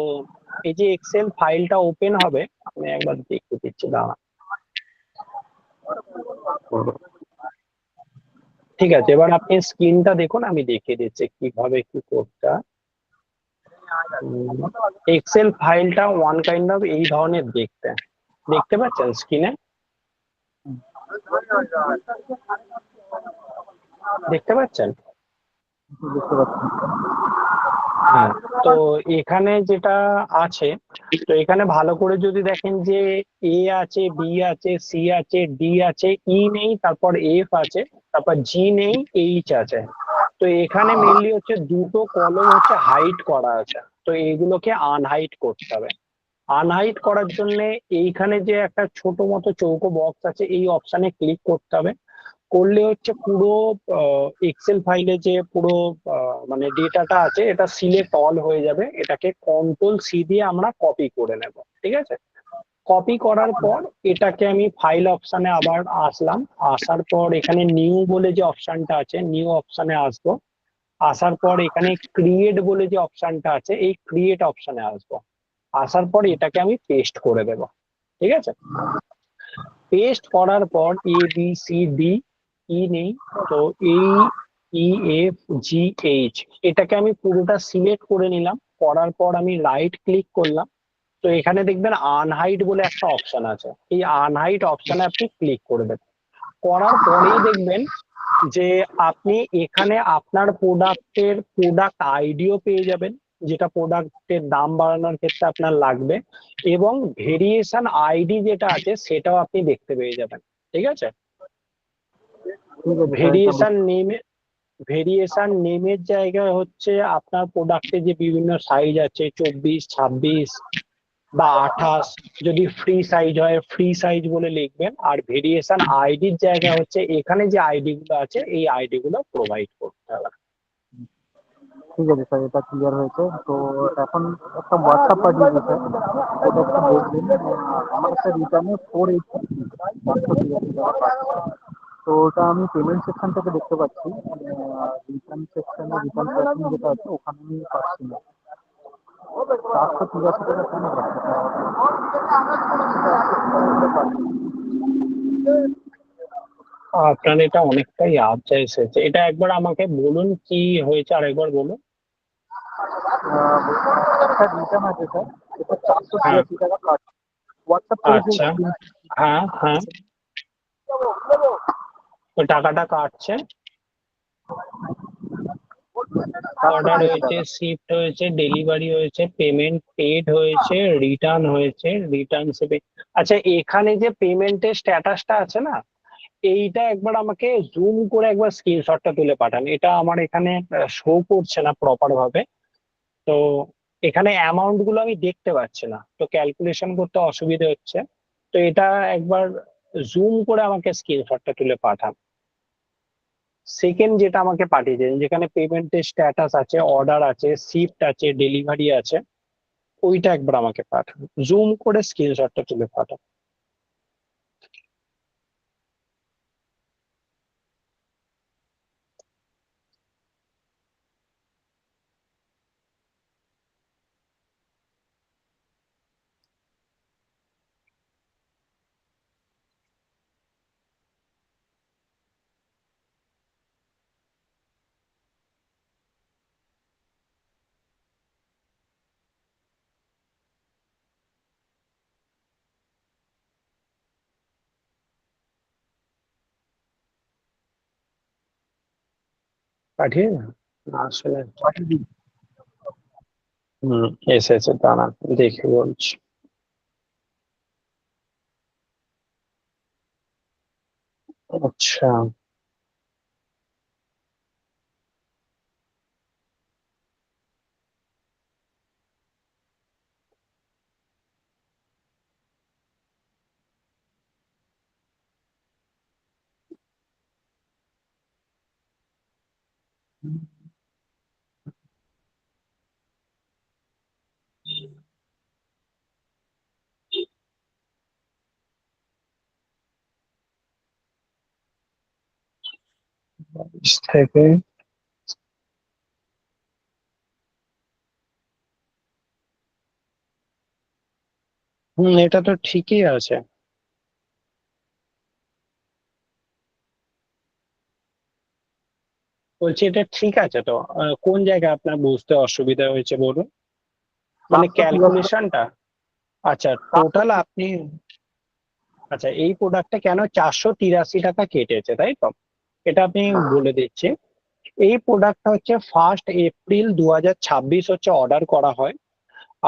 এই যে এক্সেল ফাইলটা ওপেন হবে, আমি একবার দেখতে দিচ্ছি, দাঁড়া। ঠিক আছে, এবার আপনি স্ক্রিনটা দেখুন, আমি দেখিয়ে দিচ্ছি কিভাবে কি করতে হয়। এক্সেল ফাইলটা ওয়ান কাইন্ড অফ এই ধরনের দেখতে, দেখতে পাচ্ছেন স্ক্রিনে? দেখতে পাচ্ছেন? বুঝতে পারছি। হ্যাঁ, তো এখানে যেটা আছে, তো এখানে ভালো করে যদি দেখেন যে এ আছে, বি আছে, সি আছে, ডি আছে, ই নেই, তারপর এফ আছে, তারপর জি নেই, এইচ আছে। তো এখানে মেনলি হচ্ছে দুটো কলম হচ্ছে হাইড করা আছে, তো এইগুলোকে আনহাইড করতে হবে। আনহাইড করার জন্য এইখানে যে একটা ছোট মতো চৌকো বক্স আছে, এই অপশনে ক্লিক করতে হবে। করলে হচ্ছে পুরো এক্সেল ফাইলে যে পুরো মানে ডেটাটা আছে এটা সিলেক্ট অল হয়ে যাবে। এটাকে কন্ট্রোল সি দিয়ে আমরা কপি করে নেব, ঠিক আছে? কপি করার পর এটাকে আমি ফাইল অপশনে আবার আসলাম। আসার পর এখানে নিউ বলে যে অপশনটা আছে, নিউ অপশনে আসবো। আসার পর এখানে ক্রিয়েট বলে যে অপশনটা আছে, এই ক্রিয়েট অপশনে আসবো। আসার পর এটাকে আমি পেস্ট করে দেব, ঠিক আছে? পেস্ট করার পর এ বি সি ডি, ই নেই, তো এই ই এফ জি এইচ, এটাকে আমি পুরোটা সিলেক্ট করে নিলাম। করার পর আমি রাইট ক্লিক করলাম। তো এখানে দেখবেন আনহাইড বলে একটা অপশন আছে, এই আনহাইড অপশনে আপনি ক্লিক করে দেবেন। করার পরেই দেখবেন যে আপনি এখানে আপনার প্রোডাক্ট আইডিও পেয়ে যাবেন, যেটা প্রোডাক্টের দাম বাড়ানোর ক্ষেত্রে আপনার লাগবে, এবং ভেরিয়েশন আইডি যেটা আছে সেটাও আপনি দেখতে পেয়ে যাবেন, ঠিক আছে? ঠিক আছে স্যার, এটা ভেরিয়েশন নেমের জায়গায় হচ্ছে আপনার প্রোডাক্টে যে বিভিন্ন সাইজ আছে, 24, 26 বা 28, যদি ফ্রি সাইজ হয় ফ্রি সাইজ বলে লিখবেন। আর ভেরিয়েশন আইডির জায়গা হচ্ছে এখানে যে আইডি গুলো আছে এই আইডি গুলো প্রোভাইড করতে হবে। ঠিক আছে স্যার, এটা ক্লিয়ার হয়েছে। তো এখন একটা হোয়াটসঅ্যাপ পাঠিয়ে দিয়েছে, ওটা একটু দেখবেন। আমার একটা রিটার্নে 483 টাকা। তো ওটা আমি পেমেন্ট সেকশন থেকে দেখতে পাচ্ছি, রিটার্ন সেকশনে রিটার্ন ট্র্যাকিং যেটা আছে ওখানে আমি পাচ্ছি না। 483 টাকা কেন আপনার এটা অনেকটাই আবজা এসেছে, এটা একবার আমাকে বলুন কি হয়েছে, আরেকবার বলুন। একটা রিটার্ন আছে স্যার, এটা হ্যাঁ, 483 টাকা কাট। হোয়াটসঅ্যাপ করেছে আচ্ছা, হ্যাঁ হ্যাঁ, ওই টাকাটা কাটছে। অর্ডার হয়েছে, শিফট হয়েছে, ডেলিভারি হয়েছে, পেমেন্ট পেড হয়েছে, রিটার্ন হয়েছে, রিটার্ন সেবে। আচ্ছা, এখানে যে পেমেন্টের স্ট্যাটাসটা আছে না, এইটা একবার আমাকে জুম করে একবার স্ক্রিনশটটা তুলে পাঠান। এটা আমার এখানে শো করছে না প্রপার ভাবে। তো এখানে অ্যামাউন্ট গুলো আমি দেখতে পাচ্ছি না, তো ক্যালকুলেশন করতে অসুবিধা হচ্ছে। তো এটা একবার জুম করে আমাকে স্ক্রিনশটটা তুলে পাঠান। সেকেন্ড যেটা আমাকে পাঠিয়েছেন, যেখানে পেমেন্টের স্ট্যাটাস আছে, অর্ডার আছে, শিফট আছে, ডেলিভারি আছে, ওইটা একবার আমাকে পাঠান, জুম করে স্ক্রিনশটটা তুলে পাঠান। পাঠিয়ে না আসলে পাঠিয়ে দিন। এসেছে, দাঁড়ান দেখে বলছি। আচ্ছা, থেকে এটা তো ঠিকই আছে। বলছি এটা ঠিক আছে তো, কোন জায়গায় আপনার বুঝতে অসুবিধা হয়েছে বলুন, মানে 483 ক্যালকুলেশনটা? আচ্ছা, টোটাল আপনি, আচ্ছা এই প্রোডাক্টটা কেন 483 টাকা কেটেছে তাই তো, এটা আপনি বলে দিচ্ছি। এই প্রোডাক্টটা হচ্ছে 1 এপ্রিল 2026 হচ্ছে অর্ডার করা হয়,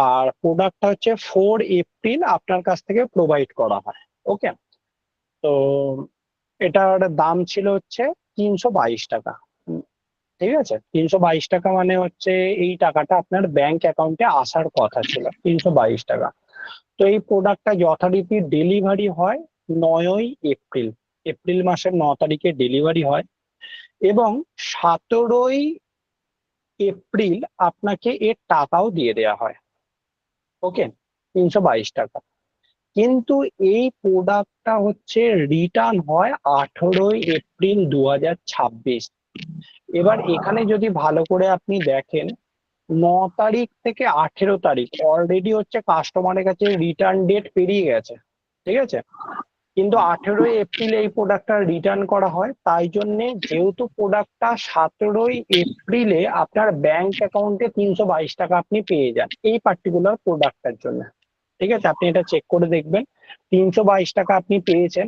আর প্রোডাক্টটা হচ্ছে 4 এপ্রিল আপনার কাছ থেকে প্রোভাইড করা হয়। ওকে, তো এটার দাম ছিল হচ্ছে 322 টাকা। ঠিক আছে, 322 টাকা মানে হচ্ছে এই টাকাটা আপনার ব্যাংক অ্যাকাউন্টে আসার কথা ছিল, 322 টাকা। তো এই প্রোডাক্টটা যথারীতি ডেলিভারি হয় 9ই এপ্রিল, এপ্রিল মাসের 9 তারিখে ডেলিভারি হয়, এবং 17ই এপ্রিল আপনাকে এর টাকাও দিয়ে দেওয়া হয়। ওকে, 322 টাকা। কিন্তু এই প্রোডাক্টটা হচ্ছে রিটার্ন হয় 18ই এপ্রিল 2026। এবার এখানে যদি ভালো করে আপনি দেখেন, 9 তারিখ থেকে 18 তারিখ অলরেডি হচ্ছে কাস্টমারের কাছে রিটার্ন ডেট পেরিয়ে গেছে। ঠিক আছে, কিন্তু 18ই এপ্রিল এই প্রোডাক্টটা রিটার্ন করা হয়, তাই জন্যে যেহেতু প্রোডাক্টটা 17ই এপ্রিলে আপনার ব্যাংক অ্যাকাউন্টে 322 টাকা আপনি পেয়ে যান এই পার্টিকুলার প্রোডাক্টটার জন্য। ঠিক আছে, আপনি এটা চেক করে দেখবেন, 322 টাকা আপনি পেয়েছেন।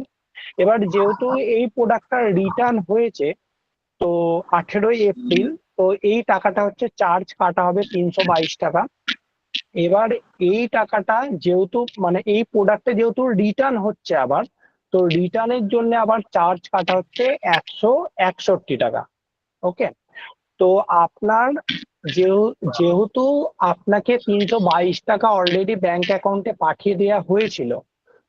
এবার যেহেতু এই প্রোডাক্টটা রিটার্ন হয়েছে, তো 18ই এপ্রিল, তো এই টাকাটা হচ্ছে চার্জ কাটা হবে 322 টাকা। এবার এই টাকাটা যেহেতু মানে এই প্রোডাক্টে যেহেতু রিটার্ন হচ্ছে আবার, তো রিটার্নের জন্য আবার চার্জ কাটা হচ্ছে 161 টাকা। ওকে, তো আপনার যেহেতু আপনাকে 322 টাকা অলরেডি ব্যাংক অ্যাকাউন্টে পাঠিয়ে দেওয়া হয়েছিল,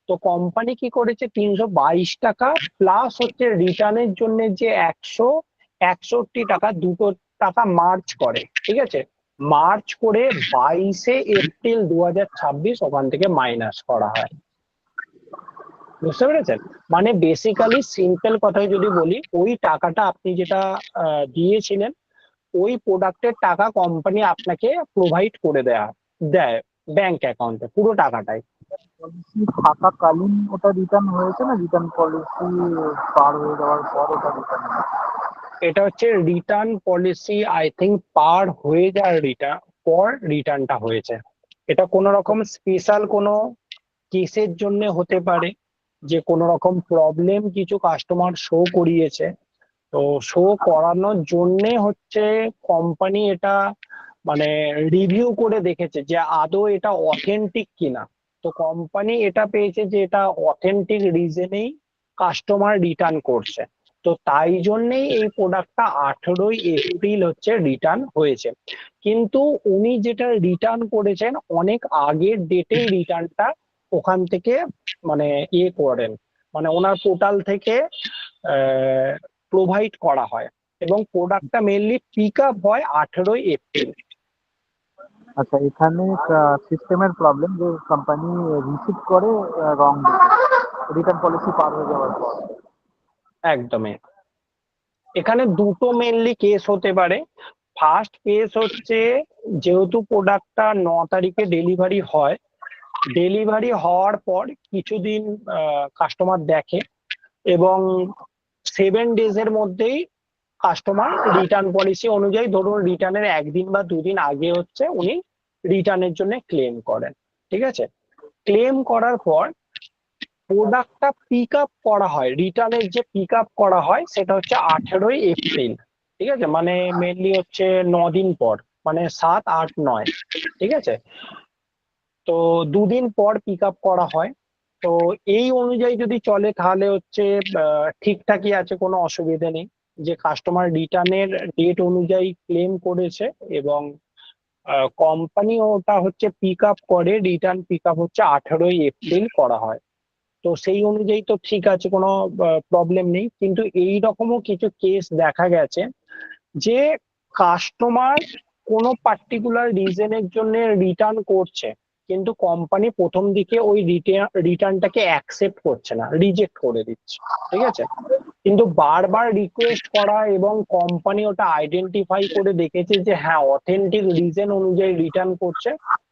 তো কোম্পানি কি করেছে, 322 টাকা প্লাস হচ্ছে রিটার্নের জন্য যে 161 টাকা, দুটো টাকা মার্চ করে। ঠিক আছে, মার্চ করে 22 এপ্রিল 2026 ওখান থেকে মাইনাস করা হয়। বুঝতে পেরেছেন? মানে বেসিক্যালি সিম্পল কথায় যদি বলি, ওই টাকাটা আপনি যেটা দিয়েছিলেন, ওই প্রোডাক্টের টাকা কোম্পানি আপনাকে প্রোভাইড করে দেয় ব্যাংক অ্যাকাউন্টে, পুরো টাকাটাই। পলিসি থাকাকালীন ওটা রিটার্ন হয়েছে না রিটার্ন পলিসি পার হয়ে যাওয়ার পর ওটা রিটার্ন? এটা হচ্ছে রিটার্ন পলিসি, আই থিঙ্ক পার হয়ে যাওয়ার রিটার্নটা হয়েছে। এটা কোনো রকম স্পেশাল কোনো কেসের জন্য হতে পারে, যে কোনো রকম প্রবলেম কিছু কাস্টমার শো করিয়েছে, তো শো করানোর জন্যে হচ্ছে কোম্পানি এটা মানে রিভিউ করে দেখেছে যে আদৌ এটা অথেন্টিক কিনা। তো কোম্পানি এটা পেয়েছে যে এটা অথেন্টিক রিজনেই কাস্টমার রিটার্ন করছে, তো তাই জন্যেই এই প্রোডাক্টটা 18ই এপ্রিল হচ্ছে রিটার্ন হয়েছে। কিন্তু উনি যেটা রিটার্ন করেছেন অনেক আগের ডেটেই রিটার্নটা ওখান থেকে মানে করেন, মানে ওনার পোর্টাল থেকে প্রোভাইড করা হয়, এবং প্রোডাক্টটা মেনলি পিক আপ হয় 18ই এপ্রিল। আচ্ছা, এখানে সিস্টেমের প্রবলেম যে কোম্পানি রিসিভ করে রং রিটার্ন পলিসি পার হয়ে যাওয়ার পর। একদমই, এখানে দুটো মেনলি কেস হতে পারে। ফার্স্ট কেস হচ্ছে, যেহেতু প্রোডাক্টটা 9 তারিখে ডেলিভারি হয়, ডেলিভারি হওয়ার পর কিছুদিন কাস্টমার দেখে, এবং 7 ডেজ এর মধ্যেই কাস্টমার রিটার্ন পলিসি অনুযায়ী, ধরুন রিটার্নের 1 দিন বা 2 দিন আগে হচ্ছে উনি রিটার্নের জন্য ক্লেম করেন। ঠিক আছে, ক্লেম করার পর প্রোডাক্টটা পিক আপ করা হয়, রিটার্নের যে পিক আপ করা হয় সেটা হচ্ছে 18ই এপ্রিল। ঠিক আছে, মানে মেনলি হচ্ছে 9 দিন পর, মানে 7, 8, 9, ঠিক আছে। তো 2 দিন পর পিক আপ করা হয়। তো এই অনুযায়ী যদি চলে তাহলে হচ্ছে ঠিকঠাকই আছে, কোনো অসুবিধা নেই। যে কাস্টমার রিটার্নের ডেট অনুযায়ী ক্লেম করেছে এবং কোম্পানি ওটা হচ্ছে পিক আপ করে, রিটার্ন পিক আপ হচ্ছে 18ই এপ্রিল করা হয়। তো সেই অনুযায়ী তো ঠিক আছে, কোনো প্রবলেম নেই। কিন্তু এই রকমও কিছু কেস দেখা গেছে যে কাস্টমার কোনো পার্টিকুলার রিজনের জন্য রিটার্ন করছে, কিন্তু কোম্পানি প্রথম দিকে ওই রিটার্নটাকে অ্যাকসেপ্ট করছে না, রিজেক্ট করে দিচ্ছে, ঠিক আছে। কিন্তু বারবার রিকোয়েস্ট করা এবং কোম্পানি ওটা আইডেন্টিফাই করে দেখেছে যে হ্যাঁ অথেন্টিক রিজন অনুযায়ী রিটার্ন করছে,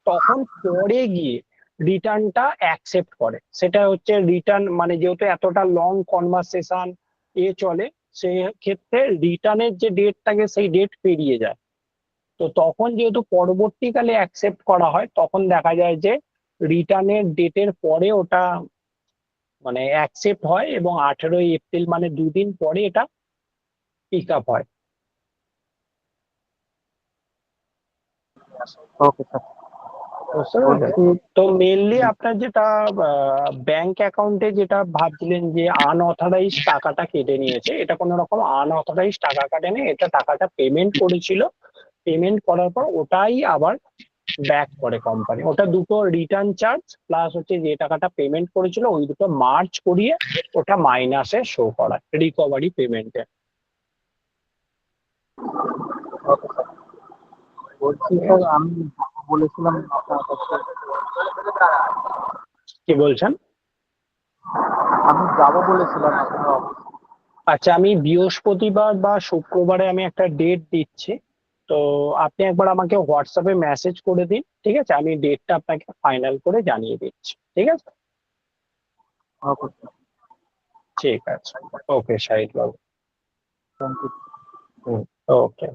তখন পরে গিয়ে রিটার্নটা অ্যাকসেপ্ট করে। সেটা হচ্ছে রিটার্ন, মানে যেহেতু এতটা লং কনভারসেশন চলে, সেই ক্ষেত্রে রিটার্নের যে ডেট থাকে সেই ডেট পেরিয়ে যায়। তো তখন যেহেতু পরবর্তীকালে অ্যাকসেপ্ট করা হয়, তখন দেখা যায় যে রিটার্নের ডেটের পরে ওটা মানে অ্যাকসেপ্ট হয় এবং 18ই এপ্রিল মানে 2 দিন পরে এটা পিক আপ হয়। Okay sir. বুঝতে পেরেছেন? বলছি তো মেনলি আপনার যেটা ব্যাংক অ্যাকাউন্টে যেটা ভাবছিলেন যে আনঅথরাইজ টাকাটা কেটে নিয়েছে, এটা কোনো রকম আনঅথরাইজ টাকা কাটেনি, এটা টাকাটা পেমেন্ট করেছিল, পেমেন্ট করার পর ওটাই আবার ব্যাক করে কোম্পানি। ওটা দুটো রিটার্ন চার্জ প্লাস হচ্ছে যে টাকাটা পেমেন্ট করেছিল ওই দুটো মার্চ করিয়ে ওটা মাইনাসে শো করা রিকভারি পেমেন্টে। Okay sir. বলছি স্যার আমি বলেছিলাম আপনার কাছে, কি বলছেন? আমি যাবো বলেছিলাম আপনার অফিসে। আচ্ছা, আমি বৃহস্পতিবার বা শুক্রবারে আমি একটা ডেট দিচ্ছি। তো আপনি একবার আমাকে হোয়াটসঅ্যাপে মেসেজ করে দিন, ঠিক আছে, আমি ডেটটা আপনাকে ফাইনাল করে জানিয়ে দিচ্ছি, ঠিক আছে। ওকে স্যার, ঠিক আছে, ওকে শাহিদ বাবু। Thank you. ওকে,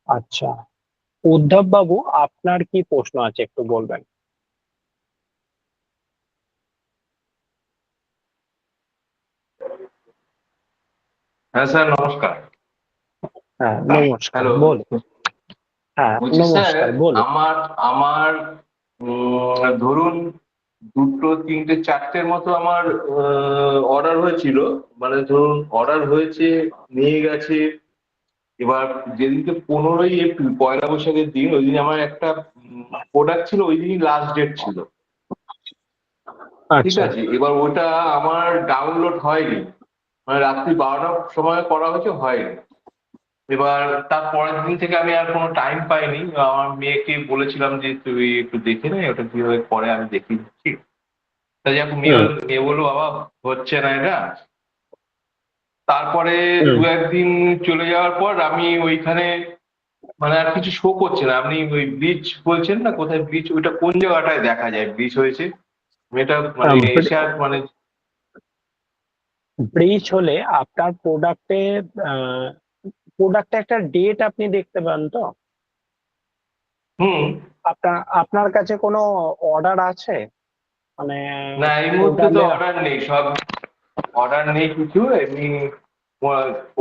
আচ্ছা, উদ্ধব বাবু আপনার কি প্রশ্ন আছে একটু বলবেন? হ্যাঁ স্যার, নমস্কার। হ্যাঁ নমস্কার, হ্যালো। বলুন। হ্যাঁ বলছি স্যার, নমস্কার, বলুন। আমার আমার ধরুন 2টো 3টে 4টের মতো আমার অর্ডার হয়েছিল। মানে ধরুন অর্ডার হয়েছে, নিয়ে গেছে। এবার যেদিনকে 15ই এপ্রিল, পয়লা বৈশাখের দিন, ওই দিন আমার একটা প্রোডাক্ট ছিল, ওই দিনই লাস্ট ডেট ছিল। ঠিক আচ্ছা, আছে, এবার ওটা আমার ডাউনলোড হয়নি, মানে রাত্রি 12টার সময় করা হয়েছে, হয়নি। এবার তার পরের দিন থেকে আমি আর কোনো টাইম পাইনি। আমার মেয়েকে বলেছিলাম যে তুই একটু দেখে নে ওটা কিভাবে করে, আমি দেখিয়ে দিচ্ছি। তাই যাক, হুম মেয়ে বললো বাবা হচ্ছে না এটা। তারপরে হুম। 2-1 দিন চলে যাওয়ার পর আমি ওইখানে মানে আর কিছু শো করছে না। আপনি ওই ব্রিজ বলছেন না, কোথায় ব্রিজ, ওইটা কোন জায়গাটায় দেখা যায় ব্রিজ হয়েছে? এটা মানে এসে আর মানে ব্রিজ হলে আপনার প্রোডাক্টে একটা ডেট আপনি দেখতে পান তো? হুম। আপনার আপনার কাছে কোনো অর্ডার আছে, মানে না, এই মুহূর্তে তো টোটালে? অর্ডার নেই, সব অর্ডার নেই কিছু এমনি।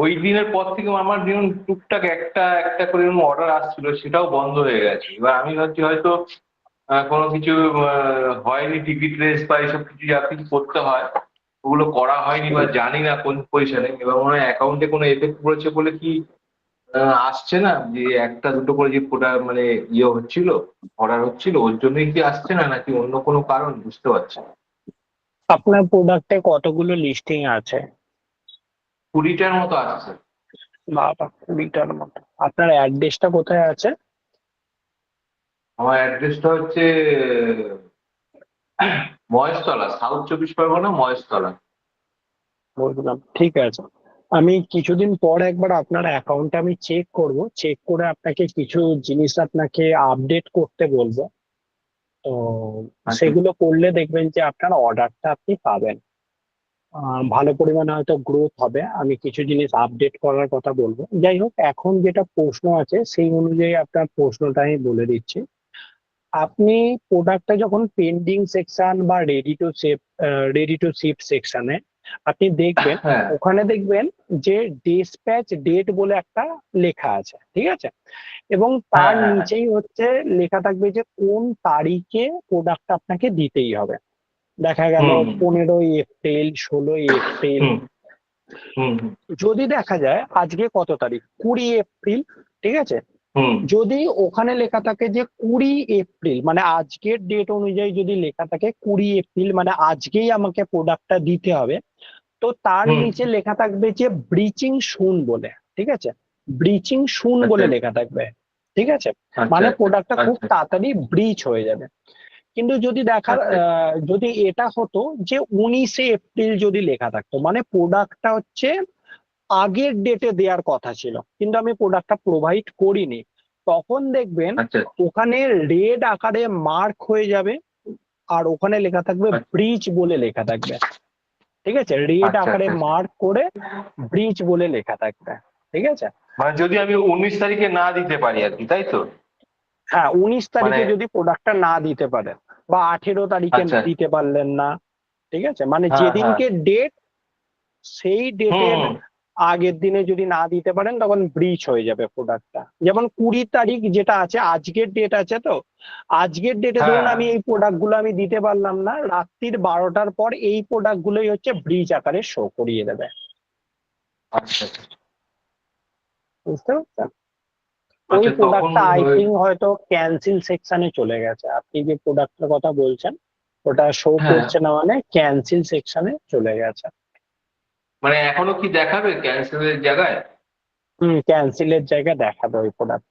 ওই দিনের পর থেকে আমার যেমন টুকটাক একটা একটা করে অর্ডার আসছিল, সেটাও বন্ধ হয়ে গেছে। এবার আমি ভাবছি হয়তো কোনো কিছু হয়নি, টিকিট রেস বা এইসব কিছু যা কিছু করতে হয় ওগুলো করা হয়নি, বা জানি না কোন পজিশনে। এবার মনে হয় অ্যাকাউন্টে কোনো এফেক্ট পড়েছে বলে কি আসছে না, যে একটা দুটো করে যে প্রোডাক্ট মানে হচ্ছিল, অর্ডার হচ্ছিল, ওর জন্যই কি আসছে না, নাকি অন্য কোনো কারণ, বুঝতে পারছি না। আপনার প্রোডাক্টে কতগুলো লিস্টিং আছে? 20টার মতো আসছে। বাবা, 20টার মতো। আপনার অ্যাড্রেসটা কোথায় আছে? আমার অ্যাড্রেসটা হচ্ছে মহেশতলা, সাউথ 24 পরগনা, মহেশতলা। বুঝলাম, ঠিক আছে। আমি কিছুদিন পর একবার আপনার অ্যাকাউন্টে আমি চেক করব, চেক করে আপনাকে কিছু জিনিস আপনাকে আপডেট করতে বলবো। তো আচ্ছা। সেগুলো করলে দেখবেন যে আপনার অর্ডারটা আপনি পাবেন, ভালো পরিমাণে হয়তো গ্রোথ হবে। আমি কিছু জিনিস আপডেট করার কথা বলবো। যাই হোক, এখন যেটা প্রশ্ন আছে সেই অনুযায়ী আপনার প্রশ্নটা আমি বলে দিচ্ছি। আপনি প্রোডাক্টটা যখন পেন্ডিং সেকশন বা রেডি টু শিপ সেকশনে আপনি দেখবেন হ্যাঁ ওখানে দেখবেন যে ডিসপ্যাচ ডেট বলে একটা লেখা আছে, ঠিক আছে? এবং হ্যাঁ তার হ্যাঁ হ্যাঁ নিচেই হচ্ছে লেখা থাকবে যে কোন তারিখে প্রোডাক্টটা আপনাকে দিতেই হবে। দেখা গেল হুম 15 এপ্রিল, 16 এপ্রিল। হুম হুম হুম যদি দেখা যায় আজকে কত তারিখ, 20 এপ্রিল, ঠিক আছে? হুম যদি ওখানে লেখা থাকে যে 20 এপ্রিল, মানে আজকের ডেট অনুযায়ী যদি লেখা থাকে 20 এপ্রিল, মানে আজকেই আমাকে প্রোডাক্টটা দিতে হবে, তো তার হুম নিচে লেখা থাকবে যে ব্রিচিং সুন বলে, ঠিক আছে? ব্রিচিং সুন আচ্ছা বলে লেখা থাকবে, ঠিক আছে? আচ্ছা মানে আচ্ছা প্রোডাক্টটা খুব আচ্ছা তাড়াতাড়ি ব্রিচ হয়ে যাবে। কিন্তু যদি দেখার আচ্ছা যদি এটা হতো যে 19 এপ্রিল যদি লেখা থাকতো, মানে প্রোডাক্টটা হচ্ছে আগের ডেটে দেওয়ার কথা ছিল কিন্তু আমি প্রোডাক্টটা প্রোভাইড করিনি, তখন দেখবেন আচ্ছা ওখানে রেড আকারে মার্ক হয়ে যাবে আর ওখানে লেখা থাকবে ব্রিচ বলে লেখা থাকবে, ঠিক আছে? রেড আচ্ছা আকারে আচ্ছা আচ্ছা। মার্ক করে ব্রিচ বলে লেখা থাকবে, ঠিক আছে? মানে যদি আমি 19 তারিখে না দিতে পারি আর কি, তাই তো? হ্যাঁ, 19 তারিখে মানে যদি প্রোডাক্টটা না দিতে পারেন বা 18 তারিখে আচ্ছা দিতে পারলেন না, ঠিক আছে? মানে হ্যাঁ হ্যাঁ যেদিনকে ডেট সেই হুম ডেটের হুম আগের দিনে যদি না দিতে পারেন তখন ব্রিচ হয়ে যাবে প্রোডাক্টটা। যেমন 20 তারিখ যেটা আছে, আজকের ডেট আছে, তো আজকের ডেটে ধরুন হ্যাঁ আমি এই প্রোডাক্ট গুলো আমি দিতে পারলাম না, রাত্রির 12টার পর এই প্রোডাক্ট গুলোই হচ্ছে ব্রিচ আকারে শো করিয়ে দেবে। আচ্ছা আচ্ছা বুঝতে পারছেন? ওই আচ্ছা তখন প্রোডাক্টটা আই থিঙ্ক হয়তো ক্যান্সেল সেকশনে চলে গেছে, আপনি যে প্রোডাক্টের কথা বলছেন ওটা শো হ্যাঁ করছে না, মানে ক্যান্সেল সেকশনে চলে গেছে। মানে এখনো কি দেখাবে ক্যান্সেলের জায়গায়? ক্যান্সেলের জায়গায় দেখাবে ওই প্রোডাক্ট।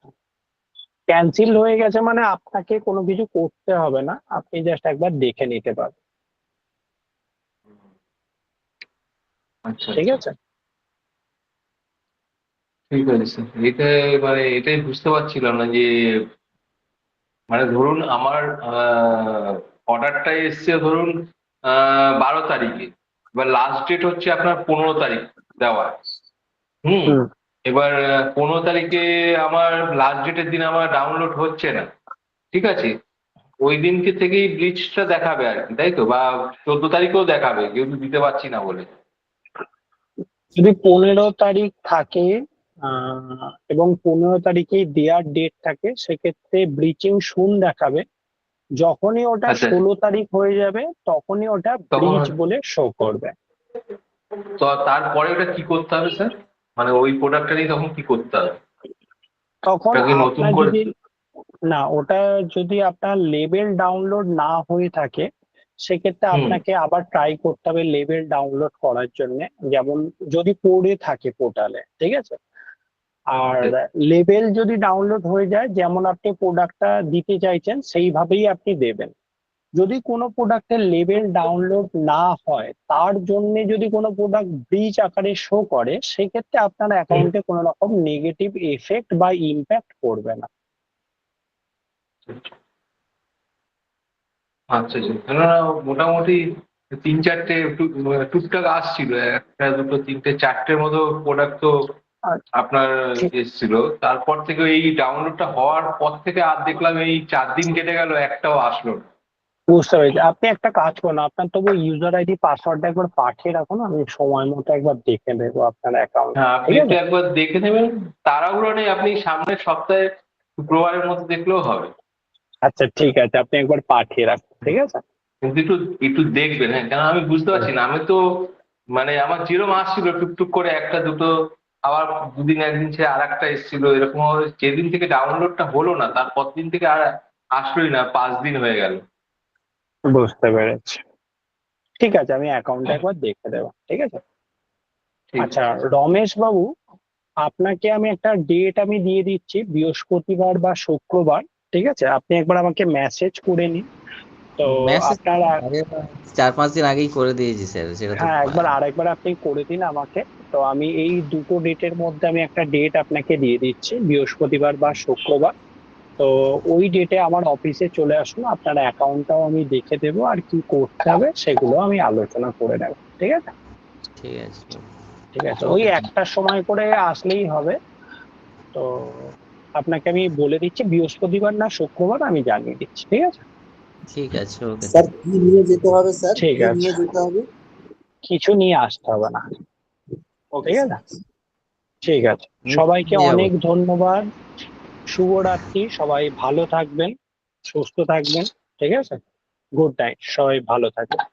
ক্যান্সেল হয়ে গেছে মানে আপনাকে কোনো কিছু করতে হবে না, আপনি জাস্ট একবার দেখে নিতে পারবেন, আচ্ছা ঠিক আচ্ছা আছে? ঠিক আছে স্যার, এটা মানে এটাই বুঝতে পারছিলাম না যে মানে ধরুন আমার অর্ডারটা এসছে ধরুন 12 তারিখে, এবার লাস্ট ডেট হচ্ছে আপনার 15 তারিখ দেওয়া। হুম হুম এবার 15 তারিখে আমার লাস্ট ডেটের দিন আমার ডাউনলোড হচ্ছে না, ঠিক আছে? ওই দিনকে থেকেই ব্লিচটা দেখাবে আর কি, তাই তো? বা 14 তারিখেও দেখাবে যেহেতু দিতে পারছি না বলে। যদি 15 তারিখ থাকে এবং 15 তারিখেই দেওয়ার ডেট থাকে সেক্ষেত্রে ব্লিচিং সুন দেখাবে। যখনই ওটা আচ্ছা 16 তারিখ হয়ে যাবে তখনই ওটা তখন ব্রিচ বলে শো করবে। তো তারপরে ওটা কি করতে হবে স্যার? মানে ওই প্রোডাক্টটা নিয়ে তখন কি করতে হবে? তখন ওটা কি নতুন আপনার করে? যদি না, ওটা যদি আপনার লেবেল ডাউনলোড না হয়ে থাকে সেক্ষেত্রে হুম আপনাকে আবার ট্রাই করতে হবে লেবেল ডাউনলোড করার জন্য, যেমন যদি পড়ে থাকে পোর্টালে, ঠিক আছে? আর আচ্ছা লেবেল যদি ডাউনলোড হয়ে যায়, যেমন আপনি প্রোডাক্টটা দিতে চাইছেন সেইভাবেই আপনি দেবেন। যদি কোনো প্রোডাক্টের লেবেল ডাউনলোড না হয়, তার জন্য যদি কোনো প্রোডাক্ট ব্রিচ আকারে শো করে, সেক্ষেত্রে আপনার হুম অ্যাকাউন্টে কোনো রকম নেগেটিভ এফেক্ট বা ইম্প্যাক্ট পড়বে না। আচ্ছা আচ্ছা কেননা মোটামুটি 3-4টে টুকটাক আসছিল, একটা দুটো তিনটে চারটের মতো প্রোডাক্ট তো আপনার ঠিক, এসছিল। তারপর থেকে এই ডাউনলোডটা হওয়ার পর থেকে আর দেখলাম এই 4 দিন কেটে গেল, একটাও আসলো না। বুঝতে পেরেছি। আপনি একটা কাজ করুন, আপনার তবু ইউজার আইডি পাসওয়ার্ডটা একবার পাঠিয়ে রাখুন, আমি সময় মতো একবার দেখে নেবো আপনার অ্যাকাউন্ট, হ্যাঁ আপনি ঠিক একটু আছে? একবার দেখে নেবেন। তাড়াহুড়ো নেই, আপনি সামনের সপ্তাহে শুক্রবারের মধ্যে দেখলেও হবে। আচ্ছা ঠিক আছে, আপনি একবার পাঠিয়ে রাখুন, ঠিক আছে? কিন্তু একটু একটু দেখবেন, হ্যাঁ, কেন আমি বুঝতে পারছি না। আমি তো মানে আমার যেরকম আসছিল টুকটুক করে একটা দুটো, আবার দুদিন একদিন ছেড়ে আর একটা এসেছিল, এরকম ভাবে যেদিন থেকে ডাউনলোডটা হলো না তারপর দিন থেকে আর আসলোই না, 5 দিন হয়ে গেল। বুঝতে পেরেছি, ঠিক আছে, আমি অ্যাকাউন্টটা একবার দেখে দেবো, ঠিক আছে? ঠিক আচ্ছা আছে। রমেশ বাবু, আপনাকে আমি একটা ডেট আমি দিয়ে দিচ্ছি, বৃহস্পতিবার বা শুক্রবার, ঠিক আছে? আপনি একবার আমাকে মেসেজ করে নিন। তো মেসেজ আপনার 4-5 দিন আগেই করে দিয়েছি স্যার, সেটা তো হ্যাঁ, একবার আরেকবার আপনি করে দিন আমাকে। তো আমি এই দুটো ডেটের মধ্যে আমি একটা ডেট আপনাকে দিয়ে দিচ্ছি, বৃহস্পতিবার বা শুক্রবার। তো ওই ডেটে আমার অফিসে চলে আসুন, আপনার অ্যাকাউন্টটাও আমি দেখে দেবো আর কি করতে হবে সেগুলো আমি আলোচনা করে নেবো, ঠিক আছে? ঠিক আছে। ঠিক আছে, ওই একটার সময় করে আসলেই হবে। তো আপনাকে আমি বলে দিচ্ছি বৃহস্পতিবার না শুক্রবার, আমি জানিয়ে দিচ্ছি, ঠিক আছে? ঠিক আছে, ওকে স্যার কি নিয়ে যেতে হবে স্যার, ঠিক কি আছে, নিয়ে যেতে হবে? কিছু নিয়ে আসতে হবে না। ওকে ঠিক স্যার। আছে, ঠিক আছে, সবাইকে নিয়ে যাবো। অনেক ধন্যবাদ। শুভরাত্রি, সবাই ভালো থাকবেন, সুস্থ থাকবেন। ঠিক আছে, গুড নাইট, সবাই ভালো থাকবেন।